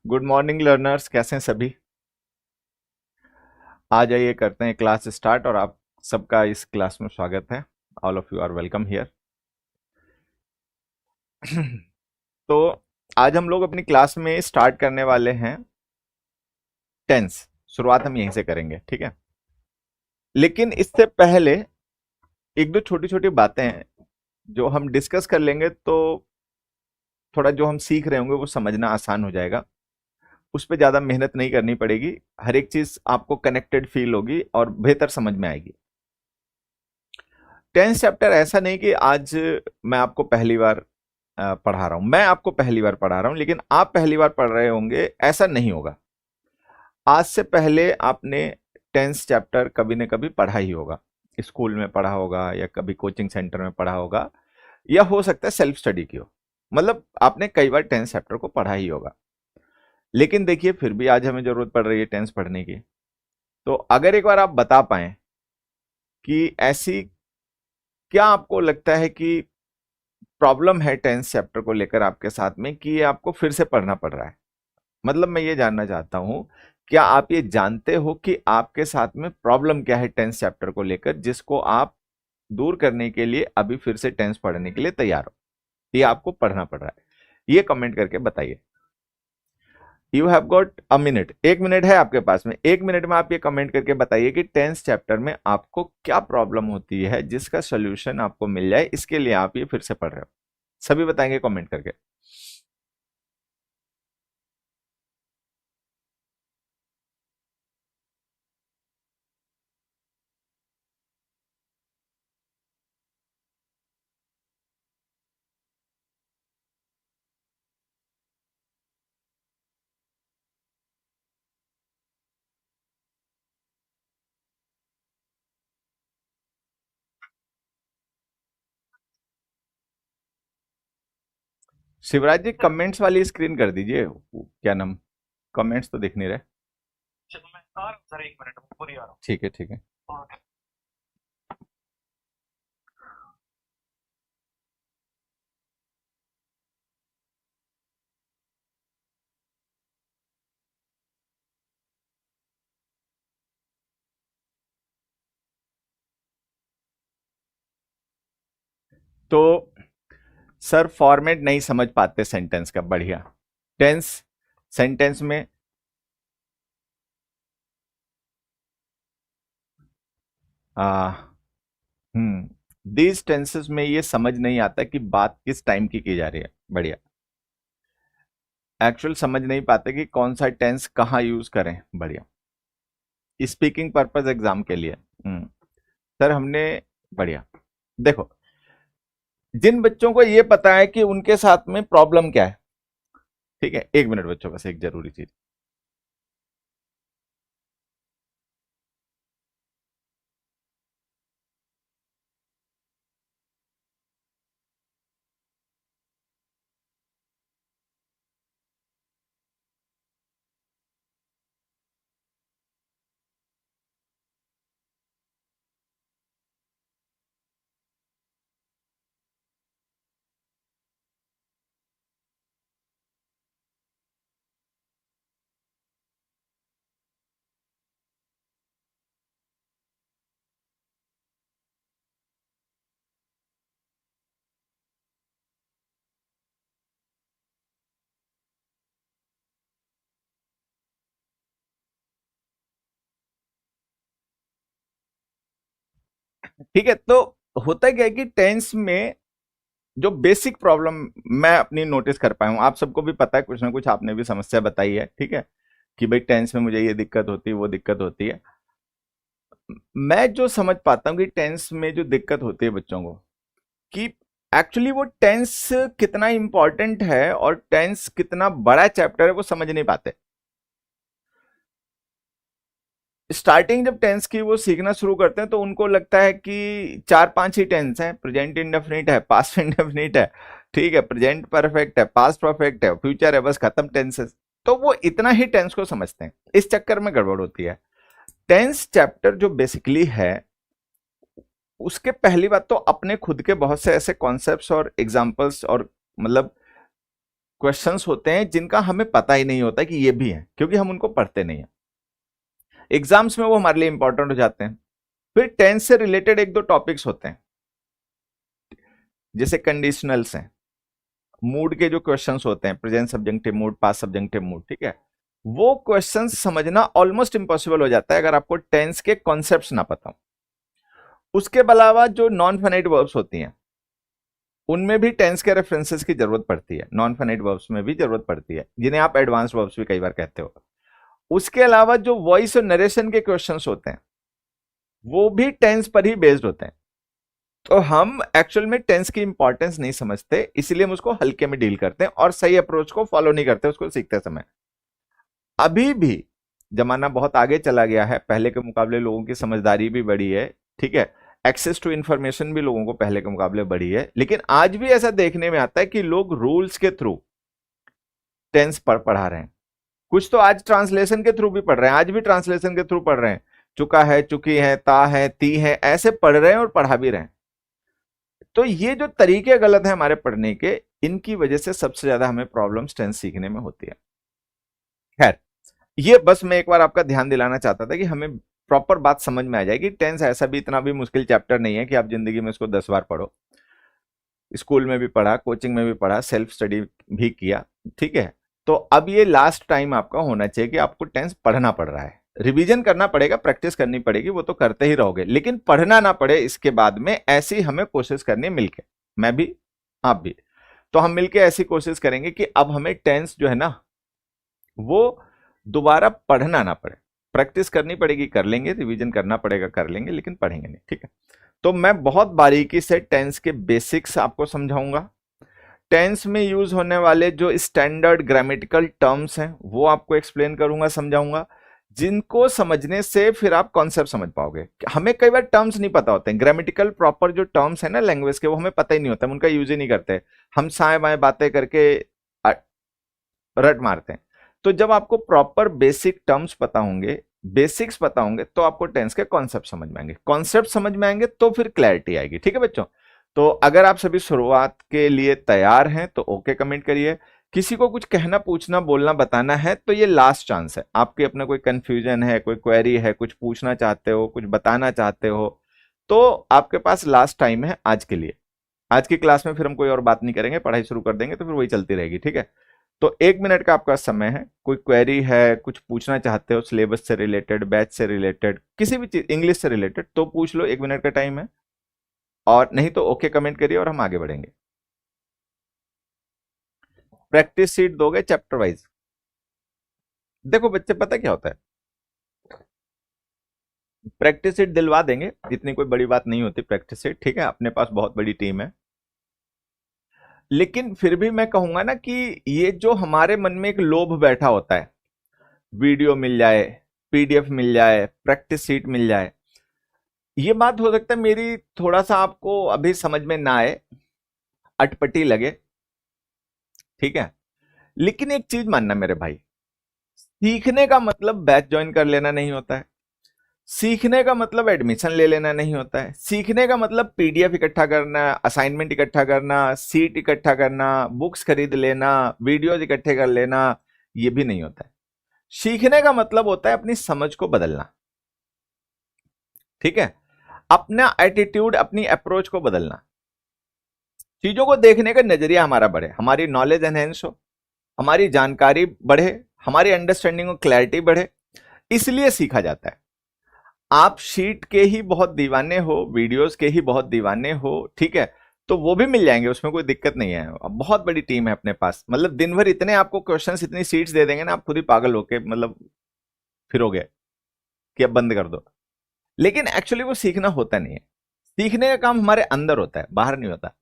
Good morning learners, कैसे हैं सभी। आ जाइए, करते हैं क्लास स्टार्ट और आप सबका इस क्लास में स्वागत है। All of you are welcome here. तो आज हम लोग अपनी क्लास में स्टार्ट करने वाले हैं टेंस। शुरुआत हम यहीं से करेंगे, ठीक है। लेकिन इससे पहले एक दो छोटी छोटी बातें हैं जो हम डिस्कस कर लेंगे तो थोड़ा जो हम सीख रहे होंगे वो समझना आसान हो जाएगा। उस पर ज्यादा मेहनत नहीं करनी पड़ेगी। हर एक चीज आपको कनेक्टेड फील होगी और बेहतर समझ में आएगी। टेंथ चैप्टर ऐसा नहीं कि आज मैं आपको पहली बार पढ़ा रहा हूं, मैं आपको पहली बार पढ़ा रहा हूं, लेकिन आप पहली बार पढ़ रहे होंगे, ऐसा नहीं होगा। आज से पहले आपने टेंथ चैप्टर कभी न कभी पढ़ा ही होगा। स्कूल में पढ़ा होगा या कभी कोचिंग सेंटर में पढ़ा होगा, या हो सकता है सेल्फ स्टडी की हो। मतलब आपने कई बार टेंथ चैप्टर को पढ़ा ही होगा। लेकिन देखिए, फिर भी आज हमें जरूरत पड़ रही है टेंस पढ़ने की। तो अगर एक बार आप बता पाए कि ऐसी क्या आपको लगता है कि प्रॉब्लम है टेंस चैप्टर को लेकर आपके साथ में, कि ये आपको फिर से पढ़ना पड़ रहा है। मतलब मैं ये जानना चाहता हूं, क्या आप ये जानते हो कि आपके साथ में प्रॉब्लम क्या है टेंस चैप्टर को लेकर, जिसको आप दूर करने के लिए अभी फिर से टेंस पढ़ने के लिए तैयार हो, ये आपको पढ़ना पड़ रहा है। ये कमेंट करके बताइए। You have got a minute, 1 minute है आपके पास में। 1 मिनट में आप ये कमेंट करके बताइए कि टेंथ चैप्टर में आपको क्या प्रॉब्लम होती है जिसका सोल्यूशन आपको मिल जाए, इसके लिए आप ये फिर से पढ़ रहे हो। सभी बताएंगे कमेंट करके। शिवराज जी, कमेंट्स वाली स्क्रीन कर दीजिए। क्या नाम, कमेंट्स तो दिख नहीं रहे। चलो मैं आ रहा हूँ सर, 1 मिनट में पूरी आ रहा हूँ। ठीक है, ठीक है। तो सर, फॉर्मेट नहीं समझ पाते सेंटेंस का, बढ़िया। टेंस सेंटेंस में आ, दीज टेंसेस में ये समझ नहीं आता कि बात किस टाइम की जा रही है। बढ़िया। एक्चुअल समझ नहीं पाते कि कौन सा टेंस कहाँ यूज करें। बढ़िया। स्पीकिंग पर्पस एग्जाम के लिए। सर हमने, बढ़िया। देखो, जिन बच्चों को ये पता है कि उनके साथ में प्रॉब्लम क्या है, ठीक है, 1 मिनट बच्चों, बस एक जरूरी चीज। ठीक है, तो होता क्या है कि टेंस में जो बेसिक प्रॉब्लम मैं अपनी नोटिस कर पाया हूं, आप सबको भी पता है, कुछ ना कुछ आपने भी समस्या बताई है, ठीक है, कि भाई टेंस में मुझे ये दिक्कत होती है, वो दिक्कत होती है। मैं जो समझ पाता हूँ कि टेंस में जो दिक्कत होती है बच्चों को, कि एक्चुअली वो टेंस कितना इंपॉर्टेंट है और टेंस कितना बड़ा चैप्टर है, वो समझ नहीं पाते। स्टार्टिंग जब टेंस की वो सीखना शुरू करते हैं तो उनको लगता है कि 4-5 ही टेंस हैं। प्रेजेंट इंडेफिनिट है, पास्ट इंडेफिनिट है, ठीक है, प्रेजेंट परफेक्ट है, पास्ट परफेक्ट है, फ्यूचर है, बस खत्म टेंसेस। तो वो इतना ही टेंस को समझते हैं। इस चक्कर में गड़बड़ होती है। टेंस चैप्टर जो बेसिकली है, उसके पहली बात तो अपने खुद के बहुत से ऐसे कॉन्सेप्ट्स और एग्जांपल्स और मतलब क्वेश्चंस होते हैं जिनका हमें पता ही नहीं होता कि ये भी है, क्योंकि हम उनको पढ़ते नहीं है। एग्जाम्स में वो हमारे लिए इंपॉर्टेंट हो जाते हैं। फिर टेंस से रिलेटेड एक दो टॉपिक्स होते हैं, जैसे कंडीशनल्स हैं, मूड के जो क्वेश्चंस होते हैं, present subjective mood, past subjective mood, ठीक है, वो क्वेश्चंस समझना ऑलमोस्ट इम्पॉसिबल हो जाता है अगर आपको टेंस के कॉन्सेप्ट्स ना पता हो। उसके अलावा जो नॉन फाइनाइट वर्ब्स होती हैं, उनमें भी टेंस के रेफरेंसेस की जरूरत पड़ती है, नॉन फाइनाइट वर्ब्स में भी जरूरत पड़ती है, जिन्हें आप एडवांस वर्ब्स भी कई बार कहते हो। उसके अलावा जो वॉइस और नरेशन के क्वेश्चंस होते हैं, वो भी टेंस पर ही बेस्ड होते हैं। तो हम एक्चुअल में टेंस की इंपॉर्टेंस नहीं समझते, इसलिए हम उसको हल्के में डील करते हैं और सही अप्रोच को फॉलो नहीं करते उसको सीखते समय। अभी भी जमाना बहुत आगे चला गया है, पहले के मुकाबले लोगों की समझदारी भी बढ़ी है, ठीक है, एक्सेस टू इंफॉर्मेशन भी लोगों को पहले के मुकाबले बढ़ी है, लेकिन आज भी ऐसा देखने में आता है कि लोग रूल्स के थ्रू टेंस पढ़ा रहे हैं। कुछ तो आज ट्रांसलेशन के थ्रू भी पढ़ रहे हैं, आज भी ट्रांसलेशन के थ्रू पढ़ रहे हैं, चुका है, चुकी है, ता है, ती है, ऐसे पढ़ रहे हैं और पढ़ा भी रहे हैं। तो ये जो तरीके गलत है हमारे पढ़ने के, इनकी वजह से सबसे ज्यादा हमें प्रॉब्लम्स टेंस सीखने में होती है। खैर, ये बस मैं एक बार आपका ध्यान दिलाना चाहता था कि हमें प्रॉपर बात समझ में आ जाएगी। टेंस ऐसा भी इतना भी मुश्किल चैप्टर नहीं है कि आप जिंदगी में इसको 10 बार पढ़ो। स्कूल में भी पढ़ा, कोचिंग में भी पढ़ा, सेल्फ स्टडी भी किया, ठीक है। तो अब ये लास्ट टाइम आपका होना चाहिए कि आपको टेंस पढ़ना पड़ रहा है, रिवीजन करना पड़ेगा, प्रैक्टिस करनी पड़ेगी, वो तो करते ही रहोगे, लेकिन पढ़ना ना पड़े इसके बाद में, ऐसी हमें कोशिश करनी मिलके, मैं भी आप भी। तो हम मिलके ऐसी कोशिश करेंगे कि अब हमें टेंस जो है ना, वो दोबारा पढ़ना ना पड़े, प्रैक्टिस करनी पड़ेगी, कर लेंगे, रिवीजन करना पड़ेगा, कर लेंगे, लेकिन पढ़ेंगे नहीं, ठीक है। तो मैं बहुत बारीकी से टेंस के बेसिक्स आपको समझाऊंगा। टेंस में यूज होने वाले जो स्टैंडर्ड ग्रामेटिकल टर्म्स हैं वो आपको एक्सप्लेन करूंगा, समझाऊंगा, जिनको समझने से फिर आप कॉन्सेप्ट समझ पाओगे। हमें कई बार टर्म्स नहीं पता होते हैं, ग्रामेटिकल प्रॉपर जो टर्म्स है ना लैंग्वेज के, वो हमें पता ही नहीं होता, हम उनका यूज ही नहीं करते, हम साए बाएं बातें करके रट मारते हैं। तो जब आपको प्रॉपर बेसिक टर्म्स पता होंगे, बेसिक्स पता होंगे, तो आपको टेंस के कॉन्सेप्ट समझ में आएंगे, कॉन्सेप्ट समझ में आएंगे तो फिर क्लैरिटी आएगी, ठीक है बच्चों। तो अगर आप सभी शुरुआत के लिए तैयार हैं तो ओके कमेंट करिए। किसी को कुछ कहना, पूछना, बोलना, बताना है तो ये लास्ट चांस है। आपके अपना कोई कंफ्यूजन है, कोई क्वेरी है, कुछ पूछना चाहते हो, कुछ बताना चाहते हो, तो आपके पास लास्ट टाइम है आज के लिए। आज की क्लास में फिर हम कोई और बात नहीं करेंगे, पढ़ाई शुरू कर देंगे तो फिर वही चलती रहेगी, ठीक है। तो 1 मिनट का आपका समय है, कोई क्वेरी है, कुछ पूछना चाहते हो सिलेबस से रिलेटेड, बैच से रिलेटेड, किसी भी चीज, इंग्लिश से रिलेटेड, तो पूछ लो, 1 मिनट का टाइम है, और नहीं तो ओके कमेंट करिए और हम आगे बढ़ेंगे। प्रैक्टिस सीट दोगे चैप्टर वाइज? देखो बच्चे, पता क्या होता है, प्रैक्टिस सीट दिलवा देंगे, इतनी कोई बड़ी बात नहीं होती प्रैक्टिस सीट, ठीक है, अपने पास बहुत बड़ी टीम है। लेकिन फिर भी मैं कहूंगा ना कि ये जो हमारे मन में एक लोभ बैठा होता है, वीडियो मिल जाए, पीडीएफ मिल जाए, प्रैक्टिस सीट मिल जाए, ये बात हो सकता है मेरी थोड़ा सा आपको अभी समझ में ना आए, अटपटी लगे, ठीक है। लेकिन एक चीज मानना मेरे भाई, सीखने का मतलब बैच ज्वाइन कर लेना नहीं होता है, सीखने का मतलब एडमिशन ले लेना नहीं होता है, सीखने का मतलब पीडीएफ इकट्ठा करना, असाइनमेंट इकट्ठा करना, सीट इकट्ठा करना, बुक्स खरीद लेना, वीडियोज इकट्ठे कर लेना, ये भी नहीं होता है। सीखने का मतलब होता है अपनी समझ को बदलना, ठीक है, अपना एटीट्यूड, अपनी अप्रोच को बदलना, चीजों को देखने का नजरिया हमारा बढ़े, हमारी नॉलेज एनहेंस हो, हमारी जानकारी बढ़े, हमारी अंडरस्टैंडिंग और क्लैरिटी बढ़े, इसलिए सीखा जाता है। आप शीट के ही बहुत दीवाने हो, वीडियोस के ही बहुत दीवाने हो, ठीक है, तो वो भी मिल जाएंगे, उसमें कोई दिक्कत नहीं है। अब बहुत बड़ी टीम है अपने पास, मतलब दिन भर इतने आपको क्वेश्चंस, इतनी सीट्स दे देंगे ना, आप खुद ही पागल होके मतलब फिरोगे कि अब बंद कर दो। लेकिन एक्चुअली वो सीखना होता नहीं है, सीखने का काम हमारे अंदर होता है, बाहर नहीं होता,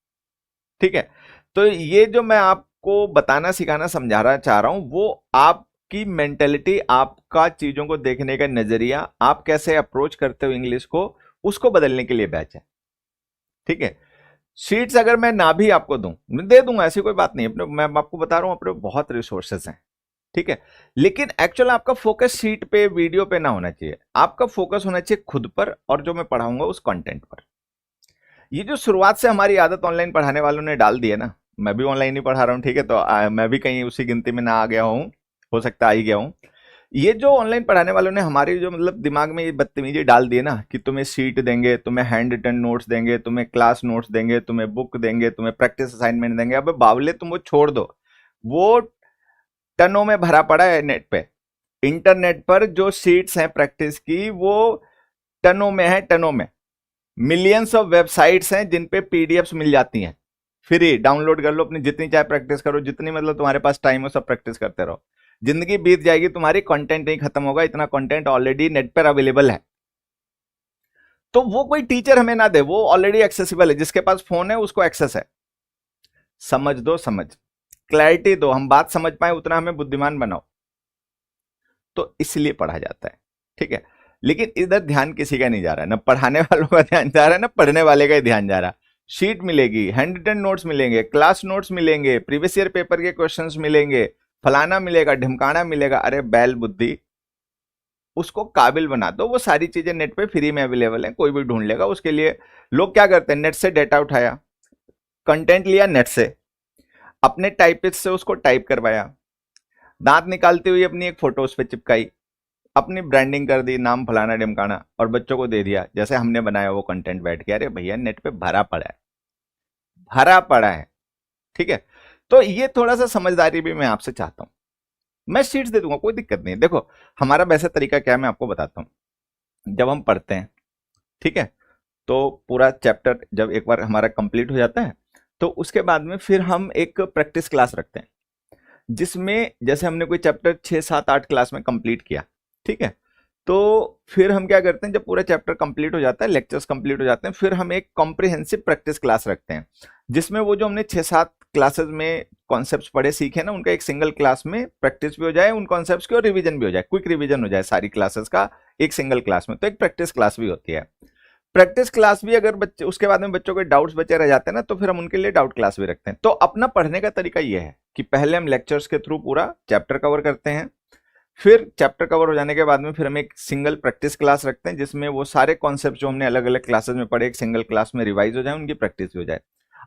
ठीक है। तो ये जो मैं आपको बताना, सिखाना, समझाना चाह रहा हूं, वो आपकी मेंटेलिटी, आपका चीजों को देखने का नजरिया, आप कैसे अप्रोच करते हो इंग्लिश को, उसको बदलने के लिए बैच है, ठीक है। शीट्स अगर मैं ना भी आपको दूं, मैं दे दूंगा, ऐसी कोई बात नहीं, अपने मैं आपको बता रहा हूं, अपने बहुत रिसोर्सेस हैं, ठीक है। लेकिन एक्चुअल आपका फोकस शीट पे, वीडियो पे ना होना चाहिए, आपका फोकस होना चाहिए खुद पर और जो मैं पढ़ाऊंगा उस कंटेंट पर। ये जो शुरुआत से हमारी आदत ऑनलाइन पढ़ाने वालों ने डाल दी है ना, मैं भी ऑनलाइन ही पढ़ा रहा हूँ, ठीक है, तो मैं भी कहीं उसी गिनती में ना आ गया हूँ, हो सकता आ ही गया हूँ। ये जो ऑनलाइन पढ़ाने वालों ने हमारे जो मतलब दिमाग में ये बदतमीजी डाल दी है ना, कि तुम्हें शीट देंगे, तुम्हें हैंड रिटन नोट्स देंगे, तुम्हें क्लास नोट्स देंगे, तुम्हें बुक देंगे, तुम्हें प्रैक्टिस असाइनमेंट देंगे। अबे बावले, तुम वो छोड़ दो, वो टनों में भरा पड़ा है नेट पे। इंटरनेट पर जो शीट्स हैं प्रैक्टिस की, वो टनों में है, टनों में। मिलियंस ऑफ वेबसाइट्स हैं जिन पे पीडीएफ्स मिल जाती हैं, फ्री डाउनलोड कर लो अपनी, जितनी चाहे प्रैक्टिस करो, जितनी मतलब तुम्हारे पास टाइम हो सब प्रैक्टिस करते रहो। जिंदगी बीत जाएगी तुम्हारी, कंटेंट नहीं खत्म होगा, इतना कंटेंट ऑलरेडी नेट पर अवेलेबल है। तो वो कोई टीचर हमें ना दे, वो ऑलरेडी एक्सेसिबल है, जिसके पास फोन है उसको एक्सेस है। समझ दो, समझ, क्लैरिटी दो, हम बात समझ पाए उतना हमें बुद्धिमान बनाओ, तो इसलिए पढ़ा जाता है, ठीक है। लेकिन इधर ध्यान किसी का नहीं जा रहा है, ना पढ़ाने वालों का ध्यान जा रहा है, ना पढ़ने वाले का ही ध्यान जा रहा। शीट मिलेगी, हैंड रिटन नोट्स मिलेंगे, क्लास नोट्स मिलेंगे, प्रीवियस ईयर पेपर के क्वेश्चंस मिलेंगे, फलाना मिलेगा, ढिमकाना मिलेगा। अरे बैल बुद्धि, उसको काबिल बना दो। वो सारी चीजें नेट पे फ्री में अवेलेबल है, कोई भी ढूंढ लेगा। उसके लिए लोग क्या करते हैं, नेट से डेटा उठाया, कंटेंट लिया नेट से, अपने टाइपिस्ट से उसको टाइप करवाया, दांत निकालते हुए अपनी एक फोटो उस पर चिपकाई, अपनी ब्रांडिंग कर दी, नाम फलाना ढिमकाना, और बच्चों को दे दिया जैसे हमने बनाया वो कंटेंट बैठ के। अरे भैया, नेट पे भरा पड़ा है, भरा पड़ा है, ठीक है। तो ये थोड़ा सा समझदारी भी मैं आपसे चाहता हूं। मैं शीट्स दे दूंगा, कोई दिक्कत नहीं है। देखो हमारा वैसे तरीका क्या है, मैं आपको बताता हूं। जब हम पढ़ते हैं, ठीक है, तो पूरा चैप्टर जब एक बार हमारा कंप्लीट हो जाता है, तो उसके बाद में फिर हम एक प्रैक्टिस क्लास रखते हैं, जिसमें जैसे हमने कोई चैप्टर 6 7 8 क्लास में कंप्लीट किया, ठीक है, तो फिर हम क्या करते हैं, जब पूरा चैप्टर कंप्लीट हो जाता है, लेक्चर्स कंप्लीट हो जाते हैं, फिर हम एक कॉम्प्रिहेंसिव प्रैक्टिस क्लास रखते हैं, जिसमें वो जो हमने 6 7 क्लासेस में कॉन्सेप्ट्स पढ़े सीखे ना, उनका एक सिंगल क्लास में प्रैक्टिस भी हो जाए उन कॉन्सेप्ट्स की, और रिवीजन भी हो जाए, क्विक रिवीजन हो जाए सारी क्लासेस का एक सिंगल क्लास में। तो एक प्रैक्टिस क्लास भी होती है। प्रैक्टिस क्लास भी अगर बच्चे, उसके बाद में बच्चों के डाउट्स बचे रह जाते हैं ना, तो फिर हम उनके लिए डाउट क्लास भी रखते हैं। तो अपना पढ़ने का तरीका ये है कि पहले हम लेक्चर्स के थ्रू पूरा चैप्टर कवर करते हैं, फिर चैप्टर कवर हो जाने के बाद में फिर हम एक सिंगल प्रैक्टिस क्लास रखते हैं, जिसमें वो सारे कॉन्सेप्ट जो हमने अलग अलग क्लासेस में पढ़े एक सिंगल क्लास में रिवाइज हो जाए, उनकी प्रैक्टिस भी हो जाए।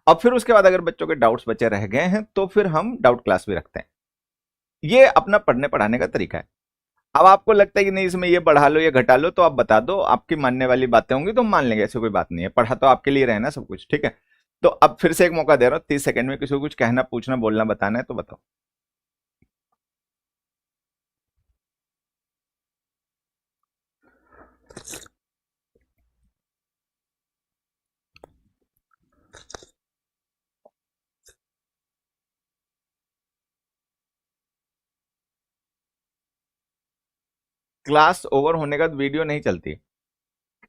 अब फिर उसके बाद अगर बच्चों के डाउट्स बचे रह गए हैं, तो फिर हम डाउट क्लास भी रखते हैं। ये अपना पढ़ने पढ़ाने का तरीका है। अब आपको लगता है कि नहीं इसमें ये बढ़ा लो या घटा लो, तो आप बता दो, आपकी मानने वाली बातें होंगी तो हम मान लेंगे, ऐसी कोई बात नहीं है। पढ़ा तो आपके लिए रहना सब कुछ, ठीक है। तो अब फिर से एक मौका दे रहा हूं, 30 सेकंड में किसी को कुछ कहना, पूछना, बोलना, बताना है तो बताओ। क्लास ओवर होने का वीडियो नहीं चलती,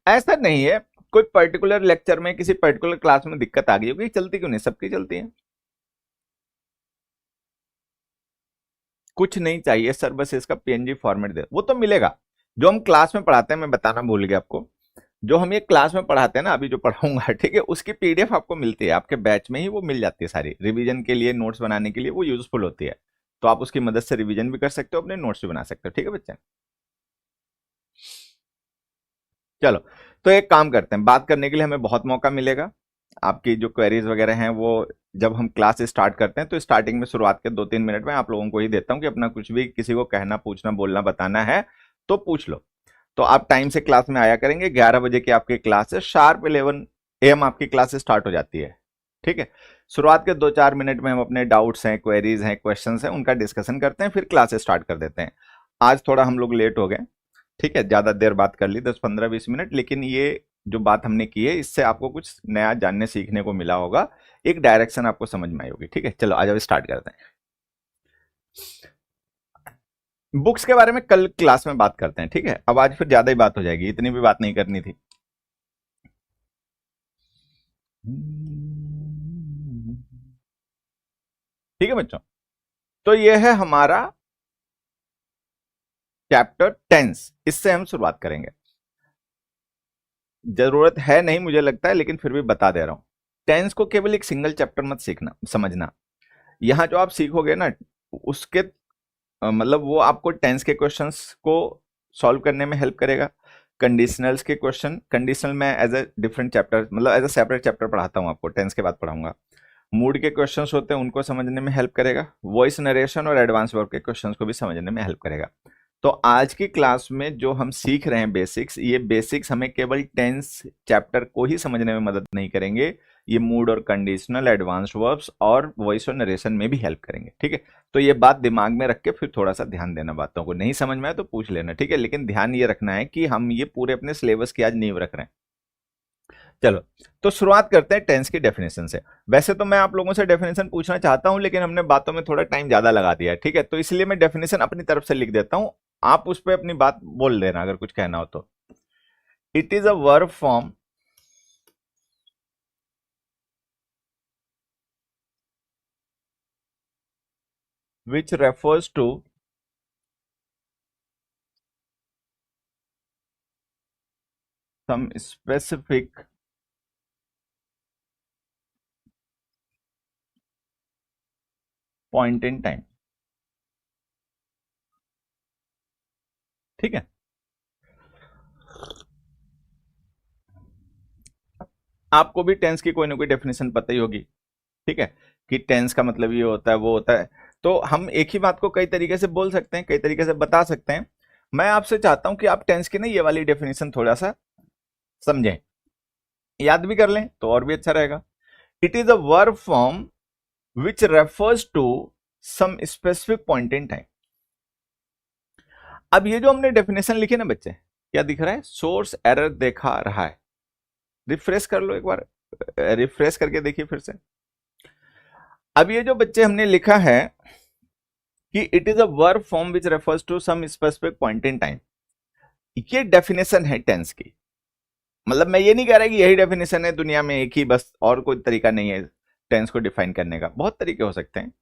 ऐसा नहीं है। कोई पर्टिकुलर लेक्चर में किसी पर्टिकुलर क्लास में दिक्कत आ गई होगी, चलती क्यों नहीं, सबकी चलती है। कुछ नहीं चाहिए सर, बस इसका पीएनजी फॉर्मेट दे, वो तो मिलेगा। जो हम क्लास में पढ़ाते हैं, मैं बताना भूल गया आपको, जो हम ये क्लास में पढ़ाते हैं ना, अभी जो पढ़ाऊंगा, ठीक है, उसकी पीडीएफ आपको मिलती है, आपके बैच में ही वो मिल जाती है सारी, रिवीजन के लिए, नोट्स बनाने के लिए वो यूजफुल होती है। तो आप उसकी मदद से रिवीजन भी कर सकते हो, अपने नोट्स भी बना सकते हो, ठीक है बच्चे। चलो, तो एक काम करते हैं, बात करने के लिए हमें बहुत मौका मिलेगा। आपकी जो क्वेरीज वगैरह हैं वो जब हम क्लास स्टार्ट करते हैं, तो स्टार्टिंग में शुरुआत के 2 3 मिनट में आप लोगों को ही देता हूं कि अपना कुछ भी किसी को कहना, पूछना, बोलना, बताना है तो पूछ लो। तो आप टाइम से क्लास में आया करेंगे, 11 बजे की आपकी क्लास है, शार्प 11 AM आपकी क्लास स्टार्ट हो जाती है, ठीक है। शुरुआत के 2 4 मिनट में हम अपने डाउट्स हैं, क्वेरीज हैं, क्वेश्चंस हैं, उनका डिस्कशन करते हैं, फिर क्लास स्टार्ट कर देते हैं। आज थोड़ा हम लोग लेट हो गए, ठीक है, ज्यादा देर बात कर ली, 10 15 20 मिनट, लेकिन ये जो बात हमने की है, इससे आपको कुछ नया जानने सीखने को मिला होगा, एक डायरेक्शन आपको समझ में आई होगी, ठीक है। चलो आ जाओ, स्टार्ट करते हैं। बुक्स के बारे में कल क्लास में बात करते हैं, ठीक है। अब आज फिर ज्यादा ही बात हो जाएगी, इतनी भी बात नहीं करनी थी। ठीक है बच्चों, तो ये है हमारा चैप्टर 10, इससे हम शुरुआत करेंगे। जरूरत है नहीं मुझे लगता है, लेकिन फिर भी बता दे रहा हूं। टेंस को केवल एक सिंगल चैप्टर मत सीखना, समझना। यहां जो आप सीखोगे ना, उसके मतलब वो आपको टेंस के क्वेश्चंस को सॉल्व करने में हेल्प करेगा। कंडीशनल्स के क्वेश्चन, कंडीशनल मैं एज ए डिफरेंट चैप्टर, मतलब एज ए सेपरेट चैप्टर पढ़ाता हूँ आपको, टेंस के बाद पढ़ाऊंगा। मूड के क्वेश्चंस होते हैं उनको समझने में हेल्प करेगा, वॉइस नरेशन और एडवांस वर्ब के क्वेश्चंस को भी समझने में हेल्प करेगा। तो आज की क्लास में जो हम सीख रहे हैं बेसिक्स, ये बेसिक्स हमें केवल टेंस चैप्टर को ही समझने में मदद नहीं करेंगे, ये मूड और कंडीशनल, एडवांस वर्ब्स और वॉइस और नरेशन में भी हेल्प करेंगे। ठीक है, तो ये बात दिमाग में रख के फिर थोड़ा सा ध्यान देना, बातों को नहीं समझ में आए तो पूछ लेना। ठीक है, लेकिन ध्यान ये रखना है कि हम ये पूरे अपने सिलेबस की आज नींव रख रहे हैं। चलो, तो शुरुआत करते हैं टेंस की डेफिनेशन से। वैसे तो मैं आप लोगों से डेफिनेशन पूछना चाहता हूं, लेकिन हमने बातों में थोड़ा टाइम ज्यादा लगा दिया है। ठीक है, तो इसलिए मैं डेफिनेशन अपनी तरफ से लिख देता हूं, आप उस पर अपनी बात बोल देना अगर कुछ कहना हो तो। It is a verb form which refers to some specific point in time। ठीक है, आपको भी टेंस की कोई ना कोई डेफिनेशन पता ही होगी। ठीक है, कि टेंस का मतलब ये होता है वो होता है, तो हम एक ही बात को कई तरीके से बोल सकते हैं, कई तरीके से बता सकते हैं। मैं आपसे चाहता हूं कि आप टेंस की ना ये वाली डेफिनेशन थोड़ा सा समझें, याद भी कर लें तो और भी अच्छा रहेगा। It is a verb form which refers to some specific point in time. अब ये जो हमने डेफिनेशन लिखी ना बच्चे, क्या दिख रहा है? सोर्स एरर देखा रहा है। रिफ्रेश कर लो एक बार, रिफ्रेश करके देखिए फिर से। अब ये जो बच्चे हमने लिखा है कि it is a verb form which refers to some specific point in time, ये डेफिनेशन है टेंस की। मतलब मैं ये नहीं कह रहा कि यही डेफिनेशन है दुनिया में, एक ही बस, और कोई तरीका नहीं है टेंस को डिफाइन करने का। बहुत तरीके हो सकते हैं,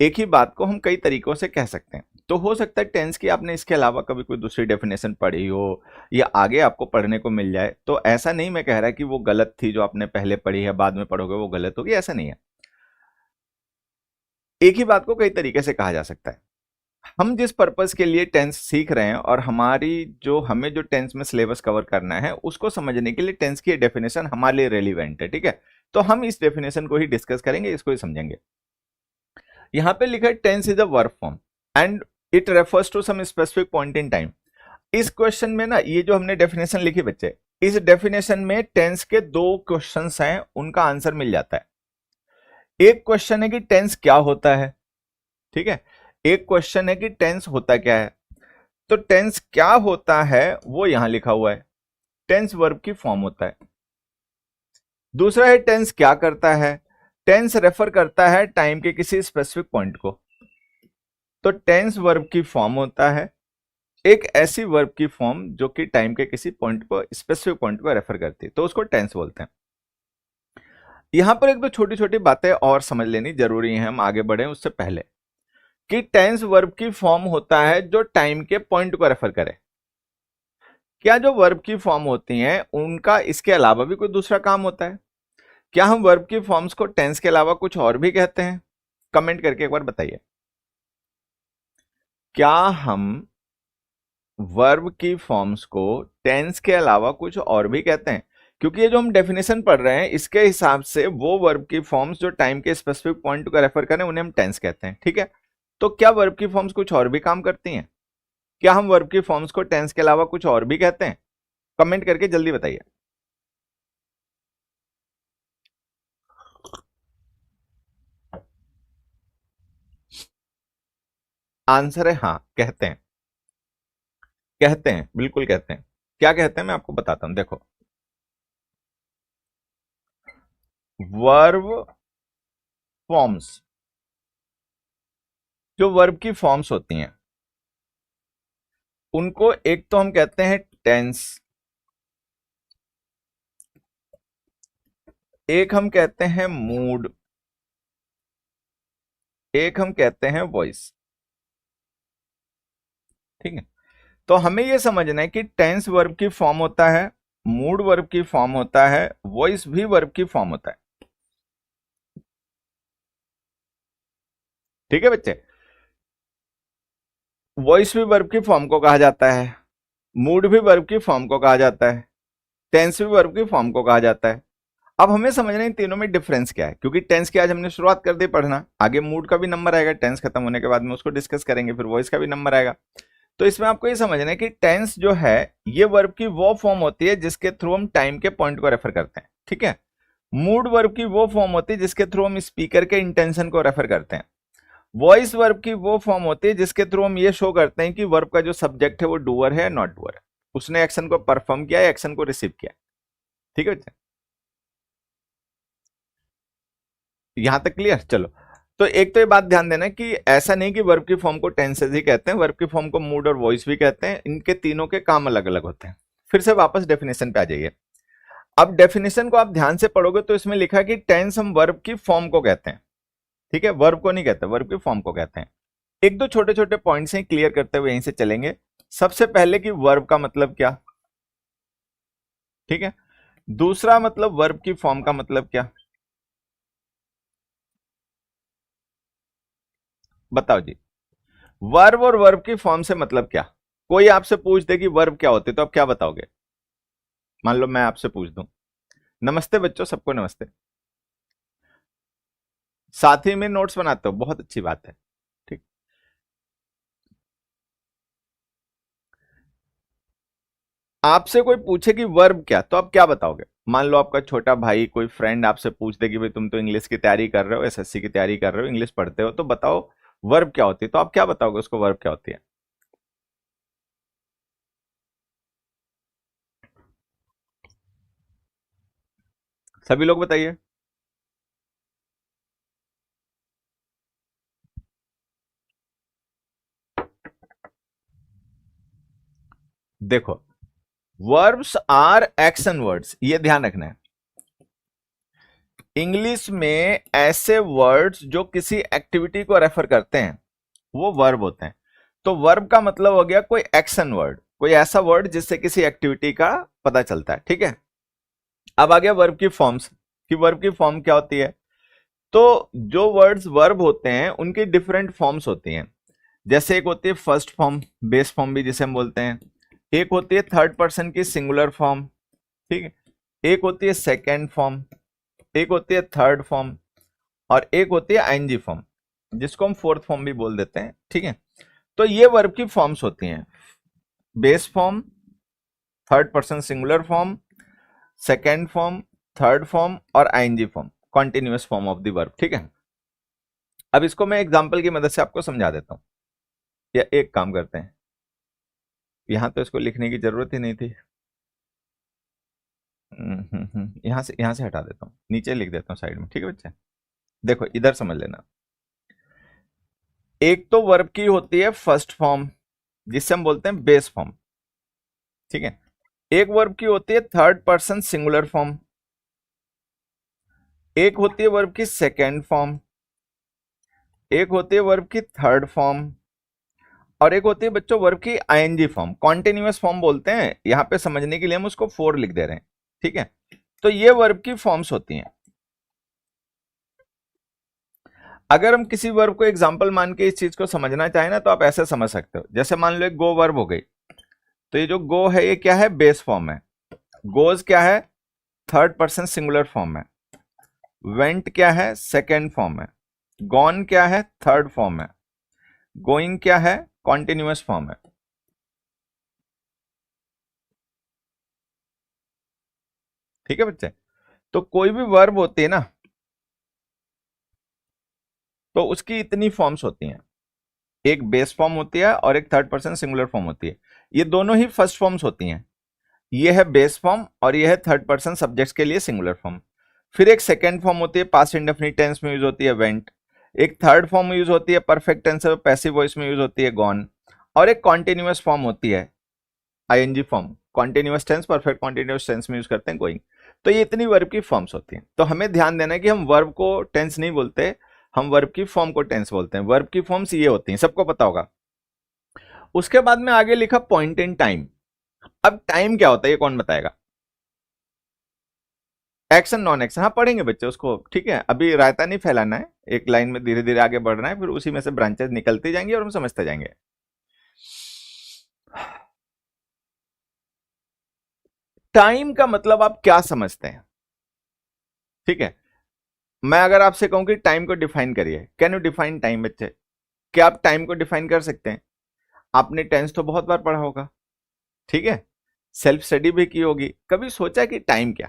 एक ही बात को हम कई तरीकों से कह सकते हैं। तो हो सकता है टेंस की आपने इसके अलावा कभी कोई दूसरी डेफिनेशन पढ़ी हो या आगे आपको पढ़ने को मिल जाए, तो ऐसा नहीं मैं कह रहा कि वो गलत थी जो आपने पहले पढ़ी है, बाद में पढ़ोगे वो गलत होगी, ऐसा नहीं है। एक ही बात को कई तरीके से कहा जा सकता है। हम जिस पर्पस के लिए टेंस सीख रहे हैं और हमें जो टेंस में सिलेबस कवर करना है उसको समझने के लिए टेंस की डेफिनेशन हमारे लिए रेलिवेंट है। ठीक है, तो हम इस डेफिनेशन को ही डिस्कस करेंगे, इसको ही समझेंगे। यहां पे लिखा है tense is a verb form and it refers to some specific point in time. इस क्वेश्चन में ना ये जो हमने डेफिनेशन लिखी बच्चे, इस डेफिनेशन में टेंस के दो क्वेश्चंस हैं, उनका आंसर मिल जाता है। एक क्वेश्चन है कि टेंस क्या होता है, ठीक है, एक क्वेश्चन है कि टेंस होता क्या है। तो टेंस क्या होता है वो यहां लिखा हुआ है, टेंस वर्ब की फॉर्म होता है। दूसरा है टेंस क्या करता है, टेंस रेफर करता है टाइम के किसी स्पेसिफिक पॉइंट को। तो टेंस वर्ब की फॉर्म होता है एक ऐसी वर्ब की फॉर्म जो कि टाइम के किसी पॉइंट को, स्पेसिफिक पॉइंट को रेफर करती है, तो उसको टेंस बोलते हैं। यहां पर एक दो छोटी छोटी बातें और समझ लेनी जरूरी है, हम आगे बढ़े उससे पहले, कि टेंस वर्ब की फॉर्म होता है जो टाइम के पॉइंट को रेफर करे। क्या जो वर्ब की फॉर्म होती हैं उनका इसके अलावा भी कोई दूसरा काम होता है? क्या हम वर्ब की फॉर्म्स को टेंस के अलावा कुछ और भी कहते हैं? कमेंट करके एक बार बताइए, क्या हम वर्ब की फॉर्म्स को टेंस के अलावा कुछ और भी कहते हैं? क्योंकि ये जो हम डेफिनेशन पढ़ रहे हैं इसके हिसाब से वो वर्ब की फॉर्म्स जो टाइम के स्पेसिफिक पॉइंट को रेफर करें उन्हें हम टेंस कहते हैं। ठीक है, तो क्या वर्ब की फॉर्म्स कुछ और भी काम करती हैं? क्या हम वर्ब की फॉर्म्स को टेंस के अलावा कुछ और भी कहते हैं? कमेंट करके जल्दी बताइए। आंसर है हाँ, कहते हैं, कहते हैं, बिल्कुल कहते हैं। क्या कहते हैं मैं आपको बताता हूं, देखो। वर्ब फॉर्म्स, जो वर्ब की फॉर्म्स होती हैं उनको एक तो हम कहते हैं टेंस, एक हम कहते हैं मूड, एक हम कहते हैं वॉइस। ठीक है, तो हमें यह समझना है कि टेंस वर्ब की फॉर्म होता है, मूड वर्ब की फॉर्म होता है, वॉइस भी वर्ब की फॉर्म होता है। ठीक है बच्चे, वॉइस भी वर्ब की फॉर्म को कहा जाता है, मूड भी वर्ब की फॉर्म को कहा जाता है, टेंस भी वर्ब की फॉर्म को कहा जाता है। अब हमें समझना है इन तीनों में डिफरेंस क्या है, क्योंकि टेंस की आज हमने शुरुआत कर दी पढ़ना, आगे मूड का भी नंबर आएगा, टेंस खत्म होने के बाद में उसको डिस्कस करेंगे, फिर वॉइस का भी नंबर आएगा। तो इसमें आपको ये समझना है कि टेंस जो है ये वर्ब की वो फॉर्म होती है जिसके थ्रू हम टाइम के पॉइंट को रेफर करते हैं, ठीक है। मूड वर्ब की वो फॉर्म होती है जिसके थ्रू हम स्पीकर के इंटेंशन को रेफर करते हैं। वॉइस वर्ब की वो फॉर्म होती है जिसके थ्रू हम ये शो करते हैं कि वर्ब का जो सब्जेक्ट है वो डूअर है या नॉट डूअर है, उसने एक्शन को परफॉर्म किया है, एक्शन को रिसीव किया, ठीक है बच्चे, यहां तक क्लियर। चलो, तो एक तो ये बात ध्यान देना कि ऐसा नहीं कि वर्ब की फॉर्म को टेंसेज ही कहते हैं, वर्ब की फॉर्म को मूड और वॉइस भी कहते हैं, इनके तीनों के काम अलग अलग होते हैं। फिर से वापस डेफिनेशन पे आ जाइए। अब डेफिनेशन को आप ध्यान से पढ़ोगे तो इसमें लिखा है कि टेंस हम वर्ब की फॉर्म को कहते हैं, ठीक है, वर्ब को नहीं कहते, वर्ब की फॉर्म को कहते हैं। एक दो छोटे छोटे पॉइंट्स हैं, क्लियर करते हुए यहीं से चलेंगे। सबसे पहले कि वर्ब का मतलब क्या, ठीक है। दूसरा मतलब वर्ब की फॉर्म का मतलब क्या, बताओ जी। वर्ब और वर्ब की फॉर्म से मतलब क्या, कोई आपसे पूछ दे कि वर्ब क्या होते तो आप क्या बताओगे। मान लो मैं आपसे पूछ दूं, नमस्ते बच्चों, सबको नमस्ते, साथ ही में नोट्स बनाते हो, बहुत अच्छी बात है, ठीक। आपसे कोई पूछे कि वर्ब क्या, तो आप क्या बताओगे। मान लो आपका छोटा भाई, कोई फ्रेंड आपसे पूछ दे कि भाई तुम तो इंग्लिश की तैयारी कर रहे हो, एसएससी की तैयारी कर रहे हो, इंग्लिश पढ़ते हो, तो बताओ वर्ब क्या होती है, तो आप क्या बताओगे उसको, वर्ब क्या होती है। सभी लोग बताइए। देखो, वर्ब्स आर एक्शन वर्ड्स, ये ध्यान रखना है। इंग्लिश में ऐसे वर्ड्स जो किसी एक्टिविटी को रेफर करते हैं वो वर्ब होते हैं। तो वर्ब का मतलब हो गया कोई एक्शन वर्ड, कोई ऐसा वर्ड जिससे किसी एक्टिविटी का पता चलता है, ठीक है। अब आ गया वर्ब की फॉर्म्स, कि वर्ब की फॉर्म क्या होती है। तो जो वर्ड्स वर्ब होते हैं उनकी डिफरेंट फॉर्म्स होती हैं। जैसे एक होती है फर्स्ट फॉर्म, बेस फॉर्म भी जिसे हम बोलते हैं, एक होती है थर्ड पर्सन की सिंगुलर फॉर्म, ठीक है, एक होती है सेकेंड फॉर्म, एक होती है थर्ड फॉर्म, और एक होती है आईएनजी फॉर्म, जिसको हम फोर्थ फॉर्म भी बोल देते हैं, ठीक है। तो ये वर्ब की फॉर्म्स होती हैं, base form, third person singular form, second form, third form और ING form, continuous form of the verb, ठीक है। अब इसको मैं एग्जांपल की मदद से आपको समझा देता हूं, या एक काम करते हैं, यहां तो इसको लिखने की जरूरत ही नहीं थी, यहां से हटा देता हूं, नीचे लिख देता हूं साइड में, ठीक है बच्चे। देखो इधर समझ लेना, एक तो वर्ब की होती है फर्स्ट फॉर्म जिससे हम बोलते हैं बेस फॉर्म, ठीक है। एक वर्ब की होती है थर्ड पर्सन सिंगुलर फॉर्म, एक होती है वर्ब की सेकेंड फॉर्म, एक होती है वर्ब की थर्ड फॉर्म, और एक होती है बच्चों वर्ब की आईएनजी फॉर्म, कॉन्टिन्यूअस फॉर्म बोलते हैं, यहां पे समझने के लिए हम उसको 4 लिख दे रहे हैं, ठीक है। तो ये वर्ब की फॉर्म्स होती हैं। अगर हम किसी वर्ब को एग्जांपल मान के इस चीज को समझना चाहें ना, तो आप ऐसे समझ सकते हो, जैसे मान लो एक गो वर्ब हो गई, तो ये जो गो है ये क्या है, बेस फॉर्म है। गोज क्या है, थर्ड पर्सन सिंगुलर फॉर्म है। वेंट क्या है, सेकेंड फॉर्म है। गॉन क्या है, थर्ड फॉर्म है। गोइंग क्या है, कॉन्टिन्यूअस फॉर्म है, ठीक है बच्चे। तो कोई भी वर्ब होती है ना, तो उसकी इतनी फॉर्म्स होती हैं, एक बेस फॉर्म होती है और एक थर्ड पर्सन सिंगुलर फॉर्म होती है, ये दोनों ही फर्स्ट फॉर्म्स होती हैं। ये है बेस फॉर्म और ये है थर्ड पर्सन सब्जेक्ट्स के लिए सिंगुलर फॉर्म। फिर एक सेकेंड फॉर्म होती है, पास्ट इंडेफिनिट टेंस में यूज होती है, वेंट। एक थर्ड फॉर्म यूज होती है, परफेक्ट टेंस और पैसिव वॉइस में यूज होती है, गॉन। और एक कॉन्टिन्यूअस फॉर्म होती है, ING form, continuous tense perfect continuous tense में यूज करते हैं, गोइंग। तो ये इतनी वर्ब की फॉर्म्स होती हैं। तो हमें ध्यान देना है कि हम वर्ब को टेंस नहीं बोलते, हम वर्ब की फॉर्म को टेंस बोलते हैं। वर्ब की फॉर्म्स ये होती हैं, सबको पता होगा। उसके बाद में आगे लिखा पॉइंट इन टाइम। अब टाइम क्या होता है ये कौन बताएगा। एक्शन नॉन एक्शन, हाँ पढ़ेंगे बच्चे उसको, ठीक है, अभी रायता नहीं फैलाना है, एक लाइन में धीरे धीरे आगे बढ़ना है, फिर उसी में से ब्रांचेस निकलती जाएंगी और हम समझते जाएंगे। टाइम का मतलब आप क्या समझते हैं। ठीक है। मैं अगर आपसे कहूं कि टाइम को डिफाइन करिए, कैन यू डिफाइन टाइम बच्चे? क्या आप टाइम को डिफाइन कर सकते हैं? आपने टेंस तो बहुत बार पढ़ा होगा, ठीक है, सेल्फ स्टडी भी की होगी, कभी सोचा कि टाइम क्या?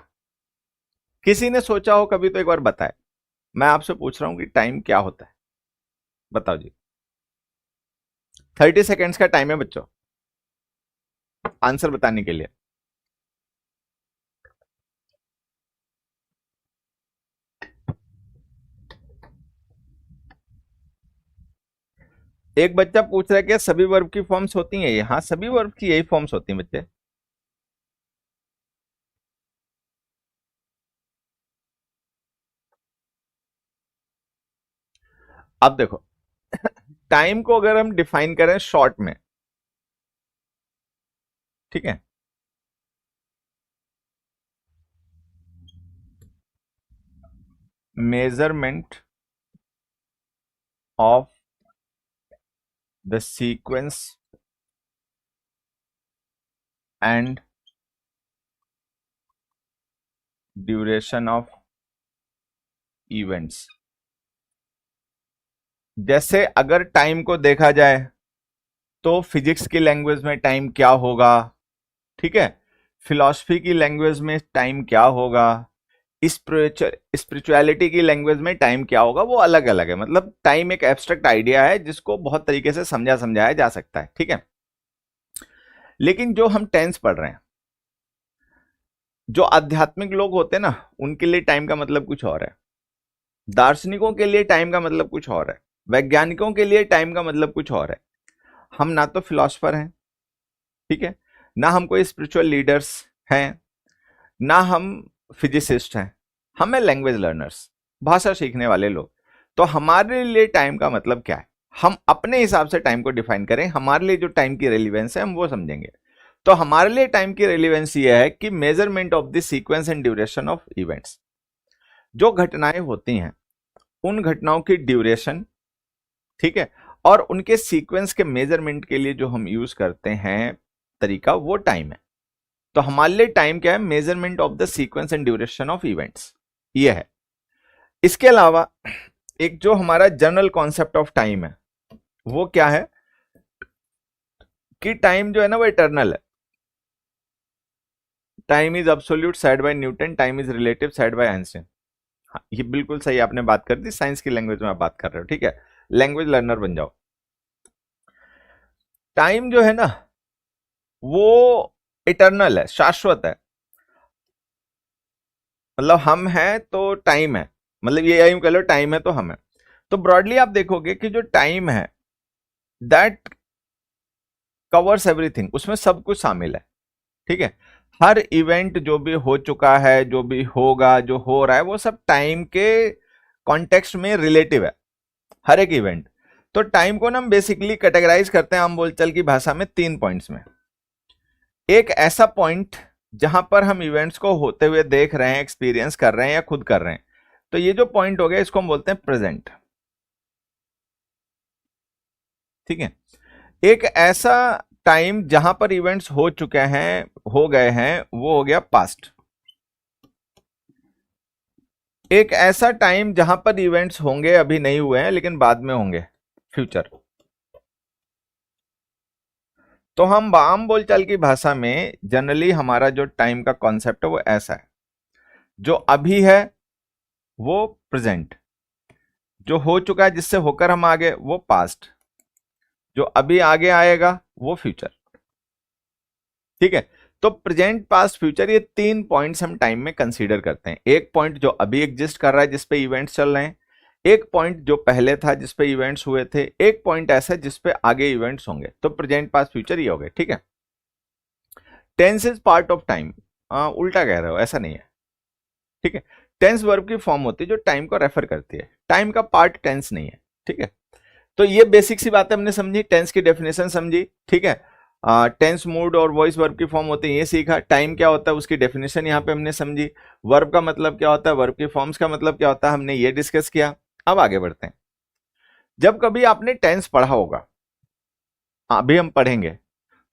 किसी ने सोचा हो कभी तो एक बार बताए। मैं आपसे पूछ रहा हूं कि टाइम क्या होता है, बताओ जी। 30 सेकेंड्स का टाइम है बच्चों आंसर बताने के लिए। एक बच्चा पूछ रहा है कि सभी वर्ब की फॉर्म्स होती हैं ये? हाँ, सभी वर्ब की यही फॉर्म्स होती हैं बच्चे। अब देखो, टाइम को अगर हम डिफाइन करें शॉर्ट में, ठीक है, measurement of the sequence and duration of events. जैसे अगर टाइम को देखा जाए तो फिजिक्स की लैंग्वेज में टाइम क्या होगा, ठीक है, फिलॉसफी की लैंग्वेज में टाइम क्या होगा, स्पिरिचुअलिटी की लैंग्वेज में टाइम क्या होगा, वो अलग अलग है। मतलब टाइम एक एब्स्ट्रैक्ट आइडिया है जिसको बहुत तरीके से समझाया जा सकता है, ठीक है। लेकिन जो हम टेंस पढ़ रहे हैं, जो आध्यात्मिक लोग होते हैं ना, उनके लिए टाइम का मतलब कुछ और है, दार्शनिकों के लिए टाइम का मतलब कुछ और है, वैज्ञानिकों के लिए टाइम का मतलब कुछ और है। हम ना तो फिलोसफर हैं, ठीक है, ना हम कोई स्पिरिचुअल लीडर्स हैं, ना हम फिजिसिस्ट हैं, हम हैं लैंग्वेज लर्नर्स, भाषा सीखने वाले लोग। तो हमारे लिए टाइम का मतलब क्या है, हम अपने हिसाब से टाइम को डिफाइन करें, हमारे लिए जो टाइम की रेलिवेंस है हम वो समझेंगे। तो हमारे लिए टाइम की रेलिवेंस ये है कि measurement of the sequence and duration of events. जो घटनाएं होती हैं उन घटनाओं की ड्यूरेशन, ठीक है, और उनके सीक्वेंस के मेजरमेंट के लिए जो हम यूज करते हैं तरीका, वो टाइम है। तो हमारे लिए टाइम क्या है? Measurement of the sequence and duration of events, ये है। इसके अलावा एक जो हमारा जनरल कॉन्सेप्ट ऑफ टाइम है वो क्या है कि टाइम जो है ना वो इटर्नल है। Time is absolute said bye Newton, time is relative said bye Einstein. हाँ, ये बिल्कुल सही आपने बात कर दी, साइंस की लैंग्वेज में आप बात कर रहे हो, ठीक है, लैंग्वेज लर्नर बन जाओ। टाइम जो है ना वो इटर्नल है, शाश्वत है। मतलब हम हैं तो टाइम है, मतलब ये यूं कह लो टाइम है तो हम है। तो ब्रॉडली आप देखोगे कि जो टाइम है दैट कवर्स एवरीथिंग, उसमें सब कुछ शामिल है, ठीक है। हर इवेंट जो भी हो चुका है, जो भी होगा, जो हो रहा है, वो सब टाइम के कॉन्टेक्स्ट में रिलेटिव है, हर एक इवेंट। तो टाइम को ना हम बेसिकली कैटेगराइज करते हैं आम बोलचाल की भाषा में 3 पॉइंट्स में। एक ऐसा पॉइंट जहां पर हम इवेंट्स को होते हुए देख रहे हैं, एक्सपीरियंस कर रहे हैं या खुद कर रहे हैं, तो ये जो पॉइंट हो गया इसको हम बोलते हैं प्रेजेंट, ठीक है। एक ऐसा टाइम जहां पर इवेंट्स हो चुके हैं, हो गए हैं, वो हो गया पास्ट। एक ऐसा टाइम जहां पर इवेंट्स होंगे, अभी नहीं हुए हैं लेकिन बाद में होंगे, फ्यूचर। तो हम आम बोलचाल की भाषा में जनरली हमारा जो टाइम का कॉन्सेप्ट है वो ऐसा है, जो अभी है वो प्रेजेंट, जो हो चुका है जिससे होकर हम आगे वो पास्ट, जो अभी आगे आएगा वो फ्यूचर, ठीक है। तो प्रेजेंट, पास्ट, फ्यूचर, ये 3 पॉइंट्स हम टाइम में कंसीडर करते हैं। एक पॉइंट जो अभी एग्जिस्ट कर रहा है जिसपे इवेंट्स चल रहे हैं, एक पॉइंट जो पहले था जिसपे इवेंट्स हुए थे, एक पॉइंट ऐसा जिसपे आगे इवेंट्स होंगे। तो प्रेजेंट, पास्ट, फ्यूचर ये हो गए, ठीक है। Tense is part of time, उल्टा कह रहे हो, ऐसा नहीं है, ठीक है। टेंस वर्ब की फॉर्म होती है जो टाइम को रेफर करती है, टाइम का पार्ट टेंस नहीं है, ठीक है। तो ये बेसिक सी बातें हमने समझी, टेंस की डेफिनेशन समझी, ठीक है। टेंस मूड और वॉइस वर्ब की फॉर्म होती है ये सीखा, टाइम क्या होता है उसकी डेफिनेशन यहाँ पे हमने समझी, वर्ब का मतलब क्या होता है, वर्ब की फॉर्म्स का मतलब क्या होता है, हमने ये डिस्कस किया। अब आगे बढ़ते हैं। जब कभी आपने टेंस पढ़ा होगा, अभी हम पढ़ेंगे,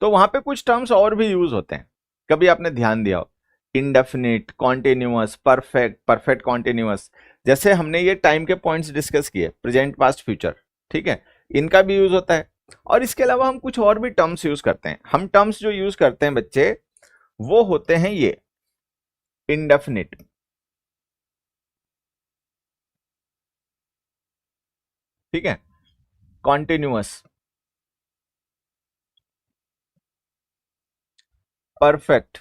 तो वहां पे कुछ टर्म्स और भी यूज होते हैं, कभी आपने ध्यान दिया हो। Indefinite, continuous, perfect, perfect continuous. जैसे हमने ये टाइम के पॉइंट्स डिस्कस किए, प्रेजेंट, पास्ट, फ्यूचर, ठीक है, इनका भी यूज होता है। और इसके अलावा हम कुछ और भी टर्म्स यूज करते हैं। हम टर्म्स जो यूज करते हैं बच्चे, वो होते हैं ये इंडेफिनिट, ठीक है, कॉन्टिन्यूअस, परफेक्ट,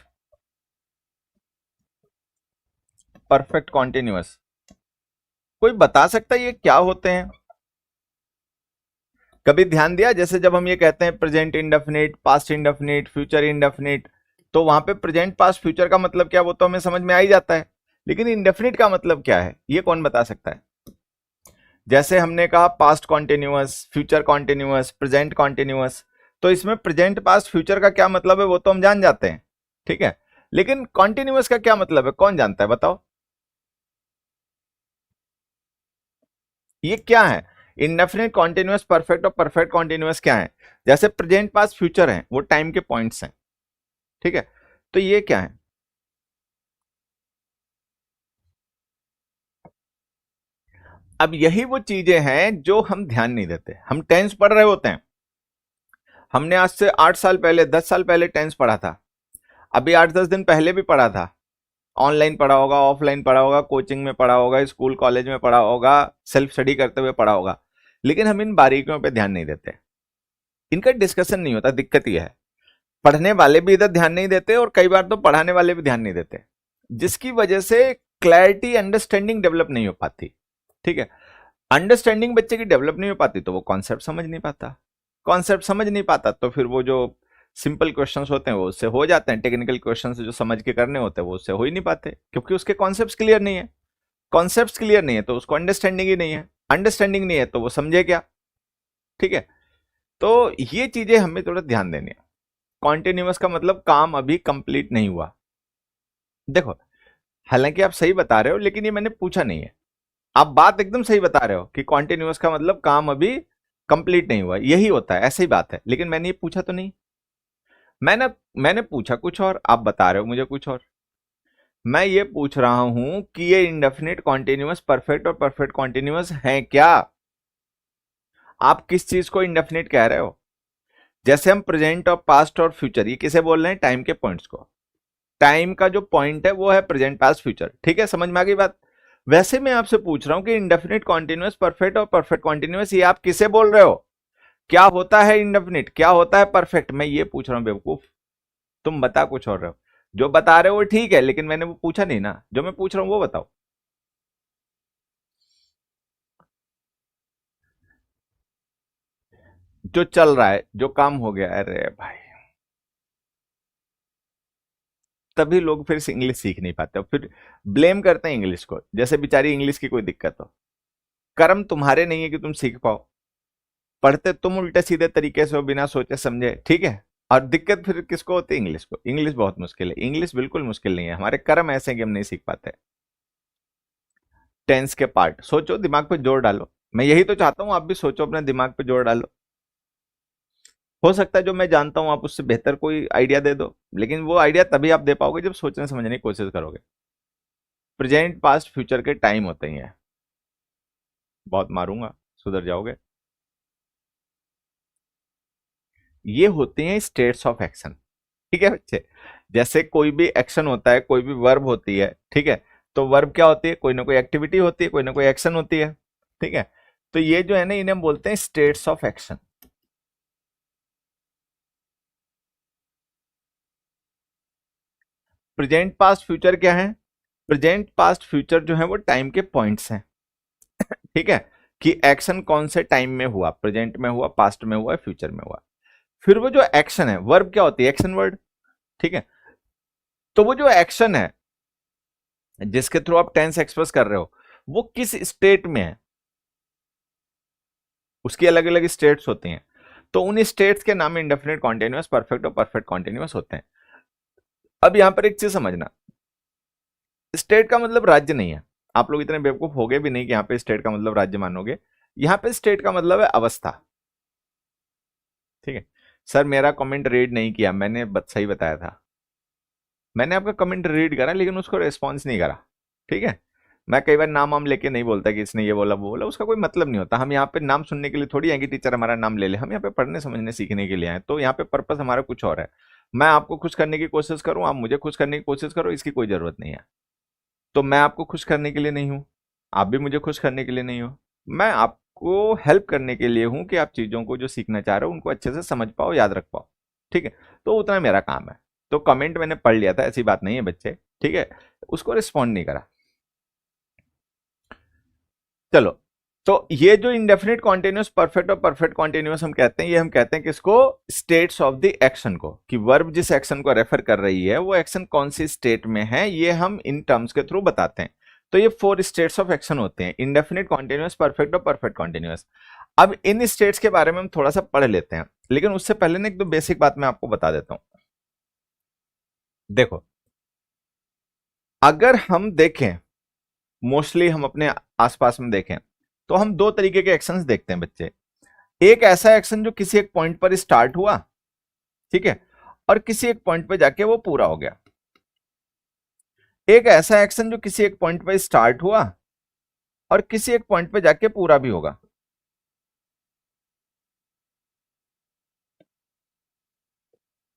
परफेक्ट कॉन्टिन्यूअस। कोई बता सकता है ये क्या होते हैं? कभी ध्यान दिया, जैसे जब हम ये कहते हैं present indefinite, past indefinite, future indefinite, तो वहां पे प्रेजेंट, पास्ट, फ्यूचर का मतलब क्या, वो तो हमें समझ में आ ही जाता है, लेकिन इंडेफिनिट का मतलब क्या है, ये कौन बता सकता है? जैसे हमने कहा past continuous, future continuous, present continuous, तो इसमें प्रेजेंट, पास्ट, फ्यूचर का क्या मतलब है वो तो हम जान जाते हैं, ठीक है, लेकिन कॉन्टिन्यूअस का क्या मतलब है, कौन जानता है, बताओ ये क्या है? इंडेफिनिट, कॉन्टिन्यूअस, परफेक्ट और परफेक्ट कॉन्टिन्यूअस क्या है? जैसे प्रेजेंट, पास्ट, फ्यूचर है, वो टाइम के पॉइंट्स हैं, ठीक है, तो ये क्या है? अब यही वो चीजें हैं जो हम ध्यान नहीं देते। हम टेंस पढ़ रहे होते हैं, हमने आज से 8 साल पहले, 10 साल पहले टेंस पढ़ा था, अभी 8-10 दिन पहले भी पढ़ा था, ऑनलाइन पढ़ा होगा, ऑफलाइन पढ़ा होगा, कोचिंग में पढ़ा होगा, स्कूल कॉलेज में पढ़ा होगा, सेल्फ स्टडी करते हुए पढ़ा होगा, लेकिन हम इन बारीकियों पे ध्यान नहीं देते, इनका डिस्कशन नहीं होता। दिक्कत यह है, पढ़ने वाले भी इधर ध्यान नहीं देते और कई बार तो पढ़ाने वाले भी ध्यान नहीं देते, जिसकी वजह से क्लैरिटी, अंडरस्टैंडिंग डेवलप नहीं हो पाती, ठीक है। अंडरस्टैंडिंग बच्चे की डेवलप नहीं हो पाती तो वो कॉन्सेप्ट समझ नहीं पाता, कॉन्सेप्ट समझ नहीं पाता तो फिर वो जो सिंपल क्वेश्चंस होते हैं वो उससे हो जाते हैं, टेक्निकल क्वेश्चंस जो समझ के करने होते हैं वो उससे हो ही नहीं पाते, क्योंकि उसके कॉन्सेप्ट्स क्लियर नहीं है। कॉन्सेप्ट्स क्लियर नहीं है तो उसको अंडरस्टैंडिंग ही नहीं है, अंडरस्टैंडिंग नहीं है तो वो समझे क्या, ठीक है। तो ये चीजें हमें थोड़ा ध्यान देनी है। कॉन्टिन्यूअस का मतलब काम अभी कंप्लीट नहीं हुआ। देखो, हालांकि आप सही बता रहे हो लेकिन ये मैंने पूछा नहीं है। आप बात एकदम सही बता रहे हो कि कॉन्टिन्यूअस का मतलब काम अभी कंप्लीट नहीं हुआ, यही होता है, ऐसी बात है, लेकिन मैंने ये पूछा तो नहीं। मैंने मैंने पूछा कुछ और, आप बता रहे हो मुझे कुछ और। मैं ये पूछ रहा हूं कि ये इंडेफिनिट, कॉन्टिन्यूअस, परफेक्ट और परफेक्ट कॉन्टिन्यूअस है क्या? आप किस चीज को इंडेफिनिट कह रहे हो? जैसे हम प्रेजेंट और पास्ट और फ्यूचर, ये किसे बोल रहे हैं? टाइम के पॉइंट्स को। टाइम का जो पॉइंट है वो है प्रेजेंट, पास्ट, फ्यूचर, ठीक है, समझ में आ गई बात। वैसे मैं आपसे पूछ रहा हूं कि इंडेफिनिट, कॉन्टिन्यूअस, परफेक्ट और परफेक्ट कॉन्टिन्यूअस, ये आप किसे बोल रहे हो? क्या होता है इंडेफिनिट, क्या होता है परफेक्ट, मैं ये पूछ रहा हूं बेवकूफ। तुम बता कुछ और रहे हो। जो बता रहे हो वो ठीक है, लेकिन मैंने वो पूछा नहीं ना, जो मैं पूछ रहा हूं वो बताओ। जो चल रहा है, जो काम हो गया, अरे भाई, तभी लोग फिर से इंग्लिश सीख नहीं पाते, फिर ब्लेम करते हैं इंग्लिश को, जैसे बेचारी इंग्लिश की कोई दिक्कत हो। कर्म तुम्हारे नहीं है कि तुम सीख पाओ, पढ़ते तुम उल्टे सीधे तरीके से हो, बिना सोचे समझे, ठीक है। और दिक्कत फिर किसको होती है? इंग्लिश को। इंग्लिश बहुत मुश्किल है, इंग्लिश बिल्कुल मुश्किल नहीं है, हमारे कर्म ऐसे हैं कि हम नहीं सीख पाते। टेंस के पार्ट सोचो, दिमाग पे जोर डालो, मैं यही तो चाहता हूं, आप भी सोचो, अपने दिमाग पे जोर डालो। हो सकता है जो मैं जानता हूं आप उससे बेहतर कोई आइडिया दे दो, लेकिन वो आइडिया तभी आप दे पाओगे जब सोचने समझने की कोशिश करोगे। प्रेजेंट, पास्ट, फ्यूचर के टाइम होते ही हैं। बहुत मारूंगा, सुधर जाओगे। ये होते हैं स्टेट्स ऑफ एक्शन, ठीक है बच्चे। जैसे कोई भी एक्शन होता है, कोई भी वर्ब होती है, ठीक है, तो वर्ब क्या होती है? कोई ना कोई एक्टिविटी होती है, कोई ना कोई एक्शन होती है, ठीक है। तो ये जो है ना, इन्हें हम बोलते हैं states of action. Present, past, future क्या है? प्रेजेंट, पास्ट, फ्यूचर जो है वो टाइम के पॉइंट्स हैं, ठीक है, कि एक्शन कौन से टाइम में हुआ, प्रेजेंट में हुआ, पास्ट में हुआ, फ्यूचर में हुआ। फिर वो जो एक्शन है, वर्ब क्या होती है? एक्शन वर्ड, ठीक है। तो वो जो एक्शन है जिसके थ्रू आप टेंस एक्सप्रेस कर रहे हो, वो किस स्टेट में है? उसकी अलग अलग स्टेट्स होती हैं, तो उन स्टेट्स के नाम इंडेफिनिट, कॉन्टिन्यूअस, परफेक्ट और परफेक्ट कॉन्टिन्यूअस होते हैं। अब यहां पर एक चीज समझना, स्टेट का मतलब राज्य नहीं है। आप लोग इतने बेवकूफ हो गए भी नहीं कि यहां पे स्टेट का मतलब राज्य मानोगे। यहां पे स्टेट का मतलब है अवस्था, ठीक है। सर मेरा कमेंट रीड नहीं किया, मैंने सही बताया था। मैंने आपका कमेंट रीड करा लेकिन उसको रिस्पॉन्स नहीं करा, ठीक है। मैं कई बार नाम वाम लेके नहीं बोलता कि इसने ये बोला वो बोला, उसका कोई मतलब नहीं होता। हम यहाँ पे नाम सुनने के लिए थोड़ी है कि टीचर हमारा नाम ले ले, हम यहाँ पे पढ़ने समझने सीखने के लिए आए। तो यहाँ पे पर्पस हमारा कुछ और है। मैं आपको खुश करने की कोशिश करूँ, आप मुझे खुश करने की कोशिश करो, इसकी कोई जरूरत नहीं है। तो मैं आपको खुश करने के लिए नहीं हूँ, आप भी मुझे खुश करने के लिए नहीं हो। मैं आपको हेल्प करने के लिए हूँ कि आप चीज़ों को जो सीखना चाह रहे हो उनको अच्छे से समझ पाओ, याद रख पाओ, ठीक है। तो उतना मेरा काम है। तो कमेंट मैंने पढ़ लिया था, ऐसी बात नहीं है बच्चे, ठीक है। उसको रिस्पॉन्ड नहीं करा। चलो, तो ये जो इंडेफिनिट कॉन्टिन्यूअस परफेक्ट और परफेक्ट कॉन्टिन्यूअस हम कहते हैं, ये हम कहते हैं किसको? स्टेट्स ऑफ द एक्शन को, कि वर्ब जिस एक्शन को रेफर कर रही है वो एक्शन कौन सी स्टेट में है, ये हम इन टर्म्स के थ्रू बताते हैं। तो ये 4 स्टेट्स ऑफ एक्शन होते हैं, इंडेफिनिट, कॉन्टिन्यूअस, परफेक्ट और परफेक्ट कॉन्टिन्यूअस। अब इन स्टेट्स के बारे में हम थोड़ा सा पढ़ लेते हैं, लेकिन उससे पहले ना एक दो बेसिक बात मैं आपको बता देता हूं। देखो, अगर हम देखें, मोस्टली हम अपने आसपास में देखें, तो हम दो तरीके के एक्शंस देखते हैं बच्चे। एक ऐसा एक्शन जो किसी एक पॉइंट पर स्टार्ट हुआ, ठीक है, और किसी एक पॉइंट पे जाके वो पूरा हो गया। एक ऐसा एक्शन जो किसी एक पॉइंट पे स्टार्ट हुआ और किसी एक पॉइंट पे जाके पूरा भी होगा।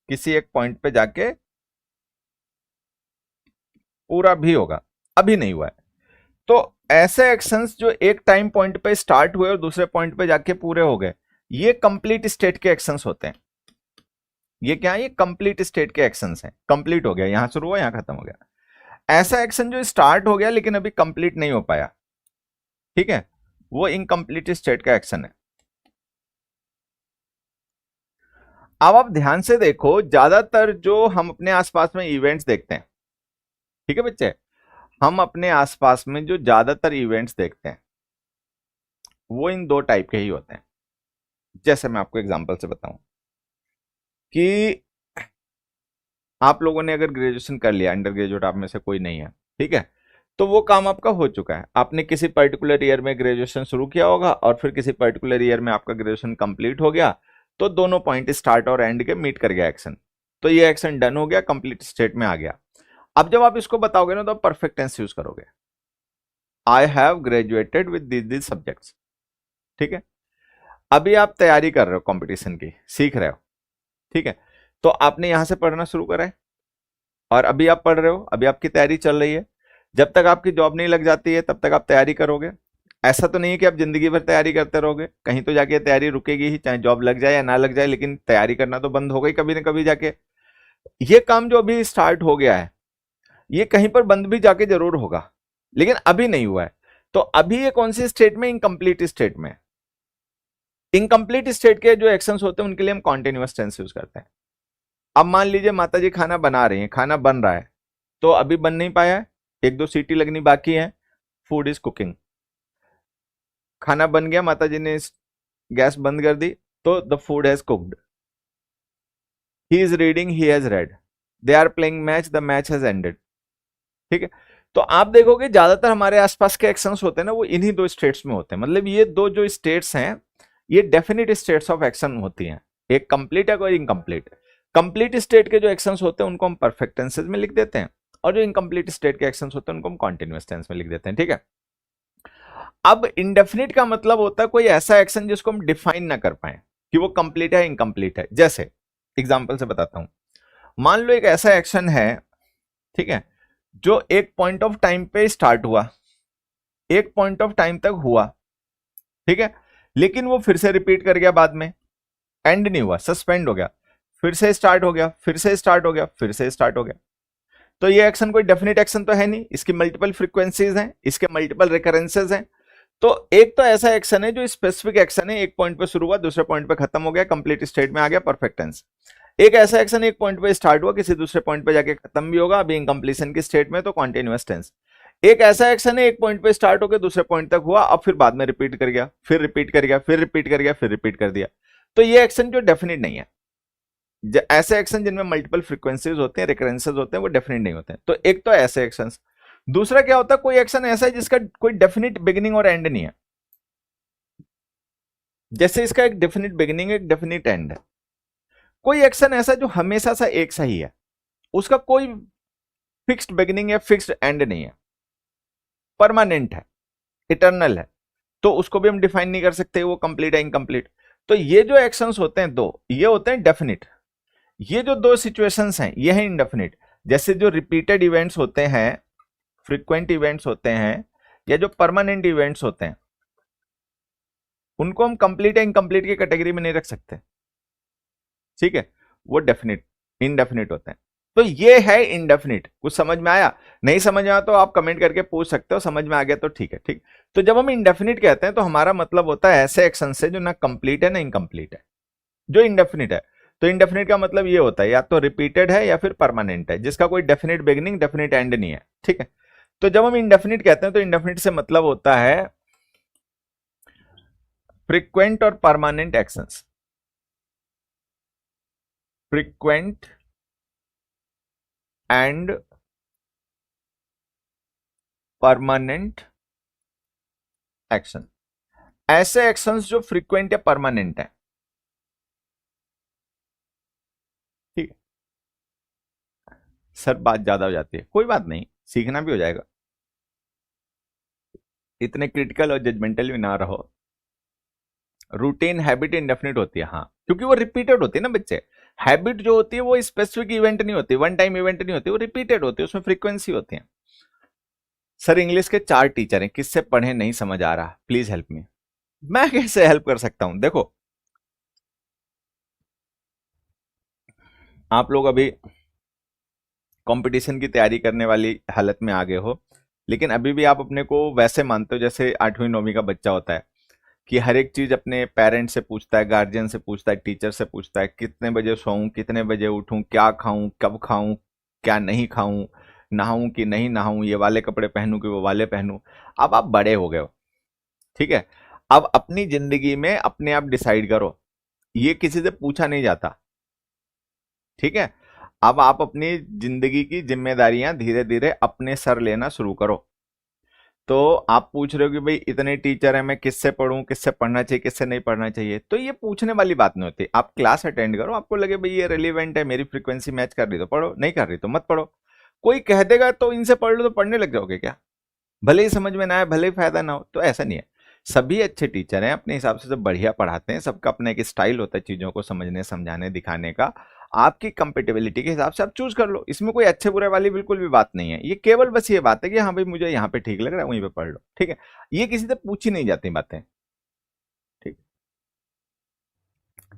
किसी एक पॉइंट पे जाके पूरा भी होगा, अभी नहीं हुआ है। तो ऐसे एक्शंस जो एक टाइम पॉइंट पे स्टार्ट हुए और दूसरे पॉइंट पे जाके पूरे हो गए, ये कंप्लीट स्टेट के एक्शंस होते हैं। ये क्या है? ये कंप्लीट स्टेट के एक्शंस हैं। कंप्लीट हो गया, यहां शुरू हुआ यहां खत्म हो गया। ऐसा एक्शन जो स्टार्ट हो गया लेकिन अभी कंप्लीट नहीं हो पाया, ठीक है, वो इनकम्प्लीट स्टेट का एक्शन है। अब आप ध्यान से देखो, ज्यादातर जो हम अपने आसपास में इवेंट्स देखते हैं, ठीक है बच्चे, हम अपने आसपास में जो ज्यादातर इवेंट्स देखते हैं वो इन दो टाइप के ही होते हैं। जैसे मैं आपको एग्जांपल से बताऊं कि आप लोगों ने अगर ग्रेजुएशन कर लिया, अंडर ग्रेजुएट आप में से कोई नहीं है, ठीक है, तो वो काम आपका हो चुका है। आपने किसी पर्टिकुलर ईयर में ग्रेजुएशन शुरू किया होगा और फिर किसी पर्टिकुलर ईयर में आपका ग्रेजुएशन कंप्लीट हो गया, तो दोनों पॉइंट स्टार्ट और एंड के मीट कर गया एक्शन, तो ये एक्शन डन हो गया, कंप्लीट स्टेट में आ गया। अब जब आप इसको बताओगे ना तो आप परफेक्ट टेंस यूज करोगे, I have graduated with this subjects, ठीक है। अभी आप तैयारी कर रहे हो कंपटीशन की, सीख रहे हो, ठीक है, तो आपने यहां से पढ़ना शुरू करा है और अभी आप पढ़ रहे हो, अभी आपकी तैयारी चल रही है। जब तक आपकी जॉब नहीं लग जाती है तब तक आप तैयारी करोगे। ऐसा तो नहीं है कि आप जिंदगी भर तैयारी करते रहोगे, कहीं तो जाके तैयारी रुकेगी ही, चाहे जॉब लग जाए या ना लग जाए, लेकिन तैयारी करना तो बंद होगा ही कभी ना कभी जाके। ये काम जो अभी स्टार्ट हो गया है ये कहीं पर बंद भी जाके जरूर होगा, लेकिन अभी नहीं हुआ है। तो अभी ये कौन सी स्टेट में? इनकम्प्लीट स्टेट में। इनकम्प्लीट स्टेट के जो एक्शंस होते हैं उनके लिए हम कॉन्टिन्यूअस टेंस यूज करते हैं। अब मान लीजिए माता जी खाना बना रही हैं, खाना बन रहा है, तो अभी बन नहीं पाया है, एक दो सीटी लगनी बाकी है, फूड इज कुकिंग। खाना बन गया, माता जी ने गैस बंद कर दी, तो the food has cooked. He is reading, he has read. They are playing match, the match has ended, ठीक है। तो आप देखोगे ज्यादातर हमारे आसपास के एक्शंस होते हैं ना वो इन्हीं दो स्टेट्स में होते हैं। मतलब ये दो जो स्टेट्स हैं ये डेफिनेट स्टेट्स ऑफ एक्शन होती हैं, एक कंप्लीट है और इनकम्प्लीट। कंप्लीट स्टेट के जो एक्शंस होते हैं उनको हम परफेक्ट टेंसेस में लिख देते हैं और जो इनकम्प्लीट स्टेट के एक्शंस होते हैं उनको हम कॉन्टिन्यूअस टेंस में लिख देते हैं, ठीक है। अब इंडेफिनिट का मतलब होता है कोई ऐसा एक्शन जिसको हम डिफाइन ना कर पाए कि वो कंप्लीट है इनकम्प्लीट है। जैसे एग्जाम्पल से बताता हूं, मान लो एक ऐसा एक्शन है, ठीक है, जो एक पॉइंट ऑफ टाइम पे स्टार्ट हुआ, एक पॉइंट ऑफ टाइम तक हुआ, ठीक है, लेकिन वो फिर से रिपीट कर गया, बाद में एंड नहीं हुआ, सस्पेंड हो गया, फिर से स्टार्ट हो गया, फिर से स्टार्ट हो गया, फिर से स्टार्ट हो गया। तो ये एक्शन कोई डेफिनेट एक्शन तो है नहीं, इसकी मल्टीपल फ्रीक्वेंसीज हैं, इसके मल्टीपल रिकरेंसेज हैं। तो एक तो ऐसा एक्शन है जो स्पेसिफिक एक्शन है, एक पॉइंट पे शुरू हुआ दूसरे पॉइंट पे खत्म हो गया, कंप्लीट स्टेट में आ गया, परफेक्ट टेंस। एक ऐसा एक्शन एक पॉइंट पे स्टार्ट हुआ किसी दूसरे पॉइंट पे जाके खत्म भी होगा, अभी इनकम्प्लीशन की स्टेट में, तो कॉन्टिन्यूअस टेंस। एक ऐसा एक्शन है एक पॉइंट पे स्टार्ट होकर दूसरे पॉइंट तक हुआ, अब फिर बाद में रिपीट कर गया, फिर रिपीट कर गया, फिर रिपीट कर गया, फिर रिपीट कर दिया। तो ये एक्शन जो डेफिनेट नहीं है। ऐसे एक्शन जिनमें मल्टीपल फ्रीक्वेंसीज होते हैं, रिकरेंसेज होते हैं, वो डेफिनेट नहीं होते हैं। तो एक तो ऐसे एक्शन। दूसरा क्या होता है, कोई एक्शन ऐसा है जिसका कोई डेफिनेट बिगिनिंग और एंड नहीं है। जैसे इसका एक डेफिनेट बिगिनिंग एक डेफिनेट एंड है। कोई एक्शन ऐसा जो हमेशा सा एक सही है, उसका कोई फिक्स्ड बिगिनिंग या फिक्स्ड एंड नहीं है, परमानेंट है, इटर्नल है, तो उसको भी हम डिफाइन नहीं कर सकते वो कंप्लीट है इनकम्प्लीट। तो ये जो एक्शंस होते हैं दो, ये होते हैं डेफिनिट। ये जो दो सिचुएशंस हैं ये है इनडेफिनिट। जैसे जो रिपीटेड इवेंट्स होते हैं, फ्रीक्वेंट इवेंट्स होते हैं, या जो परमानेंट इवेंट्स होते हैं, उनको हम कंप्लीट या इनकम्प्लीट की कैटेगरी में नहीं रख सकते, ठीक है, वो डेफिनिट इनडेफिनिट होते हैं। तो ये है इनडेफिनिट। कुछ समझ में आया? नहीं समझ में आया तो आप कमेंट करके पूछ सकते हो, समझ में आ गया तो ठीक है। ठीक, तो जब हम इनडेफिनिट कहते हैं तो हमारा मतलब होता है ऐसे एक्शन से जो ना कंप्लीट है ना इनकम्प्लीट है, जो इनडेफिनिट है। तो इनडेफिनिट का मतलब ये होता है या तो रिपीटेड है या फिर परमानेंट है, जिसका कोई डेफिनिट बिगिनिंग डेफिनिट एंड नहीं है, ठीक है। तो जब हम इनडेफिनिट कहते हैं तो इनडेफिनिट से मतलब होता है फ्रीक्वेंट और permanent actions, frequent and permanent action, ऐसे एक्शंस जो फ्रीक्वेंट या परमानेंट है, ठीक है। सर बात ज्यादा हो जाती है, कोई बात नहीं, सीखना भी हो जाएगा, इतने क्रिटिकल और जजमेंटल भी ना रहो। रूटीन हैबिट इंडेफिनिट होती है, हाँ, क्योंकि वो रिपीटेड होती है ना बच्चे। हैबिट जो होती है वो स्पेसिफिक इवेंट नहीं होती, वन टाइम इवेंट नहीं होती, वो रिपीटेड होती है, उसमें फ्रीक्वेंसी होती है। सर इंग्लिश के 4 टीचर हैं, किससे पढ़े नहीं समझ आ रहा, प्लीज हेल्प मी। मैं कैसे हेल्प कर सकता हूं? देखो आप लोग अभी कंपटीशन की तैयारी करने वाली हालत में आ गए हो, लेकिन अभी भी आप अपने को वैसे मानते हो जैसे 8वीं 9वीं का बच्चा होता है, कि हर एक चीज अपने पेरेंट्स से पूछता है, गार्जियन से पूछता है, टीचर से पूछता है, कितने बजे सोऊं, कितने बजे उठूं, क्या खाऊं, कब खाऊं, क्या नहीं खाऊं, नहाऊं कि नहीं नहाऊं, ये वाले कपड़े पहनूं कि वो वाले पहनूं। अब आप बड़े हो गए हो, ठीक है, अब अपनी जिंदगी में अपने आप डिसाइड करो, ये किसी से पूछा नहीं जाता, ठीक है। अब आप अपनी जिंदगी की जिम्मेदारियां धीरे धीरे अपने सर लेना शुरू करो। तो आप पूछ रहे हो कि भाई इतने टीचर हैं, मैं किससे पढ़ूं, किससे पढ़ना चाहिए, किससे नहीं पढ़ना चाहिए, तो ये पूछने वाली बात नहीं होती। आप क्लास अटेंड करो, आपको लगे भाई ये रेलिवेंट है, मेरी फ्रीक्वेंसी मैच कर रही तो पढ़ो, नहीं कर रही तो मत पढ़ो। कोई कह देगा तो इनसे पढ़ लो, तो पढ़ने लग जाओगे क्या? भले ही समझ में ना आए, भले ही फायदा ना हो, तो ऐसा नहीं है। सभी अच्छे टीचर हैं, अपने हिसाब से सब बढ़िया पढ़ाते हैं, सबका अपना एक स्टाइल होता है चीजों को समझने, समझाने, दिखाने का। आपकी कंपेटेबिलिटी के हिसाब से आप चूज कर लो, इसमें कोई अच्छे बुरे वाली बिल्कुल भी बात नहीं है। ये केवल बस ये बात है कि हाँ भाई मुझे यहाँ पे ठीक लग रहा है, वहीं पे पढ़ लो, ठीक है। ये किसी से पूछी नहीं जाती बातें, ठीक।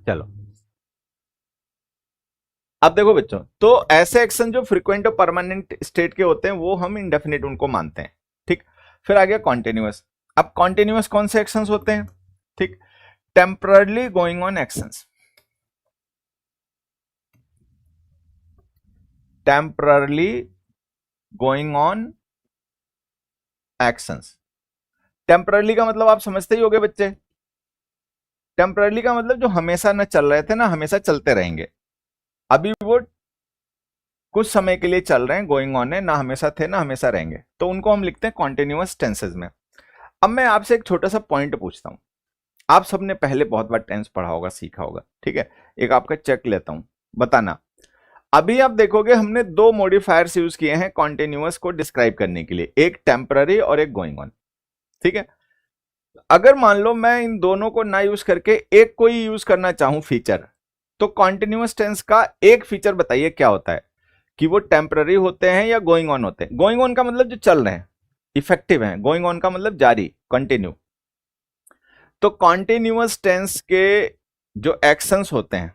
चलो अब देखो बच्चों, तो ऐसे एक्शन जो फ्रीक्वेंट और परमानेंट स्टेट के होते हैं वो हम इंडेफिनिट उनको मानते हैं, ठीक। फिर आ गया कॉन्टिन्यूअस। अब कॉन्टिन्यूअस कौन से एक्शंस होते हैं? ठीक, temporarily going on actions, temporarily going on actions. Temporarily का मतलब आप समझते ही होंगे बच्चे। टेम्पररली का मतलब जो हमेशा न चल रहे थे ना हमेशा चलते रहेंगे, अभी वो कुछ समय के लिए चल रहे हैं, गोइंग ऑन है, ना हमेशा थे ना हमेशा रहेंगे, तो उनको हम लिखते हैं कॉन्टिन्यूअस टेंसेज में। अब मैं आपसे एक छोटा सा पॉइंट पूछता हूं। आप सबने पहले बहुत बार टेंस पढ़ा होगा, सीखा होगा, ठीक है। एक आपका चेक लेता हूं, बताना। अभी आप देखोगे हमने दो मॉडिफायर्स यूज किए हैं कॉन्टिन्यूअस को डिस्क्राइब करने के लिए, एक टेम्पररी और एक गोइंग ऑन, ठीक है। अगर मान लो मैं इन दोनों को ना यूज करके एक कोई यूज करना चाहूं फीचर, तो कॉन्टिन्यूअस टेंस का एक फीचर बताइए क्या होता है, कि वो टेम्पररी होते हैं या गोइंग ऑन होते हैं। गोइंग ऑन का मतलब जो चल रहे हैं, इफेक्टिव हैं, गोइंग ऑन का मतलब जारी, कंटिन्यू। तो कॉन्टिन्यूअस टेंस के जो एक्शंस होते हैं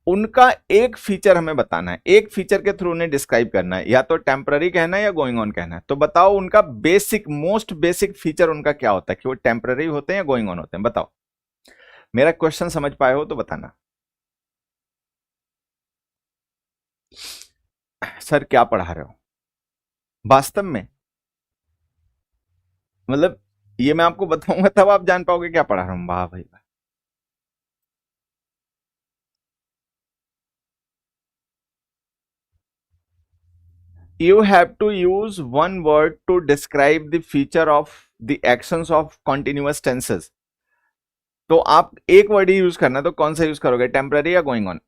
उनका एक फीचर हमें बताना है, एक फीचर के थ्रू उन्हें डिस्क्राइब करना है, या तो टेम्पररी कहना है या गोइंग ऑन कहना है। तो बताओ उनका बेसिक, मोस्ट बेसिक फीचर उनका क्या होता है, कि वो टेम्पररी होते हैं या गोइंग ऑन होते हैं, बताओ। मेरा क्वेश्चन समझ पाए हो तो बताना। सर क्या पढ़ा रहे हो वास्तव में? मतलब ये मैं आपको बताऊंगा तब आप जान पाओगे क्या पढ़ा रहा हूं। वाह भाई वाह। You have to use one word to describe the feature of the actions of continuous tenses. तो आप एक वर्ड ही यूज करना, तो कौन सा यूज करोगे, टेम्पररी या गोइंग ऑन?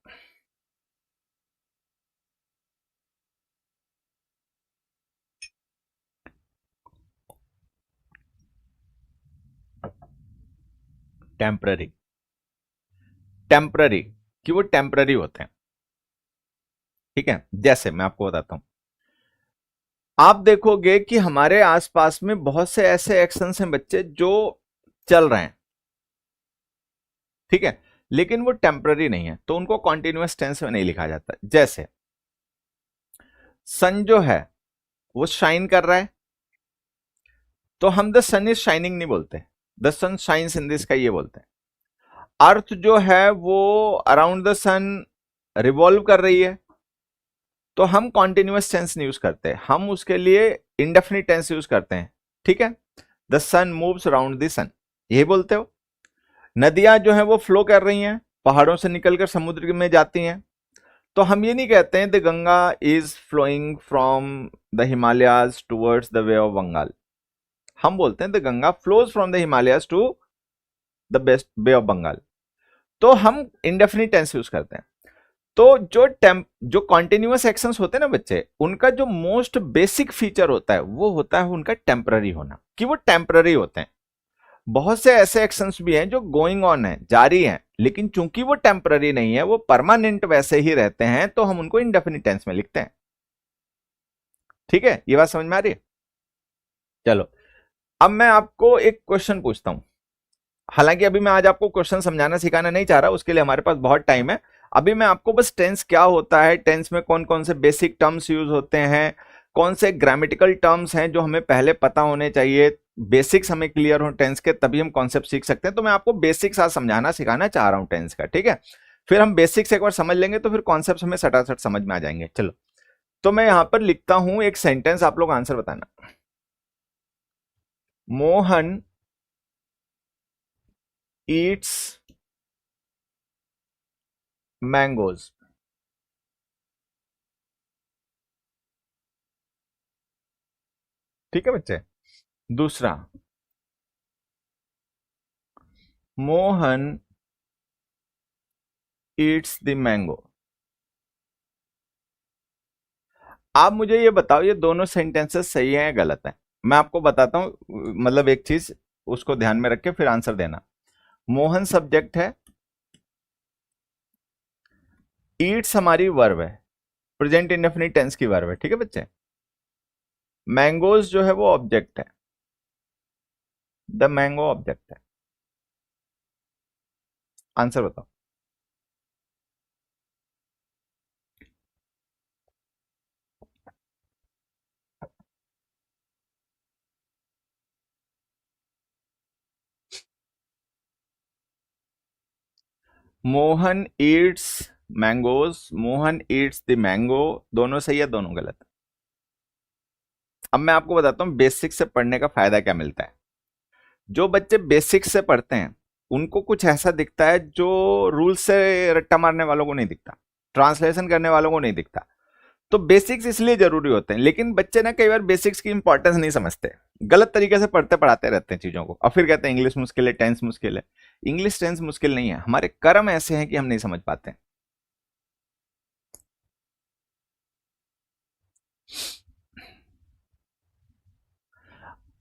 टेम्पररी, टेम्पररी कि वो टेम्पररी होते हैं। ठीक है, जैसे मैं आपको बताता हूं, आप देखोगे कि हमारे आसपास में बहुत से ऐसे एक्शंस हैं बच्चे जो चल रहे हैं, ठीक है, लेकिन वो टेम्पररी नहीं है, तो उनको कॉन्टिन्यूअस टेंस में नहीं लिखा जाता। जैसे सन जो है वो शाइन कर रहा है, तो हम द सन इज शाइनिंग नहीं बोलते, the sun shines in the sky ये बोलते हैं। अर्थ जो है वो अराउंड द सन रिवॉल्व कर रही है, तो हम कॉन्टिन्यूअस टेंस नहीं यूज करते, हम उसके लिए इंडेफिनिट टेंस यूज करते हैं। ठीक है, the sun moves around the sun, यही बोलते हो। नदियां जो है वो फ्लो कर रही हैं, पहाड़ों से निकलकर समुद्र में जाती हैं, तो हम ये नहीं कहते हैं the Ganga is flowing from the Himalayas towards the way of Bengal, हम बोलते हैं the Ganga flows from the Himalayas to the best way of Bengal, तो हम इंडेफिनिट टेंस यूज करते हैं। तो जो कॉन्टिन्यूअस एक्शंस होते हैं ना बच्चे, उनका जो मोस्ट बेसिक फीचर होता है वो होता है उनका टेम्पररी होना, कि वो टेम्पररी होते हैं। बहुत से ऐसे एक्शंस भी हैं जो गोइंग ऑन है, जारी हैं, लेकिन चूंकि वो टेम्पररी नहीं है, वो परमानेंट वैसे ही रहते हैं, तो हम उनको इंडेफिनिट टेंस में लिखते हैं। ठीक है, ये बात समझ में आ रही है? चलो, अब मैं आपको एक क्वेश्चन पूछता हूं, हालांकि अभी मैं आज आपको क्वेश्चन समझाना सिखाना नहीं चाह रहा, उसके लिए हमारे पास बहुत टाइम है। अभी मैं आपको बस टेंस क्या होता है, टेंस में कौन कौन से बेसिक टर्म्स यूज होते हैं, कौन से ग्रामेटिकल टर्म्स हैं जो हमें पहले पता होने चाहिए, बेसिक्स हमें क्लियर हो टेंस के, तभी हम कॉन्सेप्ट सीख सकते हैं। तो मैं आपको बेसिक्स आज समझाना सिखाना चाह रहा हूं टेंस का। ठीक है, फिर हम बेसिक्स एक बार समझ लेंगे तो फिर कॉन्सेप्ट हमें सटासट समझ में आ जाएंगे। चलो, तो मैं यहां पर लिखता हूं एक सेंटेंस, आप लोग आंसर बताना। Mohan Yeats mangoes. ठीक है बच्चे, दूसरा, मोहन ईट्स द मैंगो। आप मुझे ये बताओ, ये दोनों सेंटेंसेस सही हैं या गलत हैं? मैं आपको बताता हूं, मतलब एक चीज उसको ध्यान में रख के फिर आंसर देना। मोहन सब्जेक्ट है, ईट्स हमारी वर्ब है, प्रेजेंट इंडेफिनिट टेंस की वर्ब है। ठीक है बच्चे, मैंगोज जो है वो ऑब्जेक्ट है, द मैंगो ऑब्जेक्ट है। आंसर बताओ। Mohan Yeats mangoes, Mohan eats the mango, दोनों सही है, दोनों गलत। अब मैं आपको बताता हूं बेसिक से पढ़ने का फायदा क्या मिलता है। जो बच्चे बेसिक से पढ़ते हैं उनको कुछ ऐसा दिखता है जो रूल से रट्टा मारने वालों को नहीं दिखता, ट्रांसलेशन करने वालों को नहीं दिखता। तो बेसिक्स इसलिए जरूरी होते हैं, लेकिन बच्चे ना कई बार बेसिक्स की इंपॉर्टेंस नहीं समझते, गलत तरीके से पढ़ते पढ़ाते रहते हैं चीजों को, और फिर कहते हैं इंग्लिश मुश्किल है, टेंस मुश्किल है। इंग्लिश टेंस मुश्किल नहीं है, हमारे कर्म ऐसे हैं कि हम नहीं समझ पाते हैं।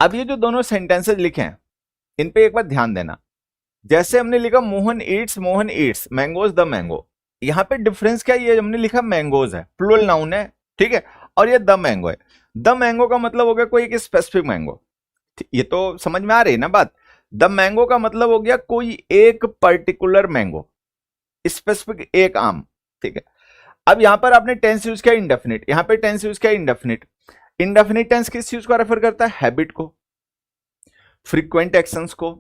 अब ये जो दोनों सेंटेंसेस लिखे हैं इन पे एक बार ध्यान देना। जैसे हमने लिखा Mohan Yeats mangoes the mango, यहां पे डिफरेंस क्या है, ये हमने लिखा मैंगोज है, प्लूरल नाउन है, ठीक है, और ये द मैंगो है। द मैंगो का मतलब हो गया कोई एक स्पेसिफिक मैंगो, ये तो समझ में आ रही है ना बात। द मैंगो का मतलब हो गया कोई एक पर्टिकुलर मैंगो, स्पेसिफिक एक आम। ठीक है, अब यहां पर आपने टेंस यूज किया इंडेफिनिट, यहां पे टेंस यूज किया इंडेफिनिट। इंडेफिनिट टेंस किस चीज को रेफर करता है? हैबिट को, फ्रीक्वेंट एक्शंस को,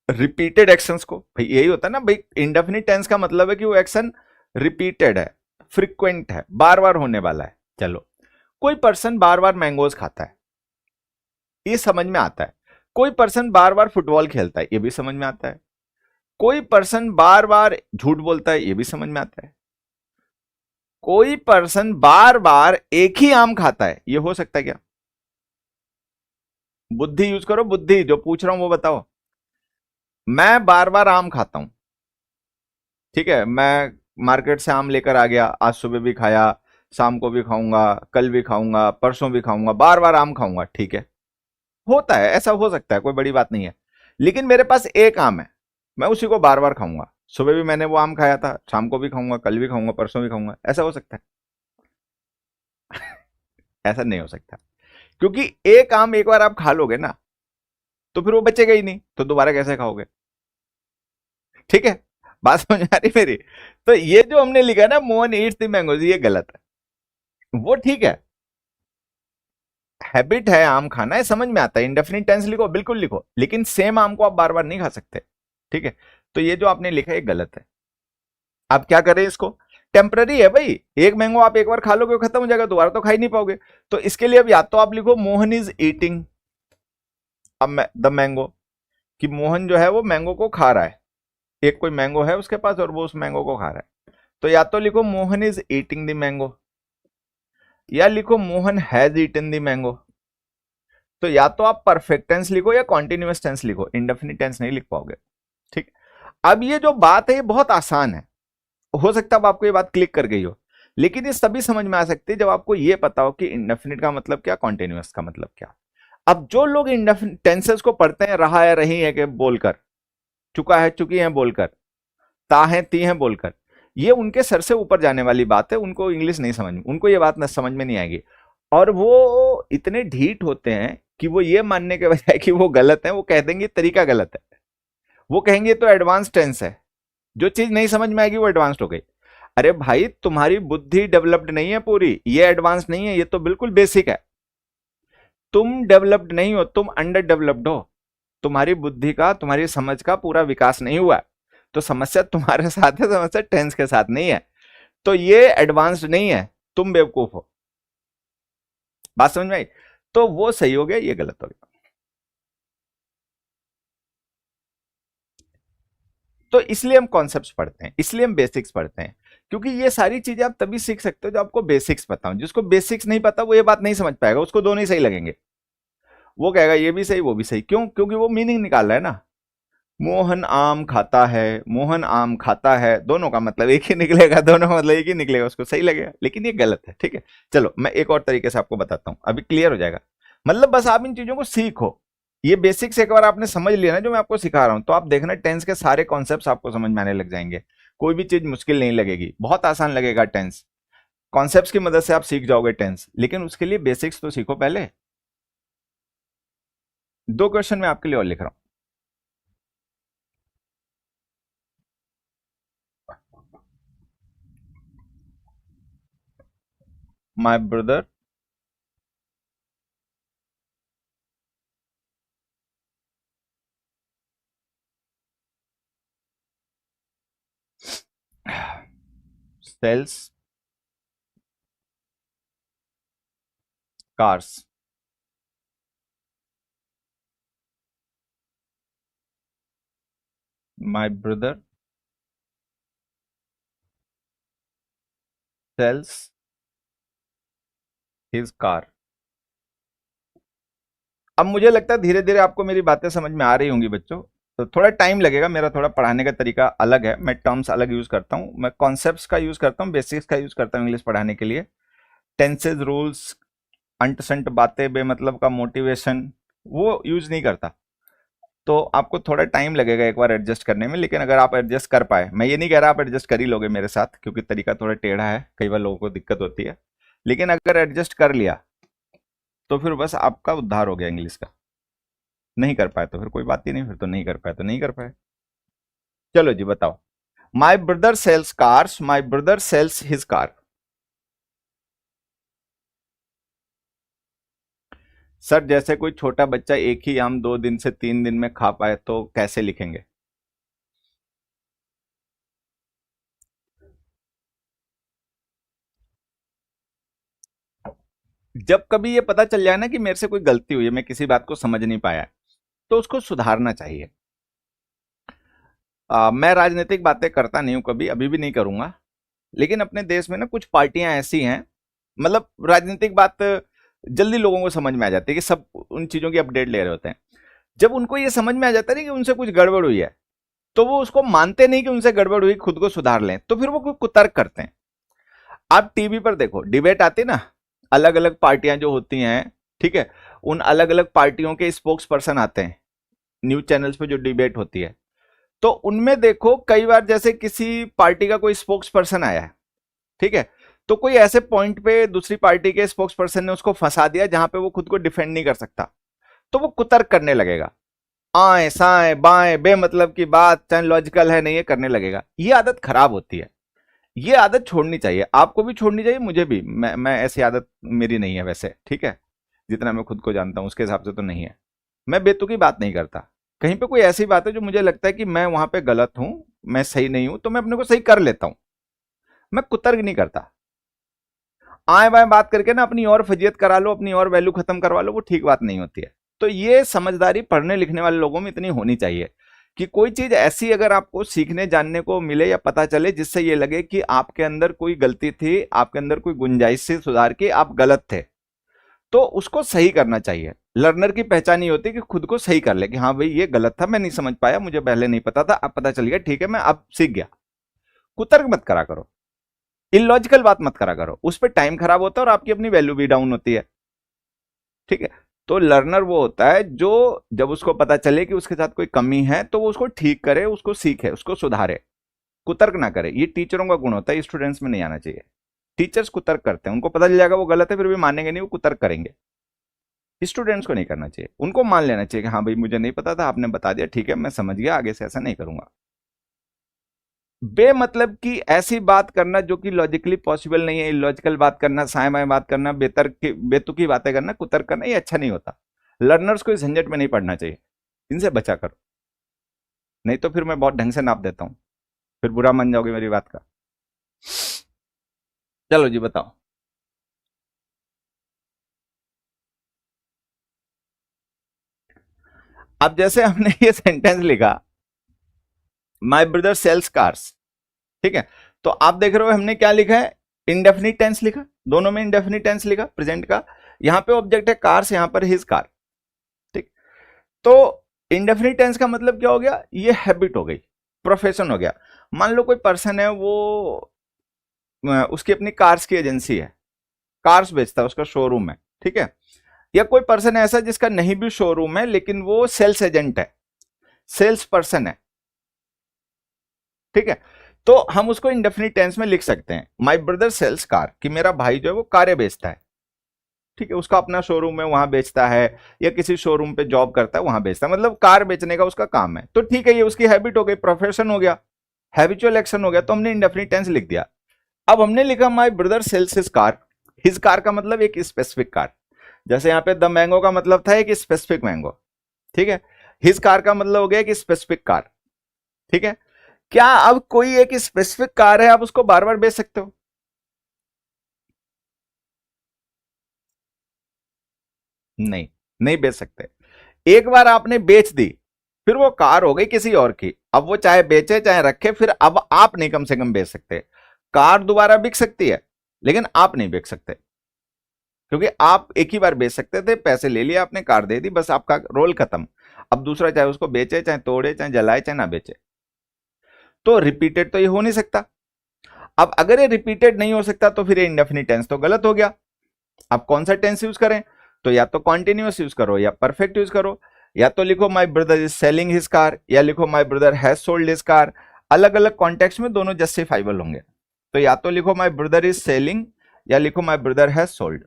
रिपीटेड एक्शंस को। भाई यही होता है ना भाई, इंडेफिनिट टेंस का मतलब है कि वो एक्शन रिपीटेड है, फ्रीक्वेंट है, बार बार होने वाला है। चलो, कोई पर्सन बार बार मैंगोज खाता है, ये समझ में आता है। कोई पर्सन बार बार फुटबॉल खेलता है, ये भी समझ में आता है। कोई पर्सन बार बार झूठ बोलता है, ये भी समझ में आता है। कोई पर्सन बार बार एक ही आम खाता है, ये हो सकता है क्या? बुद्धि यूज करो, बुद्धि, जो पूछ रहा हूं वो बताओ। मैं बार बार आम खाता हूं, ठीक है, मैं मार्केट से आम लेकर आ गया, आज सुबह भी खाया, शाम को भी खाऊंगा, कल भी खाऊंगा, परसों भी खाऊंगा, बार बार आम खाऊंगा। ठीक है, होता है, ऐसा हो सकता है, कोई बड़ी बात नहीं है। लेकिन मेरे पास एक आम है, मैं उसी को बार बार खाऊंगा। सुबह भी मैंने वो आम खाया था, शाम को भी खाऊंगा, कल भी खाऊंगा, परसों भी खाऊंगा। ऐसा हो सकता है? ऐसा नहीं हो सकता, क्योंकि एक आम एक बार आप खा लोगे ना, तो फिर वो बचेगा ही नहीं, तो दोबारा कैसे खाओगे? ठीक है, बात समझ आ रही मेरी? तो ये जो हमने लिखा ना, मोहन ईट्स द मैंगोज, ये गलत है। वो ठीक है, हैबिट है आम खाना है, समझ में आता है, इंडेफिनिट टेंस लिखो, बिल्कुल लिखो, लेकिन सेम आम को आप बार बार नहीं खा सकते। ठीक है, तो ये जो आपने लिखा है ये गलत है। आप क्या करें इसको? टेम्पररी है भाई, एक मैंगो आप एक बार खा लोगे खत्म हो जाएगा, दोबारा तो खा ही नहीं पाओगे। तो इसके लिए अब या तो आप लिखो Mohan is eating the mango, कि मोहन जो है वो मैंगो को खा रहा है, एक कोई मैंगो है उसके पास और वो उस मैंगो को खा रहा है। तो या तो लिखो Mohan is eating the mango, या लिखो Mohan has eaten the mango. तो या तो आप परफेक्ट टेंस लिखो या कॉन्टिन्यूअस टेंस लिखो, इंडेफिनिट टेंस नहीं लिख पाओगे। ठीक, अब ये जो बात है ये बहुत आसान है, हो सकता है अब आपको ये बात क्लिक कर गई हो, लेकिन ये सभी समझ में आ सकती है जब आपको ये पता हो कि इंडेफिनिट का मतलब क्या, कॉन्टिन्यूअस का मतलब क्या। अब जो लोग इंडेफिनिट टेंसेस को पढ़ते हैं, रहा है, रही है, कि बोलकर, चुका है, चुकी है बोलकर, ता है, ती है बोलकर, ये उनके सर से ऊपर जाने वाली बात है, उनको इंग्लिश नहीं समझ में, उनको ये बात समझ में नहीं आएगी। और वो इतने ढीठ होते हैं कि वो ये मानने के बजाय कि वो गलत है, वो कह देंगे तरीका गलत है, वो कहेंगे तो एडवांस टेंस है, जो चीज नहीं समझ में आएगी वो एडवांस्ड हो गई। अरे भाई, तुम्हारी बुद्धि डेवलप्ड नहीं है पूरी, ये एडवांस नहीं है, ये तो बिल्कुल बेसिक है। तुम डेवलप्ड नहीं हो, तुम अंडर डेवलप्ड हो, तुम्हारी बुद्धि का, तुम्हारी समझ का पूरा विकास नहीं हुआ। तो समस्या तुम्हारे साथ है, समस्या टेंस के साथ नहीं है। तो ये एडवांस्ड नहीं है, तुम बेवकूफ हो। बात समझ में आई? तो वो सही हो गया, ये गलत हो गया। तो इसलिए हम कॉन्सेप्ट्स पढ़ते हैं, इसलिए हम बेसिक्स पढ़ते हैं, क्योंकि ये सारी चीजें आप तभी सीख सकते हो जब आपको बेसिक्स पता हो। जिसको बेसिक्स नहीं पता वो ये बात नहीं समझ पाएगा, उसको दोनों ही सही लगेंगे, वो कहेगा ये भी सही वो भी सही। क्यों? क्योंकि वो मीनिंग निकाल रहा है ना। मोहन आम खाता है, मोहन आम खाता है, दोनों का मतलब एक ही निकलेगा, दोनों का मतलब एक ही निकलेगा, उसको सही लगेगा, लेकिन ये गलत है। ठीक है, चलो मैं एक और तरीके से आपको बताता हूं, अभी क्लियर हो जाएगा। मतलब बस आप इन चीजों को सीखो, ये बेसिक्स एक बार आपने समझ लिया ना जो मैं आपको सिखा रहा हूं, तो आप देखना टेंस के सारे कॉन्सेप्ट्स आपको समझ में आने लग जाएंगे। कोई भी चीज मुश्किल नहीं लगेगी, बहुत आसान लगेगा टेंस। कॉन्सेप्ट्स की मदद से आप सीख जाओगे टेंस, लेकिन उसके लिए बेसिक्स तो सीखो पहले। दो क्वेश्चन मैं आपके लिए और लिख रहा हूं। My brother sells cars. My brother sells his car. अब मुझे लगता है धीरे धीरे आपको मेरी बातें समझ में आ रही होंगी बच्चों, तो थोड़ा टाइम लगेगा, मेरा थोड़ा पढ़ाने का तरीका अलग है, मैं टर्म्स अलग यूज करता हूँ, मैं कॉन्सेप्ट्स का यूज करता हूँ, बेसिक्स का यूज करता हूँ इंग्लिश पढ़ाने के लिए। टेंसेज, रूल्स, अंट संट बातें, बेमतलब का मोटिवेशन, वो यूज नहीं करता। तो आपको थोड़ा टाइम लगेगा एक बार एडजस्ट करने में, लेकिन अगर आप एडजस्ट कर पाए, मैं ये नहीं कह रहा आप एडजस्ट कर ही लोगे मेरे साथ, क्योंकि तरीका थोड़ा टेढ़ा है, कई बार लोगों को दिक्कत होती है, लेकिन अगर एडजस्ट कर लिया तो फिर बस आपका उद्धार हो गया इंग्लिश का। नहीं कर पाए तो फिर कोई बात ही नहीं, फिर तो नहीं कर पाए तो नहीं कर पाए। चलो जी बताओ। My brother sells cars, my brother sells his car. Sir जैसे कोई छोटा बच्चा एक ही आम 2 दिन से 3 दिन में खा पाए तो कैसे लिखेंगे? जब कभी ये पता चल जाए ना कि मेरे से कोई गलती हुई है, मैं किसी बात को समझ नहीं पाया, तो उसको सुधारना चाहिए। मैं राजनीतिक बातें करता नहीं हूं कभी, अभी भी नहीं करूंगा, लेकिन अपने देश में ना कुछ पार्टियां ऐसी हैं, मतलब राजनीतिक बात जल्दी लोगों को समझ में आ जाती है कि सब उन चीजों की अपडेट ले रहे होते हैं। जब उनको ये समझ में आ जाता है कि उनसे कुछ गड़बड़ हुई है, तो वो उसको मानते नहीं कि उनसे गड़बड़ हुई, खुद को सुधार लें, तो फिर वो कोई कुतर्क करते हैं। आप टीवी पर देखो, डिबेट आती ना, अलग अलग पार्टियां जो होती हैं, ठीक है, उन अलग अलग पार्टियों के स्पोक्स पर्सन आते हैं न्यूज चैनल्स पे जो डिबेट होती है, तो उनमें देखो कई बार जैसे किसी पार्टी का कोई स्पोक्स पर्सन आया है, ठीक है, तो कोई ऐसे पॉइंट पे दूसरी पार्टी के स्पोक्स पर्सन ने उसको फंसा दिया जहां पे वो खुद को डिफेंड नहीं कर सकता, तो वो कुतर्क करने लगेगा, आए साए बाएं बेमतलब की बात, चाहे लॉजिकल है नहीं है, करने लगेगा। ये आदत खराब होती है, ये आदत छोड़नी चाहिए, आपको भी छोड़नी चाहिए, मुझे भी। मैं ऐसी आदत मेरी नहीं है वैसे, ठीक है, जितना मैं खुद को जानता हूं उसके हिसाब से तो नहीं है। मैं बेतुकी बात नहीं करता। कहीं पे कोई ऐसी बात है जो मुझे लगता है कि मैं वहां पे गलत हूं, मैं सही नहीं हूं, तो मैं अपने को सही कर लेता हूं। मैं कुतर्क नहीं करता। आए बाएं बात करके ना अपनी और फजीयत करा लो, अपनी और वैल्यू खत्म करवा लो, वो ठीक बात नहीं होती है। तो ये समझदारी पढ़ने लिखने वाले लोगों में इतनी होनी चाहिए कि कोई चीज ऐसी अगर आपको सीखने जानने को मिले या पता चले जिससे ये लगे कि आपके अंदर कोई गलती थी, आपके अंदर कोई गुंजाइश थी सुधार की, आप गलत थे, तो उसको सही करना चाहिए। लर्नर की पहचान ही होती है कि खुद को सही कर ले कि हाँ भाई ये गलत था, मैं नहीं समझ पाया, मुझे पहले नहीं पता था, अब पता चल गया, ठीक है मैं अब सीख गया। कुतर्क मत करा करो, इलॉजिकल बात मत करा करो, उस पर टाइम खराब होता है और आपकी अपनी वैल्यू भी डाउन होती है, ठीक है। तो लर्नर वो होता है जो जब उसको पता चले कि उसके साथ कोई कमी है तो वो उसको ठीक करे, उसको सीखे, उसको सुधारे, कुतर्क ना करे। ये टीचरों का गुण होता है, स्टूडेंट्स में नहीं आना चाहिए। टीचर्स कुतर्क करते हैं, उनको पता चल जाएगा वो गलत है, फिर भी मानेंगे नहीं, वो कुतर्क करेंगे। स्टूडेंट्स को नहीं करना चाहिए, उनको मान लेना चाहिए कि हाँ भाई मुझे नहीं पता था, आपने बता दिया, ठीक है मैं समझ गया, आगे से ऐसा नहीं करूंगा। बेमतलब की ऐसी बात करना जो कि लॉजिकली पॉसिबल नहीं है, इलॉजिकल बात करना, साए बाएं बात करना, बेतुकी बातें करना, कुतर्क करना, ये अच्छा नहीं होता। लर्नर्स को इस झंझट में नहीं पढ़ना चाहिए, इनसे बचा करो, नहीं तो फिर मैं बहुत ढंग से नाप देता हूं, फिर बुरा मान जाओगे मेरी बात का। चलो जी बताओ। अब जैसे हमने ये सेंटेंस लिखा, माई ब्रदर सेल्स कार्स, ठीक है, तो आप देख रहे हो हमने क्या लिखा है, इंडेफिनिट टेंस लिखा, दोनों में इंडेफिनिट टेंस लिखा प्रेजेंट का, यहां पे ऑब्जेक्ट है कार्स, यहां पर हिज कार, ठीक। तो इंडेफिनिट टेंस का मतलब क्या हो गया, ये हैबिट हो गई, प्रोफेशन हो गया। मान लो कोई पर्सन है, वो उसकी अपनी कार्स की एजेंसी है, कार्स बेचता है, उसका शोरूम है, ठीक है। या कोई पर्सन है ऐसा जिसका नहीं भी शोरूम है लेकिन वो सेल्स एजेंट है, सेल्स पर्सन है, ठीक है। तो हम उसको इंडेफिनिट टेंस में लिख सकते हैं, माई ब्रदर सेल्स कार, कि मेरा भाई जो है वो कारें बेचता है, ठीक है, उसका अपना शोरूम है वहां बेचता है, या किसी शोरूम पे जॉब करता है वहां बेचता है, मतलब कार बेचने का उसका काम है, तो ठीक है ये उसकी हैबिट हो गई, प्रोफेशन हो गया, हैबिचुअल एक्शन हो गया, तो हमने इंडेफिनिट टेंस लिख दिया। अब हमने लिखा माई brother sells his car, his car का मतलब एक स्पेसिफिक कार, जैसे यहाँ पे द मैंगो का मतलब था एक स्पेसिफिक मैंगो, ठीक है, हिज कार का मतलब हो गया एक स्पेसिफिक कार, ठीक है। क्या अब कोई एक स्पेसिफिक कार है आप उसको बार बार बेच सकते हो? नहीं, नहीं बेच सकते। एक बार आपने बेच दी, फिर वो कार हो गई किसी और की, अब वो चाहे बेचे चाहे रखे, फिर अब आप नहीं कम से कम बेच सकते। कार दोबारा बिक सकती है लेकिन आप नहीं बेच सकते, क्योंकि आप एक ही बार बेच सकते थे, पैसे ले लिया आपने, कार दे दी, बस आपका रोल खत्म। अब दूसरा चाहे उसको बेचे चाहे तोड़े चाहे जलाए चाहे ना बेचे, तो रिपीटेड तो ये हो नहीं सकता। अब अगर ये रिपीटेड नहीं हो सकता तो फिर ये इंडेफिनिट टेंस तो गलत हो गया। अब कौन सा टेंस यूज करें, तो या तो कॉन्टिन्यूअस यूज करो या परफेक्ट यूज करो, या तो लिखो my brother is selling his car, या लिखो my brother has sold his car, अलग अलग कॉन्टेक्स्ट में दोनों जस्टिफाइबल होंगे। तो या तो लिखो माई ब्रदर इज सेलिंग या लिखो my brother has sold.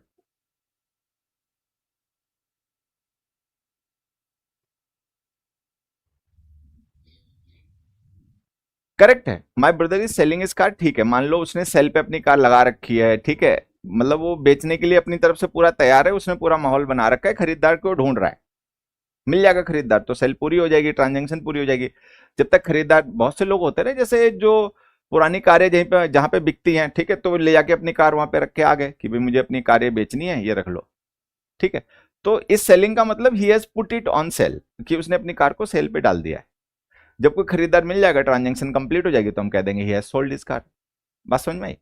Correct है, माई ब्रदर इज सेलिंग इस कार, ठीक है, मान लो उसने सेल पे अपनी कार लगा रखी है, ठीक है, मतलब वो बेचने के लिए अपनी तरफ से पूरा तैयार है, उसने पूरा माहौल बना रखा है, खरीदार को ढूंढ रहा है, मिल जाएगा खरीदार तो सेल पूरी हो जाएगी, ट्रांजेक्शन पूरी हो जाएगी। जब तक खरीदार, बहुत से लोग होते हैं जैसे जो पुरानी कारें जहीं पे जहां पे बिकती हैं, ठीक है, तो ले जाके अपनी कार वहां पे रख के आ गए कि भाई मुझे अपनी कारें बेचनी है, ये रख लो, ठीक है। तो इस सेलिंग का मतलब he has put it on sale, कि उसने अपनी कार को सेल पे डाल दिया है। जब कोई खरीदार मिल जाएगा, ट्रांजेक्शन कंप्लीट हो जाएगी, तो हम कह देंगे he has sold this car. बात समझ में आई?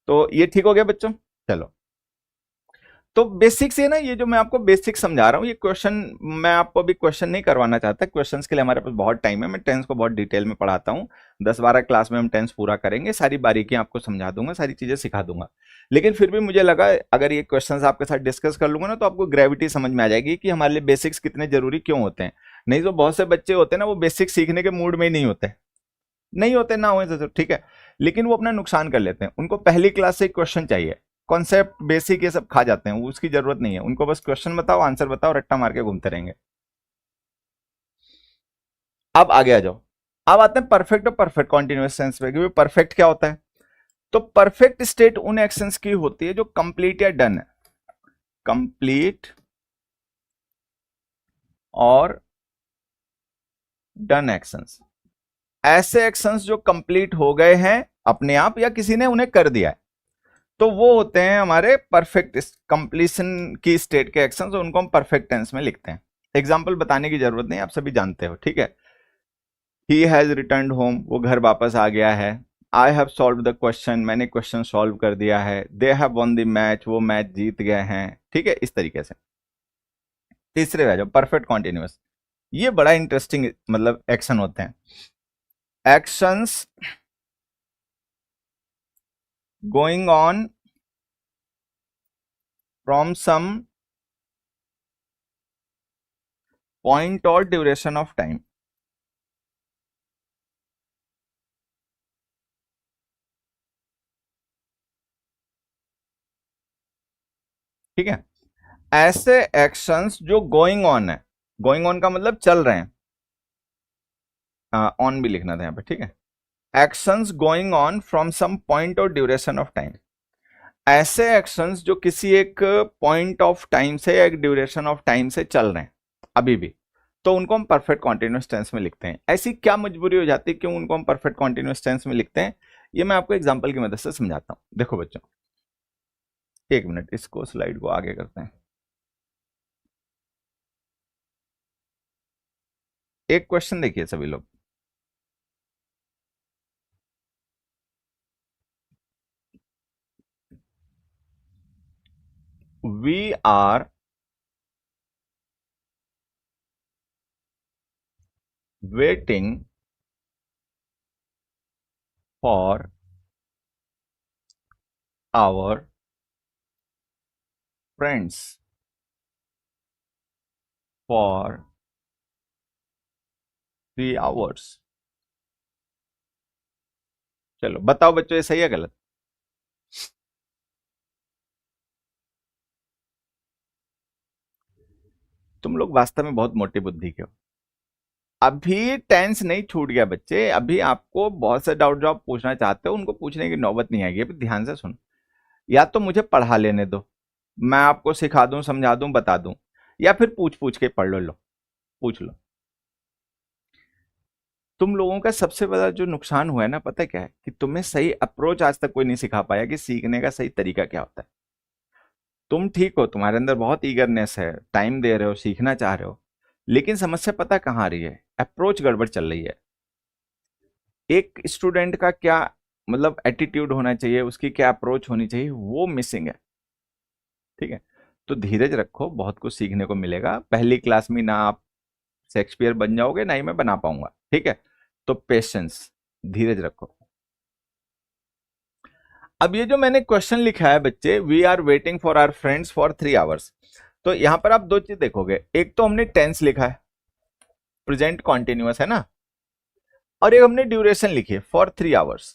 तो ये ठीक हो गया बच्चों। चलो, तो बेसिक से ना, ये जो मैं आपको बेसिक समझा रहा हूँ, ये क्वेश्चन मैं आपको अभी क्वेश्चन नहीं करवाना चाहता, क्वेश्चंस के लिए हमारे पास बहुत टाइम है, मैं टेंस को बहुत डिटेल में पढ़ाता हूँ, 10-12 क्लास में हम टेंस पूरा करेंगे, सारी बारीकियां आपको समझा दूंगा, सारी चीजें सिखा दूंगा। लेकिन फिर भी मुझे लगा अगर ये क्वेश्चंस आपके साथ डिस्कस कर लूंगा ना, तो आपको ग्रेविटी समझ में आ जाएगी कि हमारे लिए बेसिक्स कितने जरूरी क्यों होते हैं। नहीं तो बहुत से बच्चे होते हैं ना, वो बेसिक सीखने के मूड में ही नहीं होते ना हुए तो ठीक है, लेकिन वो अपना नुकसान कर लेते हैं। उनको पहली क्लास से क्वेश्चन चाहिए, कॉन्सेप्ट बेसिक ये सब खा जाते हैं, उसकी जरूरत नहीं है उनको, बस क्वेश्चन बताओ, आंसर बताओ, रट्टा मार के घूमते रहेंगे। अब आगे आ जाओ, अब आते हैं परफेक्ट और परफेक्ट कॉन्टिन्यूअस टेंस पे, क्योंकि परफेक्ट क्या होता है? तो परफेक्ट स्टेट उन एक्शंस की होती है जो कंप्लीट या डन है, कंप्लीट और डन एक्शंस, ऐसे एक्शंस जो कंप्लीट हो गए हैं अपने आप या किसी ने उन्हें कर दिया है, तो वो होते हैं हमारे परफेक्ट कंप्लीशन की स्टेट के एक्शंस, उनको हम परफेक्ट टेंस में लिखते हैं। एग्जांपल बताने की जरूरत नहीं, आप सभी जानते हो, ठीक है। ही हैज रिटर्न होम, वो घर वापस आ गया है। I have solve the question, मैंने क्वेश्चन सॉल्व कर दिया है। They have won the match, वो मैच जीत गए हैं, ठीक है, इस तरीके से। तीसरे है जो परफेक्ट कॉन्टिन्यूअस, ये बड़ा इंटरेस्टिंग मतलब एक्शन होते हैं, actions going on from some point और ड्यूरेशन ऑफ टाइम, ठीक है। ऐसे एक्शंस जो गोइंग ऑन है, गोइंग ऑन का मतलब चल रहे हैं, ऑन भी लिखना था यहां पे, ठीक है। Actions going on from some point और ड्यूरेशन ऑफ टाइम, ऐसे एक्शंस जो किसी एक पॉइंट ऑफ टाइम से या एक ड्यूरेशन ऑफ टाइम से चल रहे हैं अभी भी, तो उनको हम परफेक्ट कॉन्टिन्यूअस टेंस में लिखते हैं। ऐसी क्या मजबूरी हो जाती है, क्यों उनको हम परफेक्ट कॉन्टिन्यूअस टेंस में लिखते हैं, ये मैं आपको एग्जांपल की मदद से समझाता हूं। देखो बच्चों, एक मिनट, इसको स्लाइड को आगे करते हैं। एक क्वेश्चन देखिए सभी लोग, we are waiting for our friends for 3 hours। चलो बताओ बच्चों, ये सही है गलत? तुम लोग वास्तव में बहुत मोटी बुद्धि के हो। अभी टेंस नहीं छूट गया बच्चे, अभी आपको बहुत से डाउट जो आप पूछना चाहते हो उनको पूछने की नौबत नहीं आएगी। अभी ध्यान से सुन, या तो मुझे पढ़ा लेने दो, मैं आपको सिखा दूं, समझा दूं, बता दूं, या फिर पूछ पूछ के पढ़ लो, पूछ लो। तुम लोगों का सबसे बड़ा जो नुकसान हुआ है ना, पता है क्या है? कि तुम्हें सही अप्रोच आज तक कोई नहीं सिखा पाया कि सीखने का सही तरीका क्या होता है। तुम ठीक हो, तुम्हारे अंदर बहुत ईगरनेस है, टाइम दे रहे हो, सीखना चाह रहे हो, लेकिन समस्या पता कहाँ आ रही है? अप्रोच गड़बड़ चल रही है। एक स्टूडेंट का क्या मतलब एटीट्यूड होना चाहिए, उसकी क्या अप्रोच होनी चाहिए, वो मिसिंग है, ठीक है। तो धीरज रखो, बहुत कुछ सीखने को मिलेगा। पहली क्लास में ना आप शेक्सपियर बन जाओगे, ना ही मैं बना पाऊंगा, ठीक है। तो पेशेंस, धीरज रखो। अब ये जो मैंने क्वेश्चन लिखा है बच्चे, we are waiting for our friends for 3 hours, तो यहां पर आप दो चीज देखोगे, एक तो हमने टेंस लिखा है, प्रेजेंट कॉन्टिन्यूअस है ना, और एक हमने ड्यूरेशन लिखी है फॉर 3 hours।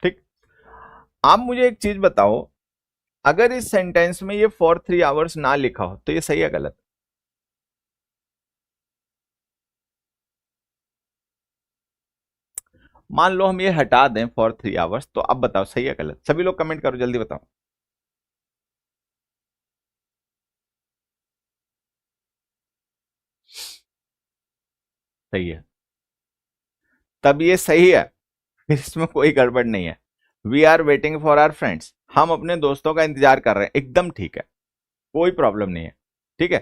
ठीक। आप मुझे एक चीज बताओ, अगर इस सेंटेंस में ये फॉर 3 hours ना लिखा हो तो ये सही है गलत? मान लो हम ये हटा दें फॉर 3 hours, तो अब बताओ सही है गलत? सभी लोग कमेंट करो, जल्दी बताओ। सही है, तब ये सही है, फिर इसमें कोई गड़बड़ नहीं है। We are waiting for our friends, हम अपने दोस्तों का इंतजार कर रहे हैं, एकदम ठीक है, कोई प्रॉब्लम नहीं है, ठीक है।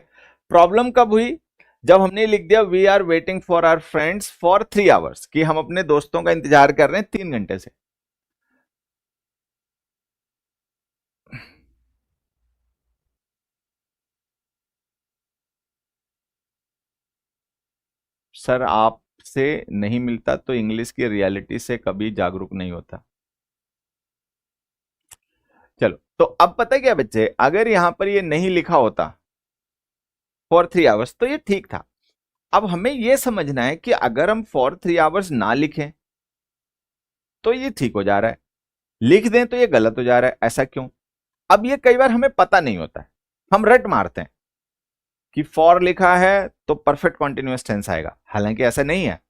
प्रॉब्लम कब हुई? जब हमने लिख दिया we are waiting for our friends for 3 hours, कि हम अपने दोस्तों का इंतजार कर रहे हैं 3 घंटे से। सर आपसे नहीं मिलता तो इंग्लिश की रियलिटी से कभी जागरूक नहीं होता। चलो, तो अब पता है क्या बच्चे, अगर यहां पर ये नहीं लिखा होता फॉर 3 आवर्स तो ये ठीक था। अब हमें ये समझना है कि अगर हम फॉर 3 आवर्स ना लिखें तो ये ठीक हो जा रहा है, लिख दें तो ये गलत हो जा रहा है, ऐसा क्यों? अब ये कई बार हमें पता नहीं होता है, हम रट मारते हैं कि फॉर लिखा है तो परफेक्ट कॉन्टिन्यूअस टेंस आएगा, हालांकि ऐसा नहीं है।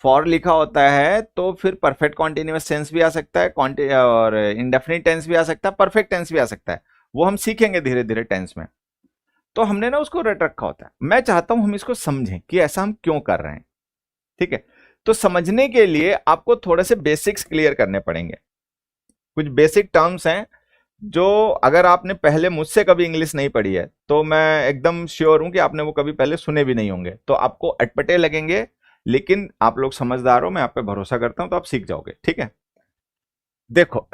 फॉर लिखा होता है तो फिर परफेक्ट कॉन्टिन्यूअस टेंस भी आ सकता है, और इंडेफिनिट टेंस भी आ सकता है, परफेक्ट टेंस भी आ सकता है। वो हम सीखेंगे धीरे धीरे टेंस में। तो हमने ना उसको रट रखा होता है। मैं चाहता हूं हम इसको समझें कि ऐसा हम क्यों कर रहे हैं। ठीक है, तो समझने के लिए आपको थोड़े से बेसिक्स क्लियर करने पड़ेंगे। कुछ बेसिक टर्म्स हैं जो अगर आपने पहले मुझसे कभी इंग्लिश नहीं पढ़ी है तो मैं एकदम श्योर हूं कि आपने वो कभी पहले सुने भी नहीं होंगे, तो आपको अटपटे लगेंगे, लेकिन आप लोग समझदार हो, मैं आप पे भरोसा करता हूं, तो आप सीख जाओगे। ठीक है, देखो,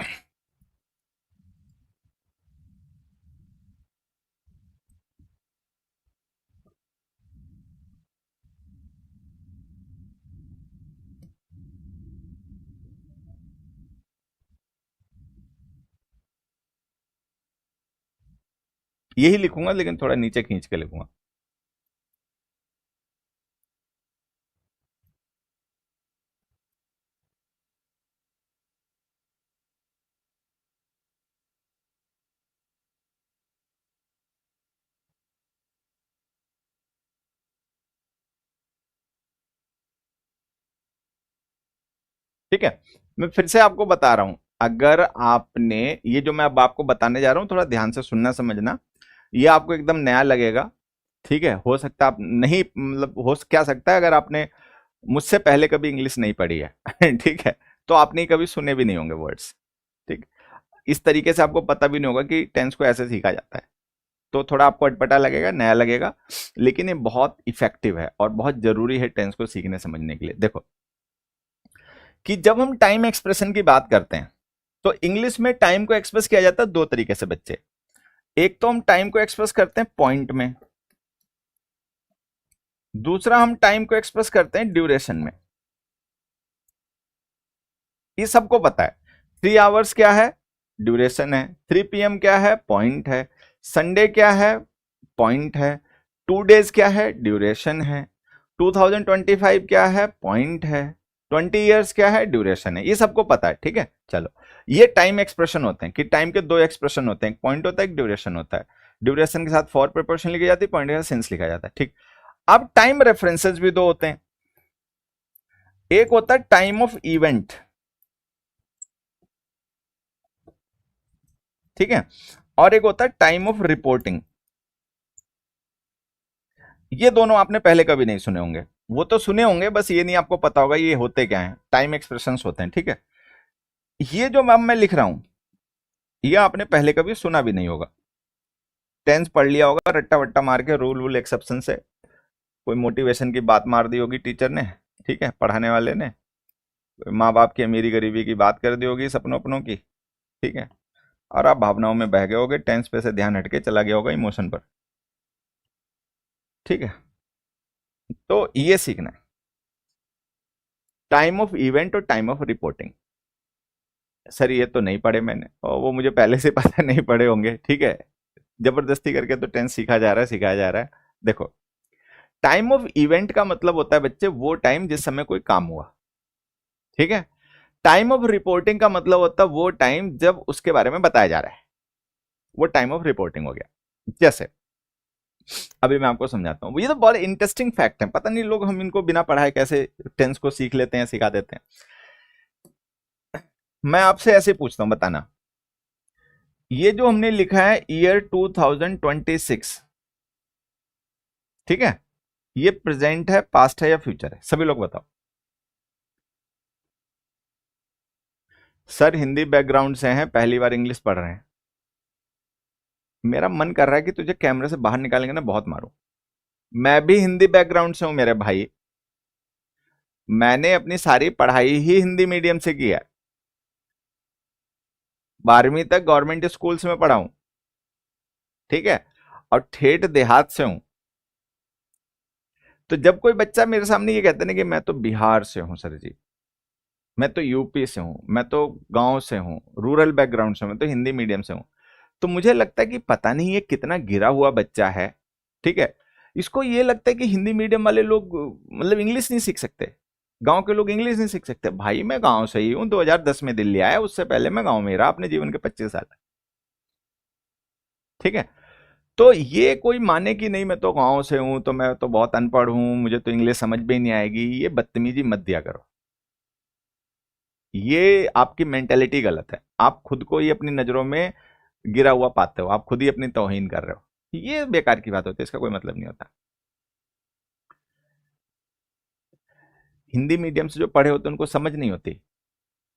यही लिखूंगा लेकिन थोड़ा नीचे खींच के लिखूंगा। ठीक है, मैं फिर से आपको बता रहा हूं, अगर आपने ये जो मैं अब आपको बताने जा रहा हूं थोड़ा ध्यान से सुनना समझना, ये आपको एकदम नया लगेगा। ठीक है, हो सकता है आप नहीं, मतलब हो क्या सकता है अगर आपने मुझसे पहले कभी इंग्लिश नहीं पढ़ी है ठीक है, तो आपने कभी सुने भी नहीं होंगे वर्ड्स। ठीक, इस तरीके से आपको पता भी नहीं होगा कि टेंस को ऐसे सीखा जाता है, तो थोड़ा आपको अटपटा लगेगा, नया लगेगा, लेकिन ये बहुत इफेक्टिव है और बहुत जरूरी है टेंस को सीखने समझने के लिए। देखो कि जब हम टाइम एक्सप्रेशन की बात करते हैं तो इंग्लिश में टाइम को एक्सप्रेस किया जाता है दो तरीके से बच्चे। एक तो हम टाइम को एक्सप्रेस करते हैं पॉइंट में, दूसरा हम टाइम को एक्सप्रेस करते हैं ड्यूरेशन में। ये सबको पता है, 3 आवर्स क्या है, ड्यूरेशन है, 3 PM क्या है, पॉइंट है, संडे क्या है, पॉइंट है, 2 डेज क्या है, ड्यूरेशन है, 2025 क्या है, पॉइंट है, 20 ईयर्स क्या है, ड्यूरेशन है। ये सबको पता है। ठीक है, चलो, ये टाइम एक्सप्रेशन होते हैं कि टाइम के दो एक्सप्रेशन होते हैं, एक पॉइंट होता है, एक ड्यूरेशन होता है। ड्यूरेशन के साथ फॉर प्रिपोजिशन लिखी जाती है, पॉइंट के साथ सिंस लिखा जाता है। ठीक, अब टाइम रेफरेंसेस भी दो होते हैं, एक होता है टाइम ऑफ इवेंट, ठीक है, और एक होता है टाइम ऑफ रिपोर्टिंग। ये दोनों आपने पहले कभी नहीं सुने होंगे, वो तो सुने होंगे, बस ये नहीं आपको पता होगा ये होते क्या हैं, टाइम एक्सप्रेशंस होते हैं। ठीक है, ये जो मैं लिख रहा हूं ये आपने पहले कभी सुना भी नहीं होगा, टेंस पढ़ लिया होगा रट्टा वट्टा मार के, रूल वूल एक्सेप्शन से, कोई मोटिवेशन की बात मार दी होगी टीचर ने, ठीक है, पढ़ाने वाले ने, माँ बाप की अमीरी गरीबी की बात कर दी होगी, सपनों अपनों की। ठीक है, और आप भावनाओं में बह गए होगे, टेंस पे से ध्यान हटके चला गया होगा इमोशन पर। ठीक है, तो ये सीखना है, टाइम ऑफ इवेंट और टाइम ऑफ रिपोर्टिंग। सर ये तो नहीं पढ़े मैंने, और वो मुझे पहले से पता नहीं पढ़े होंगे। ठीक है, जबरदस्ती करके तो टेंस सीखा जा रहा है, सिखाया जा रहा है। देखो, टाइम ऑफ इवेंट का मतलब होता है बच्चे वो टाइम जिस समय कोई काम हुआ। ठीक है, टाइम ऑफ रिपोर्टिंग का मतलब होता है वो टाइम जब उसके बारे में बताया जा रहा है, वो टाइम ऑफ रिपोर्टिंग हो गया। जैसे अभी मैं आपको समझाता हूँ, ये तो बहुत इंटरेस्टिंग फैक्ट है, पता नहीं लोग हम इनको बिना पढ़ाए कैसे टेंस को सीख लेते हैं, सिखा देते हैं। मैं आपसे ऐसे पूछता हूं, बताना, ये जो हमने लिखा है ईयर 2026, ठीक है, ये प्रेजेंट है, पास्ट है या फ्यूचर है? सभी लोग बताओ। सर हिंदी बैकग्राउंड से हैं, पहली बार इंग्लिश पढ़ रहे हैं, मेरा मन कर रहा है कि तुझे कैमरे से बाहर निकालेंगे ना बहुत मारूं। मैं भी हिंदी बैकग्राउंड से हूं मेरे भाई। मैंने अपनी सारी पढ़ाई ही हिंदी मीडियम से की है। 12वीं तक गवर्नमेंट स्कूल्स में पढ़ा हूं, ठीक है, और ठेठ देहात से हूं। तो जब कोई बच्चा मेरे सामने ये कहता है ना कि मैं तो बिहार से हूं सर जी, मैं तो यूपी से हूं, मैं तो गांव से हूं, रूरल बैकग्राउंड से हूं, मैं तो हिंदी मीडियम से हूं, तो मुझे लगता है कि पता नहीं ये कितना गिरा हुआ बच्चा है, ठीक है। इसको ये लगता है कि हिंदी मीडियम वाले लोग मतलब इंग्लिश नहीं सीख सकते, गांव के लोग इंग्लिश नहीं सीख सकते। भाई मैं गांव से ही हूं, 2010 में दिल्ली आया, उससे पहले मैं गांव में ही रहा अपने जीवन के 25 साल, ठीक है। तो ये कोई माने कि नहीं मैं तो गांव से हूं तो मैं तो बहुत अनपढ़ हूं, मुझे तो इंग्लिश समझ में ही नहीं आएगी, ये बदतमीजी मत दिया करो। ये आपकी मेंटेलिटी गलत है, आप खुद को ही अपनी नजरों में गिरा हुआ पाते हो, आप खुद ही अपनी तौहीन कर रहे हो, ये बेकार की बात होती है, इसका कोई मतलब नहीं होता। हिंदी मीडियम से जो पढ़े होते हैं उनको समझ नहीं होती,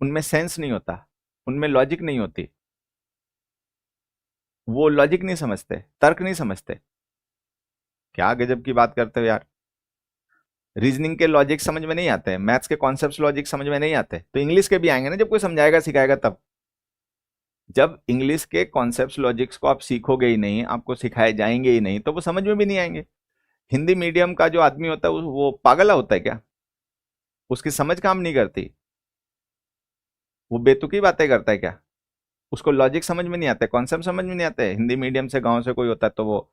उनमें सेंस नहीं होता, उनमें लॉजिक नहीं होती, वो लॉजिक नहीं समझते, तर्क नहीं समझते। क्या गजब की बात करते हो यार, रीजनिंग के लॉजिक समझ में नहीं आते, मैथ्स के कॉन्सेप्ट्स लॉजिक समझ में नहीं आते, तो इंग्लिश के भी आएंगे ना जब कोई समझाएगा सिखाएगा तब। जब इंग्लिश के कॉन्सेप्ट्स लॉजिक्स को आप सीखोगे ही नहीं, आपको सिखाए जाएंगे ही नहीं, तो वो समझ में भी नहीं आएंगे। हिंदी मीडियम का जो आदमी होता है वो पागल होता है क्या, उसकी समझ काम नहीं करती, वो बेतुकी बातें करता है क्या, उसको लॉजिक समझ में नहीं आता, कॉन्सेप्ट समझ में नहीं आते। हिंदी मीडियम से गांव से कोई होता है तो वो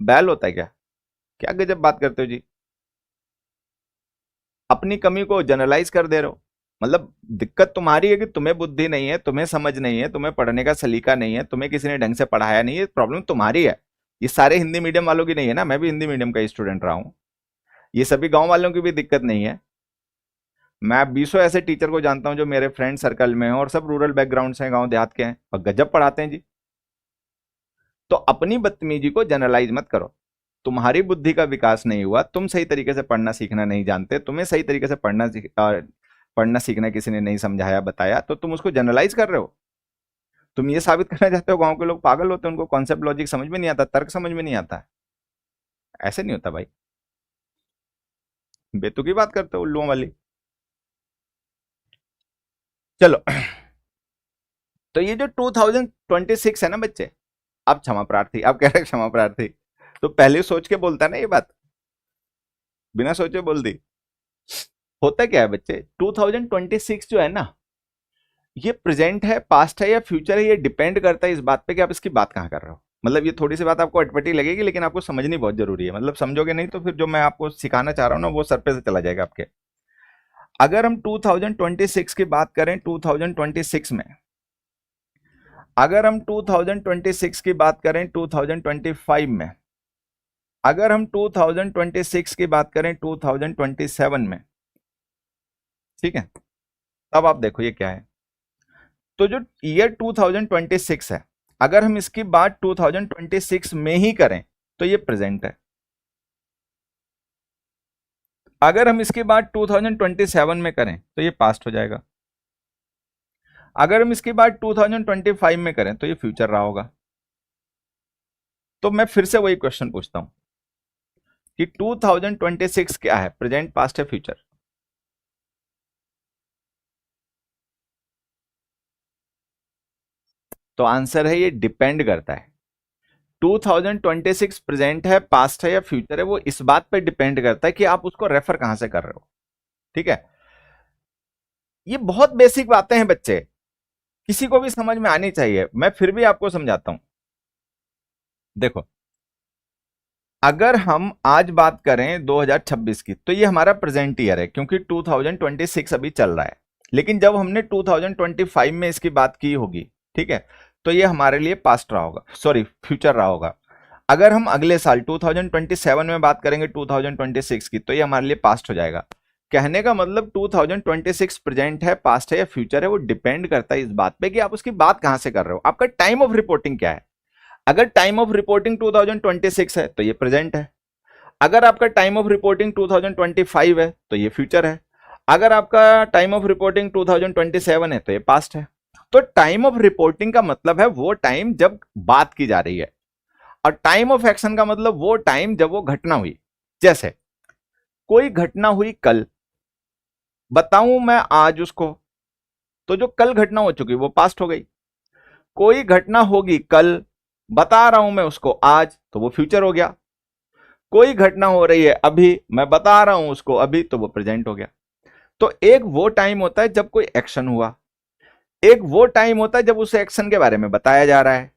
बैल होता है क्या, क्या गजब बात करते हो जी। अपनी कमी को जनरलाइज कर दे रहे हो, मतलब दिक्कत तुम्हारी है कि तुम्हें बुद्धि नहीं है, तुम्हें समझ नहीं है, तुम्हें पढ़ने का सलीका नहीं है, तुम्हें किसी ने ढंग से पढ़ाया नहीं है, प्रॉब्लम तुम्हारी है। ये सारे हिंदी मीडियम वालों की नहीं है ना, मैं भी हिंदी मीडियम का स्टूडेंट रहा हूं, ये सभी गांव वालों की भी दिक्कत नहीं है। मैं 20 ऐसे टीचर को जानता हूं जो मेरे फ्रेंड सर्कल में हैं और सब रूरल बैकग्राउंड से हैं, गांव देहात के हैं, और गजब पढ़ाते हैं जी। तो अपनी बदतमीजी को जनरलाइज मत करो। तुम्हारी बुद्धि का विकास नहीं हुआ, तुम सही तरीके से पढ़ना सीखना नहीं जानते, तुम्हें सही तरीके से पढ़ना सीखना किसी ने नहीं समझाया बताया, तो तुम उसको जनरलाइज कर रहे हो। तुम ये साबित करना चाहते हो गांव के लोग पागल होते हैं, उनको कॉन्सेप्ट लॉजिक समझ में नहीं आता, तर्क समझ में नहीं आता। ऐसे नहीं होता भाई, बेतुकी बात करते हो उल्लुओं वाली। चलो, तो ये जो 2026 है ना बच्चे, आप क्षमा प्रार्थी, आप कह रहे हैं क्षमा प्रार्थी, तो पहले सोच के बोलता ना ये बात, बिना सोचे बोल दी। होता क्या है बच्चे, 2026 जो है ना, ये प्रेजेंट है, पास्ट है या फ्यूचर है, ये डिपेंड करता है इस बात पे कि आप इसकी बात कहां कर रहे हो। मतलब ये थोड़ी सी बात आपको अटपटी लगेगी, लेकिन आपको समझनी बहुत जरूरी है, मतलब समझोगे नहीं तो फिर जो मैं आपको सिखाना चाह रहा हूं ना वो सर पे से चला जाएगा आपके। अगर हम 2026 की बात करें, 2026 में, अगर हम 2026 की बात करें 2025 में, अगर हम 2026 की बात करें 2027 में, ठीक है, तब आप देखो ये क्या है। तो जो ईयर 2026 है, अगर हम इसकी बात 2026 में ही करें तो ये प्रेजेंट है, अगर हम इसकी बात 2027 में करें तो ये पास्ट हो जाएगा, अगर हम इसकी बात 2025 में करें तो ये फ्यूचर रहा होगा। तो मैं फिर से वही क्वेश्चन पूछता हूं कि 2026 क्या है, प्रेजेंट, पास्ट है, फ्यूचर? तो आंसर है ये डिपेंड करता है। 2026 प्रेजेंट है, पास्ट है या फ्यूचर है, वो इस बात पे डिपेंड करता है कि आप उसको रेफर कहां से कर रहे हो, ठीक है। ये बहुत बेसिक बातें हैं बच्चे, किसी को भी समझ में आनी चाहिए, मैं फिर भी आपको समझाता हूं। देखो, अगर हम आज बात करें 2026 की, तो ये हमारा प्रेजेंट ईयर है क्योंकि 2026 अभी चल रहा है, लेकिन जब हमने 2025 में इसकी बात की होगी, ठीक है, तो ये हमारे लिए पास्ट रहा होगा, सॉरी फ्यूचर रहा होगा। अगर हम अगले साल 2027 में बात करेंगे 2026 की, तो ये हमारे लिए पास्ट हो जाएगा। कहने का मतलब 2026 प्रेजेंट है, पास्ट है या फ्यूचर है, वो डिपेंड करता है इस बात पे कि आप उसकी बात कहां से कर रहे हो, आपका टाइम ऑफ रिपोर्टिंग क्या है। अगर टाइम ऑफ रिपोर्टिंग 2026 है तो ये प्रेजेंट है, अगर आपका टाइम ऑफ रिपोर्टिंग 2025 है तो ये फ्यूचर है, अगर आपका टाइम ऑफ रिपोर्टिंग 2027 है तो ये पास्ट है। तो टाइम ऑफ रिपोर्टिंग का मतलब है वो टाइम जब बात की जा रही है, और टाइम ऑफ एक्शन का मतलब वो टाइम जब वो घटना हुई। जैसे कोई घटना हुई कल, बताऊं मैं आज उसको, तो जो कल घटना हो चुकी वो पास्ट हो गई। कोई घटना होगी कल, बता रहा हूं मैं उसको आज, तो वो फ्यूचर हो गया। कोई घटना हो रही है अभी, मैं बता रहा हूं उसको अभी, तो वो प्रेजेंट हो गया। तो एक वो टाइम होता है जब कोई एक्शन हुआ, एक वो टाइम होता है जब उस एक्शन के बारे में बताया जा रहा है।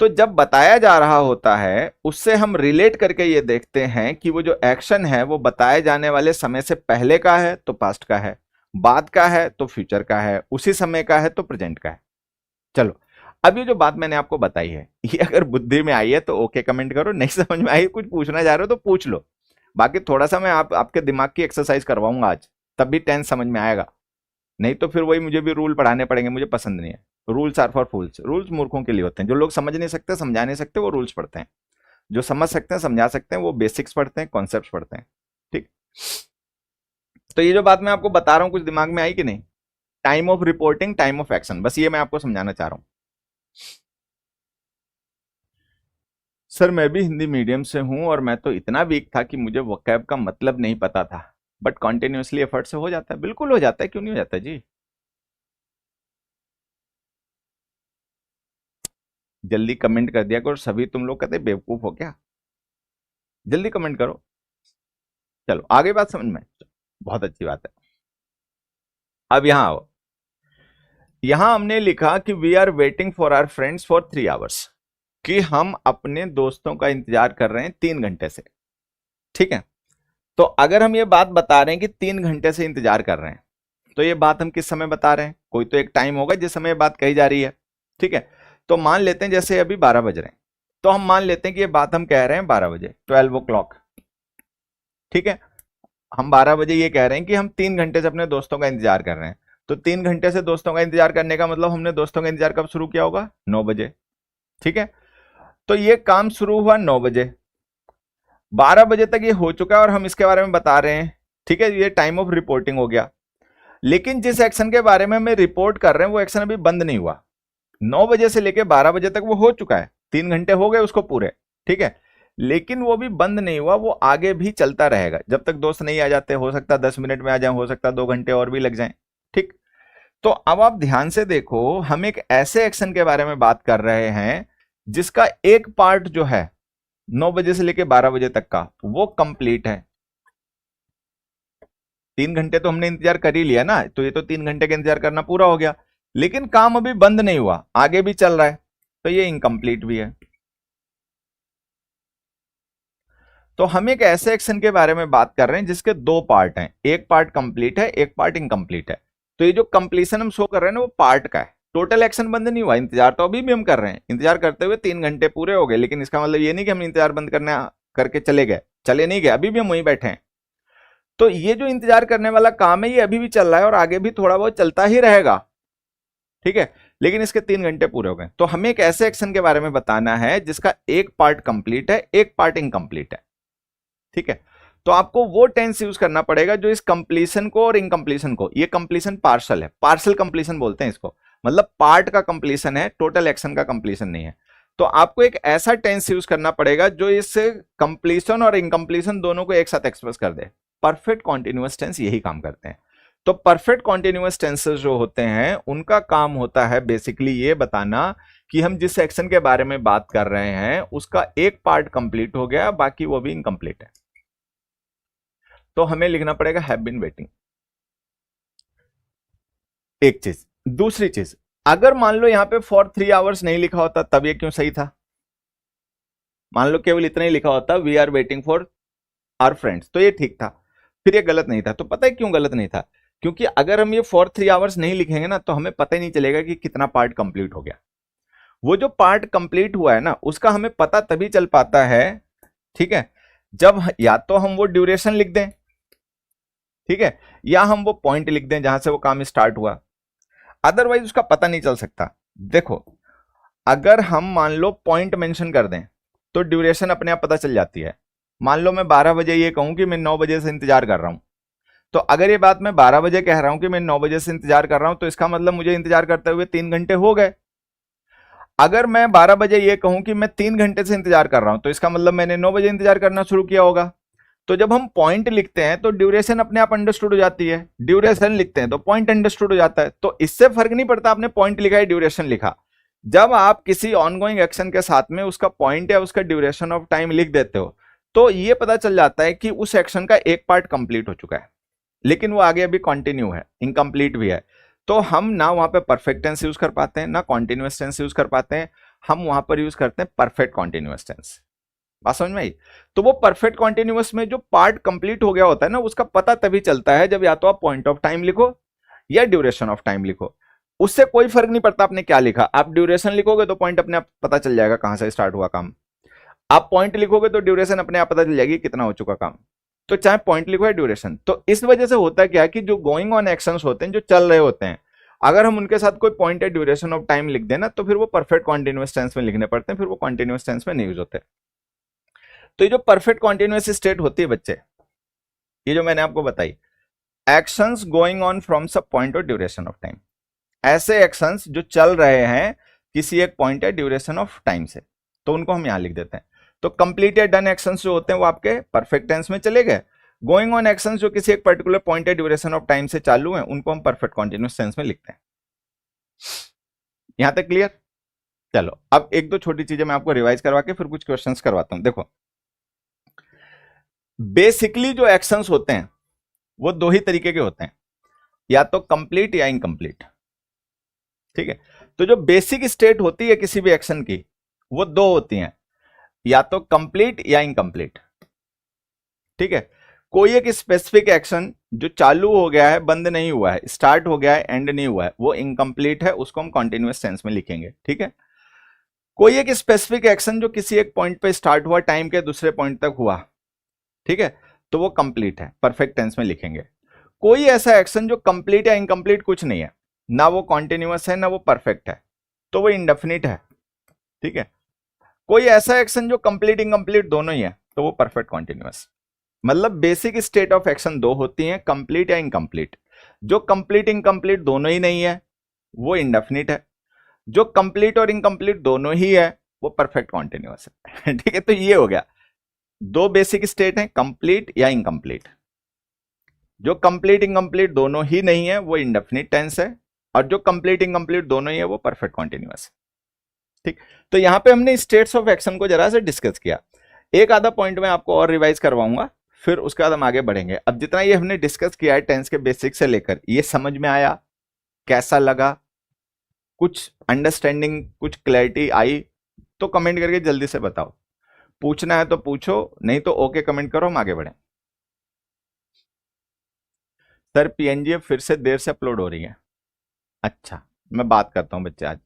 तो जब बताया जा रहा होता है उससे हम रिलेट करके ये देखते हैं कि वो जो एक्शन है वो बताए जाने वाले समय से पहले का है तो पास्ट का है, बाद का है तो फ्यूचर का है, उसी समय का है तो प्रेजेंट का है। चलो, अब ये जो बात मैंने आपको बताई है, ये अगर बुद्धि में आई है तो ओके कमेंट करो, नहीं समझ में आई, कुछ पूछना चाह रहे हो तो पूछ लो। बाकी थोड़ा सा मैं आपके दिमाग की एक्सरसाइज करवाऊंगा आज, तब भी टेंस समझ में आएगा। नहीं तो फिर वही मुझे भी रूल पढ़ाने पड़ेंगे, मुझे पसंद नहीं है। Rules are for fools, rules मूर्खों के लिए होते हैं। जो लोग समझ नहीं सकते, समझा नहीं सकते, वो रूल्स पढ़ते हैं। जो समझ सकते हैं, समझा सकते हैं, वो बेसिक्स पढ़ते हैं, कॉन्सेप्ट्स पढ़ते हैं। ठीक, तो ये जो बात मैं आपको बता रहा हूं, कुछ दिमाग में आई कि नहीं? Time of reporting, time of action, बस ये मैं आपको समझाना चाह रहा हूं। सर मैं भी हिंदी मीडियम से हूं और मैं तो इतना वीक था कि मुझे वोकैब का मतलब नहीं पता था, बट कॉन्टिन्यूसली एफर्ट से हो जाता है। बिल्कुल हो जाता है, क्यों नहीं हो जाता जी। जल्दी कमेंट कर दिया करो, सभी तुम लोग कहते बेवकूफ हो क्या। जल्दी कमेंट करो। चलो आगे बात समझ में, बहुत अच्छी बात है। अब यहां आओ, यहां हमने लिखा कि we are waiting for our friends for 3 hours, कि हम अपने दोस्तों का इंतजार कर रहे हैं 3 घंटे से। ठीक है, तो अगर हम ये बात बता रहे हैं कि 3 घंटे से इंतजार कर रहे हैं, तो ये बात हम किस समय बता रहे हैं? कोई तो एक टाइम होगा जिस समय बात कही जा रही है। ठीक है, तो मान लेते हैं जैसे अभी 12 बज रहे हैं, तो हम मान लेते हैं कि ये बात हम कह रहे हैं 12 बजे, 12 o'clock। ठीक है, हम 12 बजे ये कह रहे हैं कि हम 3 घंटे से अपने दोस्तों का इंतजार कर रहे हैं। तो 3 घंटे से दोस्तों का इंतजार करने का मतलब हमने दोस्तों का इंतजार कब शुरू किया होगा? 9 बजे। ठीक है, तो ये काम शुरू हुआ 9 बजे, 12 बजे तक ये हो चुका है और हम इसके बारे में बता रहे हैं। ठीक है, ये टाइम ऑफ रिपोर्टिंग हो गया। लेकिन जिस एक्शन के बारे में हमें रिपोर्ट कर रहे हैं वो एक्शन अभी बंद नहीं हुआ। 9 बजे से लेकर 12 बजे तक वो हो चुका है, 3 घंटे हो गए उसको पूरे। ठीक है, लेकिन वो भी बंद नहीं हुआ, वो आगे भी चलता रहेगा जब तक दोस्त नहीं आ जाते। हो सकता है 10 मिनट में आ जाए, हो सकता है 2 घंटे और भी लग जाएं। ठीक, तो अब आप ध्यान से देखो, हम एक ऐसे एक्शन के बारे में बात कर रहे हैं जिसका एक पार्ट जो है 9 बजे से लेकर 12 बजे तक का, वो कंप्लीट है। 3 घंटे तो हमने इंतजार कर ही लिया ना, तो ये तो 3 घंटे का इंतजार करना पूरा हो गया, लेकिन काम अभी बंद नहीं हुआ, आगे भी चल रहा है, तो ये इनकम्प्लीट भी है। तो हम एक ऐसे एक्शन के बारे में बात कर रहे हैं जिसके 2 पार्ट हैं, एक पार्ट कंप्लीट है, एक पार्ट इनकम्प्लीट है। तो ये जो कंप्लीशन हम शो कर रहे हैं ना, वो पार्ट का है, टोटल एक्शन बंद नहीं हुआ। इंतजार तो अभी भी हम कर रहे हैं, इंतजार करते हुए 3 घंटे पूरे हो गए, लेकिन इसका मतलब ये नहीं कि हम इंतजार बंद करने करके चले गए, चले नहीं गए, अभी भी हम वहीं बैठे हैं। तो ये जो इंतजार करने वाला काम है ये अभी भी चल रहा है और आगे भी थोड़ा बहुत चलता ही रहेगा। ठीक है, लेकिन इसके 3 घंटे पूरे हो गए। तो हमें एक ऐसे एक्शन के बारे में बताना है जिसका एक पार्ट कंप्लीट है, एक पार्ट इनकम्प्लीट है। ठीक है, तो आपको वो टेंस यूज करना पड़ेगा जो इस कंप्लीशन को और इनकम्प्लीशन को, ये कंप्लीशन पार्शल है, पार्शल कंप्लीशन बोलते हैं इसको, मतलब पार्ट का कंप्लीशन है, टोटल एक्शन का कंप्लीशन नहीं है। तो आपको एक ऐसा टेंस यूज करना पड़ेगा जो इस कंप्लीशन और इनकम्प्लीशन दोनों को एक साथ एक्सप्रेस कर दे। परफेक्ट कॉन्टिन्यूअस टेंस यही काम करते हैं। तो परफेक्ट कॉन्टिन्यूअस टेंसेस जो होते हैं उनका काम होता है बेसिकली ये बताना कि हम जिस एक्शन के बारे में बात कर रहे हैं उसका एक पार्ट कंप्लीट हो गया, बाकी वो भी इनकम्प्लीट है। तो हमें लिखना पड़ेगा हैव बीन वेटिंग, एक चीज। दूसरी चीज, अगर मान लो यहां पे फॉर 3 आवर्स नहीं लिखा होता तब ये क्यों सही था? मान लो केवल इतना ही लिखा होता we are waiting for our friends, तो ये ठीक था, फिर ये गलत नहीं था। तो पता है क्यों गलत नहीं था? क्योंकि अगर हम ये फॉर 3 आवर्स नहीं लिखेंगे ना तो हमें पता ही नहीं चलेगा कि कितना पार्ट कंप्लीट हो गया। वो जो पार्ट कंप्लीट हुआ है ना उसका हमें पता तभी चल पाता है, ठीक है, जब या तो हम वो ड्यूरेशन लिख दें, ठीक है, या हम वो पॉइंट लिख दें जहां से वो काम स्टार्ट हुआ, अदरवाइज उसका पता नहीं चल सकता। देखो, अगर हम मान लो पॉइंट मेंशन कर दें तो ड्यूरेशन अपने आप पता चल जाती है। मान लो मैं 12 बजे ये कहूं कि मैं 9 बजे से इंतजार कर रहा हूं, तो अगर ये बात मैं 12 बजे कह रहा हूं कि मैं 9 बजे से इंतजार कर रहा हूं तो इसका मतलब मुझे इंतजार करते हुए 3 घंटे हो गए। अगर मैं 12 बजे ये कहूं कि मैं 3 घंटे से इंतजार कर रहा हूं तो इसका मतलब मैंने 9 बजे इंतजार करना शुरू किया होगा। तो जब हम पॉइंट लिखते हैं तो ड्यूरेशन अपने आप अंडरस्टूड हो जाती है, ड्यूरेशन लिखते हैं तो पॉइंट अंडरस्टूड हो जाता है। तो इससे फर्क नहीं पड़ता आपने पॉइंट लिखा है ड्यूरेशन लिखा, जब आप किसी ऑनगोइंग एक्शन के साथ में उसका पॉइंट या उसका ड्यूरेशन ऑफ टाइम लिख देते हो तो ये पता चल जाता है कि उस एक्शन का एक पार्ट कंप्लीट हो चुका है, लेकिन वो आगे अभी कंटिन्यू है, इनकम्प्लीट भी है। तो हम ना वहां पे परफेक्ट टेंस यूज कर पाते हैं, ना कॉन्टिन्यूअस टेंस यूज कर पाते हैं, हम वहां पर यूज करते हैं परफेक्ट कॉन्टिन्यूअस टेंस। बात समझ में आई? तो वो परफेक्ट कॉन्टिन्यूअस में जो पार्ट कंप्लीट हो गया होता है ना, उसका पता तभी चलता है जब या तो आप पॉइंट ऑफ टाइम लिखो या ड्यूरेशन ऑफ टाइम लिखो। उससे कोई फर्क नहीं पड़ता आपने क्या लिखा, आप ड्यूरेशन लिखोगे तो पॉइंट अपने आप पता चल जाएगा कहां से स्टार्ट हुआ काम, आप पॉइंट लिखोगे तो ड्यूरेशन अपने आप पता चल जाएगी कितना हो चुका काम। तो चाहे पॉइंट लिखो या ड्यूरेशन, तो इस वजह से होता क्या है कि जो गोइंग ऑन एक्शंस होते हैं, जो चल रहे होते हैं, अगर हम उनके साथ कोई पॉइंट या ड्यूरेशन ऑफ टाइम लिख देना तो फिर वो परफेक्ट कॉन्टिन्यूअस टेंस में लिखने पड़ते हैं, फिर वो कॉन्टिन्यूअस टेंस में नहीं यूज होते। तो ये जो परफेक्ट कॉन्टिन्यूअस स्टेट होती है बच्चे, ये जो मैंने आपको बताई, एक्शंस गोइंग ऑन फ्रॉम सब पॉइंट और ड्यूरेशन ऑफ टाइम, ऐसे एक्शंस जो चल रहे हैं किसी एक पॉइंट या ड्यूरेशन ऑफ टाइम से, तो उनको हम यहां लिख देते हैं। तो कंप्लीट या डन एक्शंस जो होते हैं वो आपके परफेक्ट टेंस में चले गए, गोइंग ऑन एक्शंस जो किसी एक पर्टिकुलर पॉइंट या ड्यूरेशन ऑफ टाइम से चालू है उनको हम परफेक्ट कॉन्टिन्यूअस टेंस में लिखते हैं। यहां तक क्लियर? चलो अब एक दो छोटी चीजें मैं आपको रिवाइज करवा के फिर कुछ क्वेश्चंस करवाता हूं। देखो, बेसिकली जो एक्शंस होते हैं वो दो ही तरीके के होते हैं, या तो कंप्लीट या इनकम्प्लीट। ठीक है? तो जो बेसिक स्टेट होती है किसी भी एक्शन की वो दो होती हैं, या तो कंप्लीट या इनकम्प्लीट। ठीक है? कोई एक स्पेसिफिक एक्शन जो चालू हो गया है, बंद नहीं हुआ है, स्टार्ट हो गया है, एंड नहीं हुआ है, वो इनकम्प्लीट है, उसको हम कॉन्टिन्यूअस टेंस में लिखेंगे। ठीक है? कोई एक स्पेसिफिक एक्शन जो किसी एक पॉइंट पे स्टार्ट हुआ, टाइम के दूसरे पॉइंट तक हुआ, ठीक है, तो वो कंप्लीट है, परफेक्ट टेंस में लिखेंगे। कोई ऐसा एक्शन जो कंप्लीट या इनकम्प्लीट कुछ नहीं है, ना वो कॉन्टिन्यूअस है ना वो परफेक्ट है, तो वो इंडेफिनिट है। ठीक है? कोई ऐसा एक्शन जो कंप्लीट इनकम्प्लीट दोनों ही है, तो वो परफेक्ट कॉन्टिन्यूअस। मतलब बेसिक स्टेट ऑफ एक्शन दो होती हैं, कंप्लीट या इनकम्प्लीट। जो कंप्लीट इनकम्प्लीट दोनों ही नहीं है वो इंडेफिनिट है, जो कंप्लीट और इनकम्प्लीट दोनों ही है वो परफेक्ट कॉन्टिन्यूअस है। ठीक है? तो ये हो गया, दो बेसिक स्टेट हैं, कंप्लीट या इनकम्प्लीट। जो कंप्लीट इनकम्प्लीट दोनों ही नहीं है वो इंडेफिनिट टेंस है, और जो कंप्लीट इनकम्प्लीट दोनों ही है वो परफेक्ट कॉन्टिन्यूअस है। ठीक? तो यहां पे हमने स्टेट्स ऑफ एक्शन को जरा से डिस्कस किया। एक आधा पॉइंट में आपको और रिवाइज करवाऊंगा, फिर उसके बाद हम आगे बढ़ेंगे। अब जितना ये हमने डिस्कस किया है टेंस के बेसिक से लेकर, ये समझ में आया? कैसा लगा? कुछ अंडरस्टैंडिंग, कुछ क्लैरिटी आई? तो कमेंट करके जल्दी से बताओ। पूछना है तो पूछो, नहीं तो ओके कमेंट करो, हम आगे बढ़ें। सर पीएनजी फिर से देर से अपलोड हो रही है। अच्छा, मैं बात करता हूं बच्चे आज।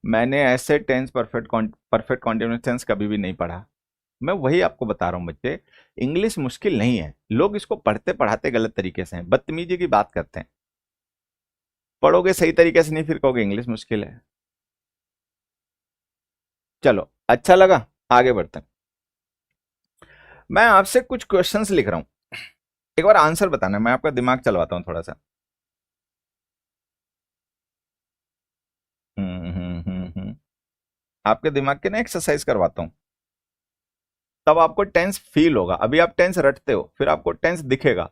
मैंने ऐसे टेंस परफेक्ट कॉन्टिन्यूअस टेंस कभी भी नहीं पढ़ा। मैं वही आपको बता रहा हूं बच्चे, इंग्लिश मुश्किल नहीं है, लोग इसको पढ़ते पढ़ाते गलत तरीके से हैं, बदतमीजी की बात करते हैं। पढ़ोगे सही तरीके से नहीं फिर कहोगे इंग्लिश मुश्किल है। चलो अच्छा लगा, आगे बढ़ते हैं। मैं आपसे कुछ क्वेश्चंस लिख रहा हूं, एक बार आंसर बताना, मैं आपका दिमाग चलवाता हूं थोड़ा सा। आपके दिमाग के ना एक्सरसाइज करवाता हूं, तब आपको टेंस फील होगा। अभी आप टेंस रटते हो, फिर आपको टेंस दिखेगा।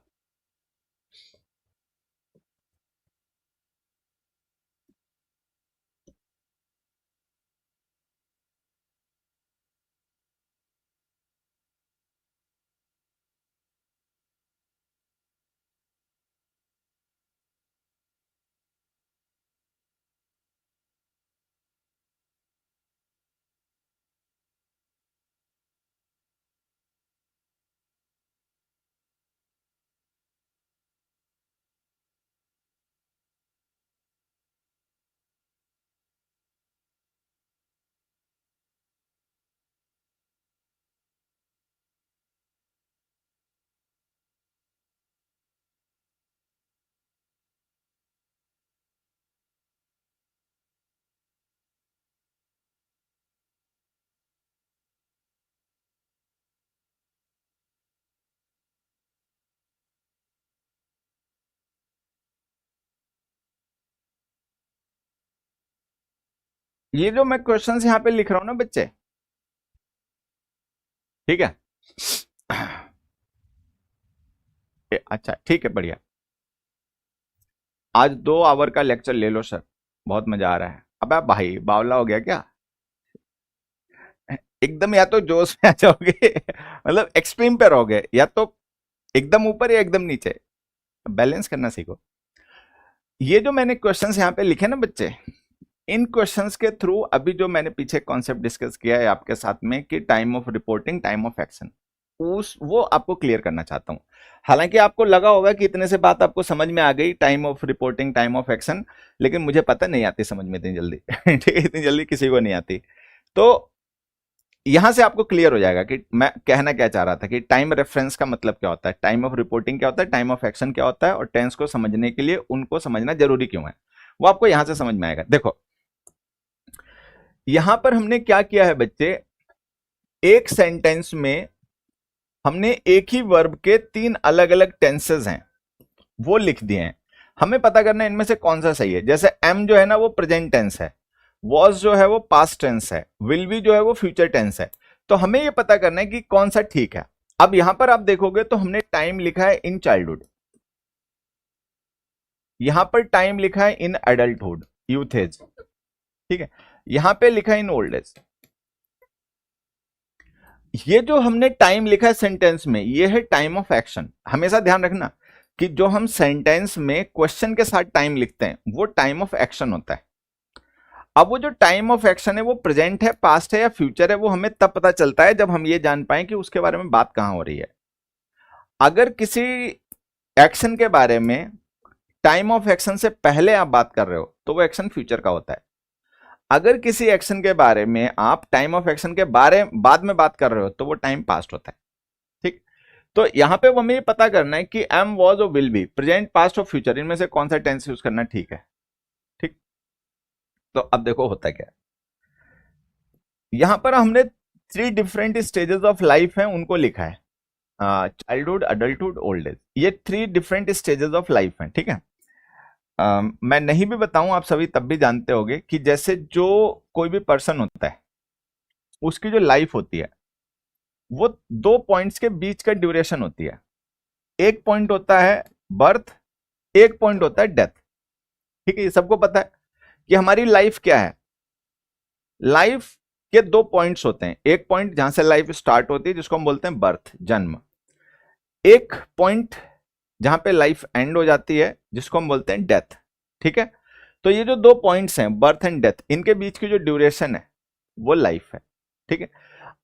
ये जो मैं क्वेश्चंस यहां पे लिख रहा हूं ना बच्चे, ठीक है, अच्छा ठीक है, बढ़िया। आज 2 आवर का लेक्चर ले लो सर, बहुत मजा आ रहा है। अब आप भाई बावला हो गया क्या? एकदम या तो जोश में आ जाओगे मतलब एक्सट्रीम पे रहोगे, या तो एकदम ऊपर या एकदम नीचे, बैलेंस करना सीखो। ये जो मैंने क्वेश्चंस यहाँ पे लिखे ना बच्चे, इन क्वेश्चंस के थ्रू अभी जो मैंने पीछे कॉन्सेप्ट डिस्कस किया है आपके साथ में कि time of reporting, time of action, उस वो आपको क्लियर करना चाहता हूं। हालांकि आपको लगा होगा कि इतने से बात आपको समझ में आ गई, time of reporting, time of action, लेकिन मुझे पता नहीं आती समझ में इतनी जल्दी ठीक है, इतनी जल्दी किसी को नहीं आती। तो यहां से आपको क्लियर हो जाएगा कि मैं कहना क्या चाह रहा था, कि टाइम रेफरेंस का मतलब क्या होता है, टाइम ऑफ रिपोर्टिंग क्या होता है, टाइम ऑफ एक्शन क्या होता है, और टेंस को समझने के लिए उनको समझना जरूरी क्यों है, वो आपको यहां से समझ में आएगा। देखो यहां पर हमने क्या किया है बच्चे, एक सेंटेंस में हमने एक ही वर्ब के 3 अलग अलग टेंसेस हैं वो लिख दिए हैं। हमें पता करना है इनमें से कौन सा सही है। जैसे एम जो है ना वो प्रेजेंट टेंस है, वॉज जो है वो पास्ट टेंस है, विल बी जो है वो फ्यूचर टेंस है। तो हमें ये पता करना है कि कौन सा ठीक है। अब यहां पर आप देखोगे तो हमने टाइम लिखा है इन चाइल्डहुड, यहां पर टाइम लिखा है इन एडल्टहुड, यूथ एज, ठीक है, यहां पे लिखा है इन ओल्ड एज। ये जो हमने टाइम लिखा है सेंटेंस में, ये है टाइम ऑफ एक्शन। हमेशा ध्यान रखना कि जो हम सेंटेंस में क्वेश्चन के साथ टाइम लिखते हैं वो टाइम ऑफ एक्शन होता है। अब वो जो टाइम ऑफ एक्शन है वो प्रेजेंट है, पास्ट है या फ्यूचर है, वो हमें तब पता चलता है जब हम ये जान पाए कि उसके बारे में बात कहां हो रही है। अगर किसी एक्शन के बारे में टाइम ऑफ एक्शन से पहले आप बात कर रहे हो तो वो एक्शन फ्यूचर का होता है। अगर किसी एक्शन के बारे में आप टाइम ऑफ एक्शन के बारे बाद में बात कर रहे हो तो वो टाइम पास्ट होता है। ठीक, तो यहां पे वो हमें ये पता करना है कि एम, वॉज और विल बी, प्रेजेंट, पास्ट और फ्यूचर, इनमें से कौन सा टेंस यूज करना ठीक है। ठीक, तो अब देखो होता क्या है, यहां पर हमने 3 डिफरेंट स्टेजेस ऑफ लाइफ हैं उनको लिखा है, चाइल्डहुड, अडल्टहुड, ओल्ड एज, ये 3 डिफरेंट स्टेजेस ऑफ लाइफ हैं। ठीक है, मैं नहीं भी बताऊं आप सभी तब भी जानते होंगे कि जैसे जो कोई भी पर्सन होता है उसकी जो लाइफ होती है वो 2 पॉइंट्स के बीच का ड्यूरेशन होती है। एक पॉइंट होता है बर्थ, एक पॉइंट होता है डेथ। ठीक है, ये सबको पता है कि हमारी लाइफ क्या है। लाइफ के 2 पॉइंट्स होते हैं, एक पॉइंट जहां से लाइफ स्टार्ट होती है जिसको हम बोलते हैं बर्थ, जन्म, एक पॉइंट जहां पे लाइफ एंड हो जाती है जिसको हम बोलते हैं डेथ। ठीक है, तो ये जो 2 पॉइंट्स हैं बर्थ एंड डेथ, इनके बीच की जो ड्यूरेशन है वो लाइफ है। ठीक है,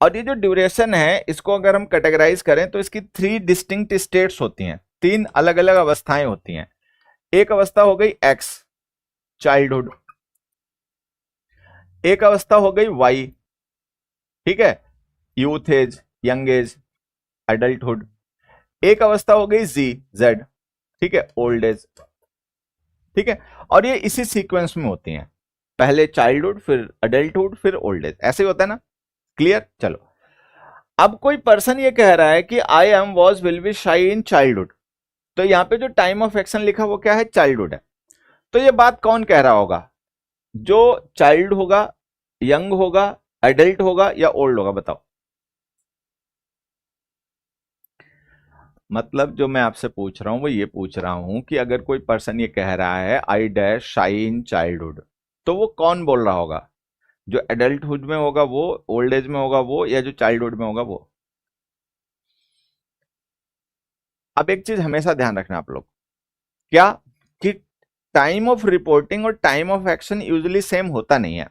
और ये जो ड्यूरेशन है इसको अगर हम कैटेगराइज करें तो इसकी 3 डिस्टिंक्ट स्टेट्स होती हैं, 3 अलग अलग अवस्थाएं होती हैं। एक अवस्था हो गई एक्स, चाइल्डहुड, एक अवस्था हो गई वाई, ठीक है, youth age, young age, adulthood, एक अवस्था हो गई जी, जेड, ठीक है, ओल्ड एज। ठीक है, और ये इसी सीक्वेंस में होती हैं, पहले चाइल्डहुड, फिर अडल्टहुड, फिर ओल्ड एज, ऐसे ही होता है ना। क्लियर, चलो। अब कोई पर्सन ये कह रहा है कि I am, was, will be shy in childhood, तो यहां पे जो टाइम ऑफ एक्शन लिखा वो क्या है, चाइल्डहुड है। तो ये बात कौन कह रहा होगा, जो चाइल्ड होगा, यंग होगा, एडल्ट होगा या ओल्ड होगा, बताओ। मतलब जो मैं आपसे पूछ रहा हूं वो ये पूछ रहा हूं कि अगर कोई पर्सन ये कह रहा है आई डैश शाई इन चाइल्डहुड, तो वो कौन बोल रहा होगा, जो एडल्टहुड में होगा वो, ओल्ड एज में होगा वो, या जो चाइल्डहुड में होगा वो। अब एक चीज हमेशा ध्यान रखना आप लोग, क्या, कि टाइम ऑफ रिपोर्टिंग और time of action usually same होता नहीं है।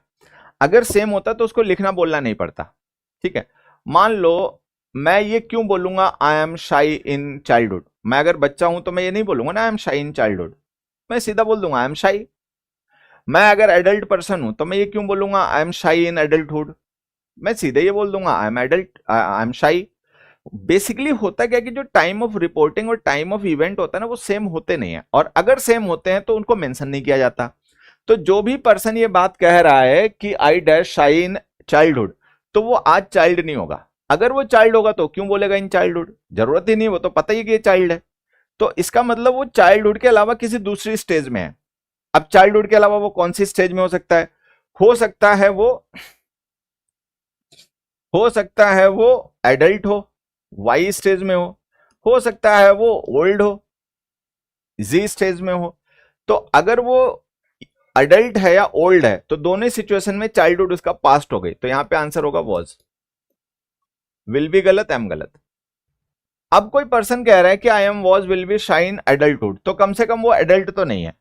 अगर सेम होता तो उसको लिखना बोलना नहीं पड़ता। ठीक है, मान लो मैं ये क्यों बोलूंगा आई एम शाई इन चाइल्डहुड, मैं अगर बच्चा हूं तो मैं ये नहीं बोलूंगा ना आई एम शाई इन चाइल्डहुड, मैं सीधा बोल दूंगा आई एम शाई। मैं अगर एडल्ट पर्सन हूं तो मैं ये क्यों बोलूंगा आई एम शाई इन एडल्टहुड, मैं सीधे ये बोल दूंगा I am adult, I am शाई। बेसिकली होता क्या कि जो टाइम ऑफ रिपोर्टिंग और टाइम ऑफ इवेंट होता है ना वो सेम होते नहीं है, और अगर सेम होते हैं तो उनको मेंशन नहीं किया जाता। तो जो भी पर्सन ये बात कह रहा है कि आई डैश शाई इन चाइल्डहुड, तो वो आज चाइल्ड नहीं होगा। अगर वो चाइल्ड होगा तो क्यों बोलेगा इन चाइल्डहुड, जरूरत ही नहीं, वो तो पता ही है कि ये चाइल्ड है। तो इसका मतलब वो चाइल्डहुड के अलावा किसी दूसरी स्टेज में है। अब चाइल्डहुड के अलावा वो कौन सी स्टेज में हो सकता है, हो सकता है वो एडल्ट हो, वाई स्टेज में हो सकता है वो ओल्ड हो, जी स्टेज में हो। तो अगर वो अडल्ट है या ओल्ड है तो दोनों सिचुएशन में चाइल्डहुड उसका पास्ट हो गई, तो यहां पे आंसर होगा वॉज। विल बी गलत, एम गलत। अब कोई पर्सन कह रहा है कि I am was will be shine adulthood, तो कम से कम वो एडल्ट तो नहीं है।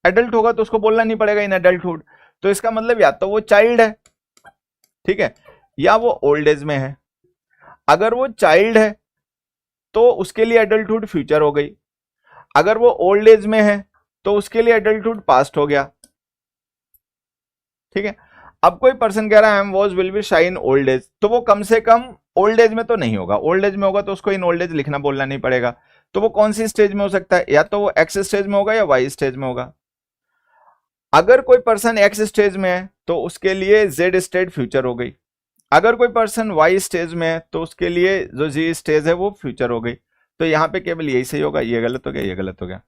एडल्ट होगा तो उसको बोलना नहीं पड़ेगा इन एडल्टहुड, तो इसका मतलब या तो वो चाइल्ड है, ठीक है, या वो ओल्ड एज में है। अगर वो चाइल्ड है तो उसके लिए एडल्टहुड फ्यूचर हो गई, अगर वो ओल्ड एज में है तो उसके लिए एडल्टहुड पास्ट हो गया, ठीक है। अब कोई पर्सन कह रहा है I am was will be shine old age, तो वो कम से कम ओल्ड एज में तो नहीं होगा। ओल्ड एज में होगा तो उसको इन ओल्ड एज लिखना बोलना नहीं पड़ेगा। तो वो कौन सी स्टेज में हो सकता है, या तो वो एक्स स्टेज में होगा या वाई स्टेज में होगा। अगर कोई पर्सन एक्स स्टेज में है तो उसके लिए जेड स्टेज फ्यूचर हो गई, अगर कोई पर्सन वाई स्टेज में है तो उसके लिए जो जी स्टेज है वो फ्यूचर हो गई। तो यहां पे केवल यही सही होगा, ये गलत हो गया, ये गलत हो गया।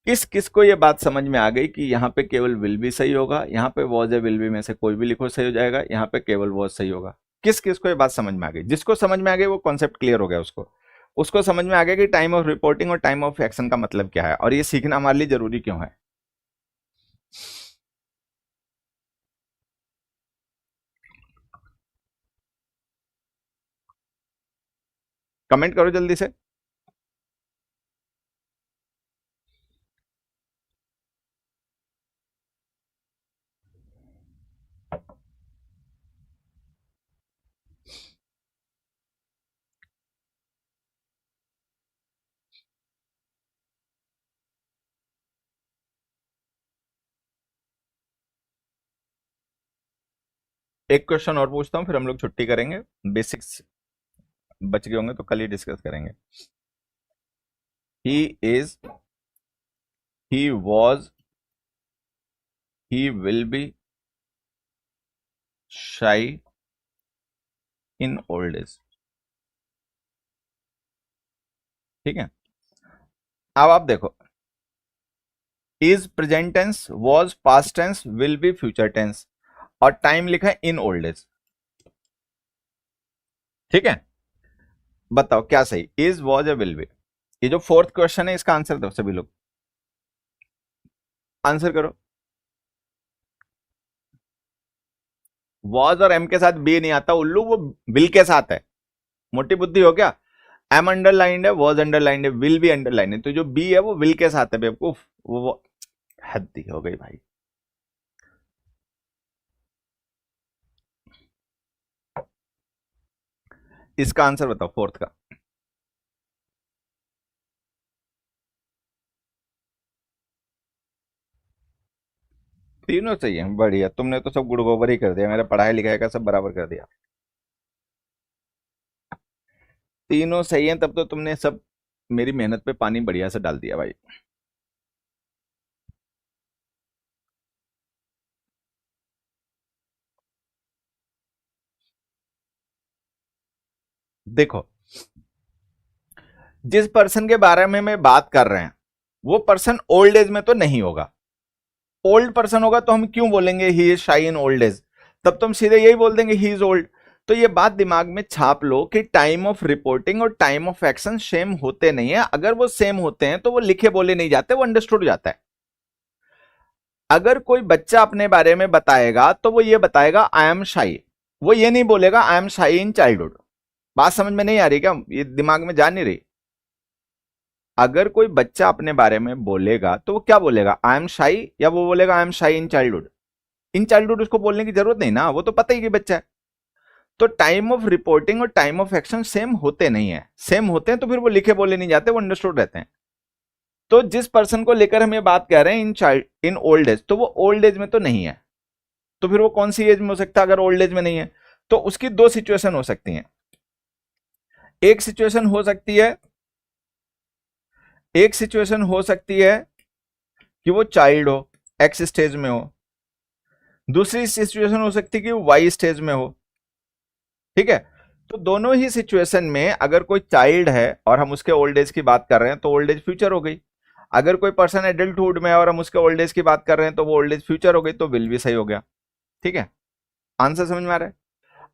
किस किस को ये बात समझ में आ गई कि यहाँ पे केवल विल भी सही होगा, यहाँ पे वॉज या विल बी में से कोई भी लिखो सही हो जाएगा, यहाँ पे केवल वॉज सही होगा। किस किस को ये बात समझ में आ गई? जिसको समझ में आ गई वो कॉन्सेप्ट क्लियर हो गया, उसको उसको समझ में आ गया कि टाइम ऑफ रिपोर्टिंग और टाइम ऑफ एक्शन का मतलब क्या है और ये सीखना हमारे लिए जरूरी क्यों है। कमेंट करो जल्दी से। एक क्वेश्चन और पूछता हूँ फिर हम लोग छुट्टी करेंगे, बेसिक्स बच गए होंगे तो कल ही डिस्कस करेंगे। He is, he was, he will be shy in old age, ठीक है। अब आप देखो, is present tense, was past tense, will be future tense, और टाइम लिखा है इन ओल्ड एज, ठीक है। बताओ क्या सही, इज, वॉज या विल बी? ये जो फोर्थ क्वेश्चन है इसका आंसर दो सभी लोग, आंसर करो। वॉज और एम के साथ बी नहीं आता उल्लू, वो विल के साथ है। मोटी बुद्धि हो क्या? एम अंडरलाइंड है, वॉज अंडरलाइंड है, विल भी अंडरलाइन है, तो जो बी है वो विल के साथ है बेवकूफ। वो हद हो गई भाई। इसका आंसर बताओ फोर्थ का। तीनों सही है, बढ़िया। तुमने तो सब गुड़ गोबर ही कर दिया, मेरा पढ़ाई लिखाई का सब बराबर कर दिया। तीनों सही हैं, तब तो तुमने सब मेरी मेहनत पे पानी बढ़िया से डाल दिया भाई। देखो, जिस पर्सन के बारे में मैं बात कर रहे हैं वो पर्सन ओल्ड एज में तो नहीं होगा। ओल्ड पर्सन होगा तो हम क्यों बोलेंगे ही इज शाई इन ओल्ड एज, तब तुम सीधे यही बोल देंगे ही इज ओल्ड। तो ये बात दिमाग में छाप लो कि टाइम ऑफ रिपोर्टिंग और टाइम ऑफ एक्शन सेम होते नहीं है। अगर वो सेम होते हैं तो वो लिखे बोले नहीं जाते, वो अंडरस्टूड हो जाता है। अगर कोई बच्चा अपने बारे में बताएगा तो वो ये बताएगा आई एम शाई, वो ये नहीं बोलेगा आई एम शाई इन चाइल्डहुड। बात समझ में नहीं आ रही क्या? ये दिमाग में जा नहीं रही। अगर कोई बच्चा अपने बारे में बोलेगा तो वो क्या बोलेगा, आई एम शाई, या वो बोलेगा आई एम शाई इन चाइल्डहुड? इन चाइल्डहुड उसको बोलने की जरूरत नहीं ना, वो तो पता ही कि बच्चा है। तो टाइम ऑफ रिपोर्टिंग और टाइम ऑफ एक्शन सेम होते नहीं है। सेम होते हैं तो फिर वो लिखे बोले नहीं जाते, वो अंडरस्टूड रहते हैं। तो जिस पर्सन को लेकर हम ये बात कर रहे हैं in child in old as, तो वो ओल्ड एज में तो नहीं है। तो फिर वो कौन सी एज में हो सकता है अगर ओल्ड एज में नहीं है? तो उसकी दो सिचुएशन हो सकती हैं। एक सिचुएशन हो सकती है, एक सिचुएशन हो सकती है कि वो चाइल्ड हो, एक्स स्टेज में हो। दूसरी सिचुएशन हो सकती है कि वो वाई स्टेज में हो, ठीक है। तो दोनों ही सिचुएशन में अगर कोई चाइल्ड है और हम उसके ओल्ड एज की बात कर रहे हैं तो ओल्ड एज फ्यूचर हो गई। अगर कोई पर्सन एडल्टहुड में है और हम उसके ओल्ड एज की बात कर रहे हैं तो वो ओल्ड एज फ्यूचर हो गई, तो विल भी सही हो गया। ठीक है, आंसर समझ में आ रहा है।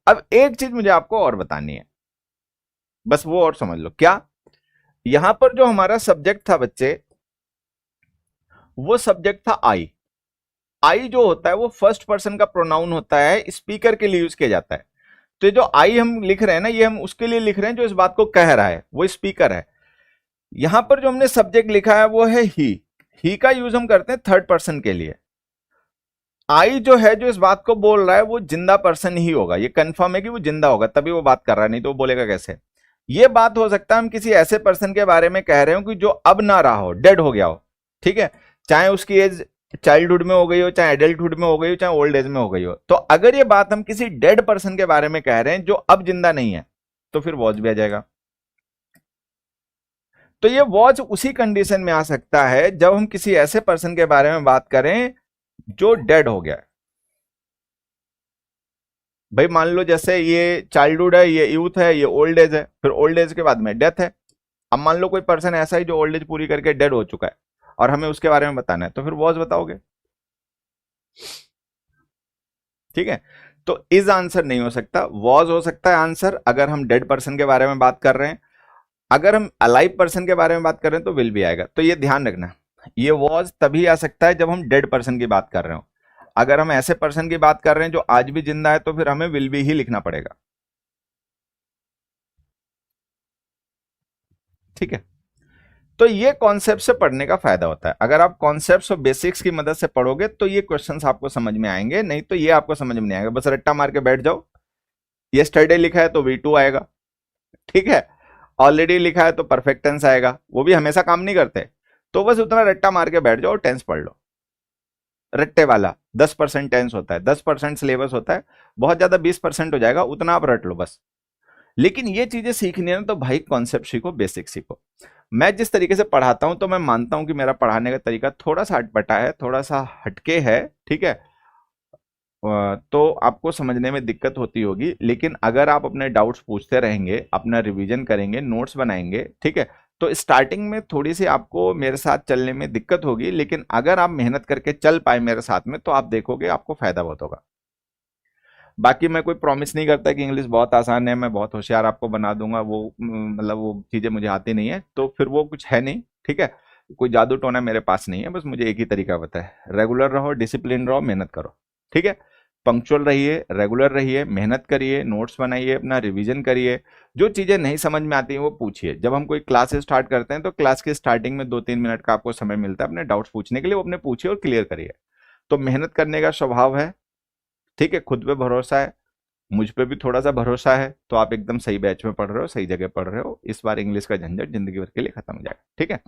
अब एक चीज मुझे आपको और बतानी है, बस वो और समझ लो। क्या, यहां पर जो हमारा सब्जेक्ट था बच्चे, वो सब्जेक्ट था आई। आई जो होता है वो फर्स्ट पर्सन का प्रोनाउन होता है, स्पीकर के लिए यूज किया जाता है। तो ये जो आई हम लिख रहे हैं ना, ये हम उसके लिए लिख रहे हैं जो इस बात को कह रहा है, वो स्पीकर है। यहां पर जो हमने सब्जेक्ट लिखा है वो है ही का यूज हम करते हैं थर्ड पर्सन के लिए। आई जो है जो इस बात को बोल रहा है वो जिंदा पर्सन ही होगा, ये कंफर्म है कि वो जिंदा होगा तभी वो बात कर रहा है, नहीं तो वो बोलेगा कैसे। ये बात हो सकता है हम किसी ऐसे पर्सन के बारे में कह रहे हो कि जो अब ना रहा हो, डेड हो गया हो। ठीक है, चाहे उसकी एज चाइल्डहुड में हो गई हो, चाहे एडल्टहुड में हो गई हो, चाहे ओल्ड एज में हो गई हो। तो अगर ये बात हम किसी डेड पर्सन के बारे में कह रहे हैं जो अब जिंदा नहीं है, तो फिर वॉच भी आ जाएगा। तो ये वॉच उसी कंडीशन में आ सकता है जब हम किसी ऐसे पर्सन के बारे में बात करें जो डेड हो गया है। भाई मान लो जैसे ये चाइल्डहुड है, ये यूथ है, ये ओल्ड एज है, फिर ओल्ड एज के बाद में डेथ है। अब मान लो कोई पर्सन ऐसा ही जो ओल्ड एज पूरी करके डेड हो चुका है और हमें उसके बारे में बताना है, तो फिर वॉज बताओगे। ठीक है, तो इज आंसर नहीं हो सकता, वॉज हो सकता है आंसर अगर हम डेड पर्सन के बारे में बात कर रहे हैं। अगर हम अलाइव पर्सन के बारे में बात कर रहे हैं तो विल भी आएगा। तो ये ध्यान रखना, ये वॉज तभी आ सकता है जब हम डेड पर्सन की बात कर रहे हो। अगर हम ऐसे पर्सन की बात कर रहे हैं जो आज भी जिंदा है तो फिर हमें विल भी ही लिखना पड़ेगा। ठीक है, तो ये कॉन्सेप्ट से पढ़ने का फायदा होता है। अगर आप कॉन्सेप्ट्स और बेसिक्स की मदद से पढ़ोगे तो ये क्वेश्चंस आपको समझ में आएंगे, नहीं तो ये आपको समझ में नहीं आएगा। बस रट्टा मार के बैठ जाओ, यस्टरडे लिखा है तो V2 आएगा। ठीक है, ऑलरेडी लिखा है तो परफेक्ट टेंस आएगा, वो भी हमेशा काम नहीं करते। तो बस उतना रट्टा मार के बैठ जाओ और टेंस पढ़ लो। रट्टे वाला 10% टेंस होता है, 10% सिलेबस होता है, बहुत ज्यादा 20% हो जाएगा, उतना आप रट लो बस। लेकिन ये चीजें सीखनी है ना तो भाई कॉन्सेप्ट सीखो, बेसिक सीखो। मैं जिस तरीके से पढ़ाता हूं तो मैं मानता हूं कि मेरा पढ़ाने का तरीका थोड़ा सा अटपटा है, थोड़ा सा हटके है। ठीक है, तो आपको समझने में दिक्कत होती होगी, लेकिन अगर आप अपने डाउट्स पूछते रहेंगे, अपना रिवीजन करेंगे, नोट्स बनाएंगे, ठीक है, तो स्टार्टिंग में थोड़ी सी आपको मेरे साथ चलने में दिक्कत होगी, लेकिन अगर आप मेहनत करके चल पाए मेरे साथ में तो आप देखोगे आपको फायदा बहुत होगा। बाकी मैं कोई प्रॉमिस नहीं करता कि इंग्लिश बहुत आसान है, मैं बहुत होशियार आपको बना दूंगा, वो मतलब वो चीज़ें मुझे आती नहीं है, तो फिर वो कुछ है नहीं। ठीक है, कोई जादू टोना मेरे पास नहीं है, बस मुझे एक ही तरीका पता है, रेगुलर रहो, डिसिप्लिन रहो, मेहनत करो। ठीक है, पंक्चुअल रहिए, रेगुलर रहिए, मेहनत करिए, नोट्स बनाइए, अपना रिवीजन करिए। जो चीज़ें नहीं समझ में आती हैं वो पूछिए। जब हम कोई क्लास स्टार्ट करते हैं तो क्लास के स्टार्टिंग में 2-3 मिनट का आपको समय मिलता है अपने डाउट्स पूछने के लिए, वो अपने पूछिए और क्लियर करिए। तो मेहनत करने का स्वभाव है, ठीक है, खुद पे भरोसा है, मुझ पे भी थोड़ा सा भरोसा है, तो आप एकदम सही बैच में पढ़ रहे हो, सही जगह पढ़ रहे हो। इस बार इंग्लिश का झंझट जिंदगी भर के लिए खत्म हो जाएगा। ठीक है,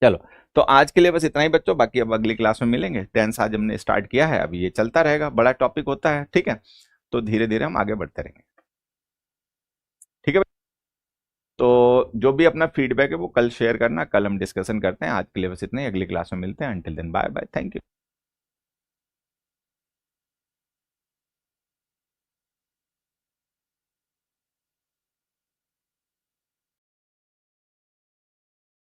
चलो, तो आज के लिए बस इतना ही बच्चों, बाकी अब अगली क्लास में मिलेंगे। टेंस आज हमने स्टार्ट किया है, अभी ये चलता रहेगा, बड़ा टॉपिक होता है। ठीक है, तो धीरे धीरे हम आगे बढ़ते रहेंगे। ठीक है, तो जो भी अपना फीडबैक है वो कल शेयर करना, कल हम डिस्कशन करते हैं। आज के लिए बस इतना ही, अगली क्लास में मिलते हैं। Until then bye bye, thank you.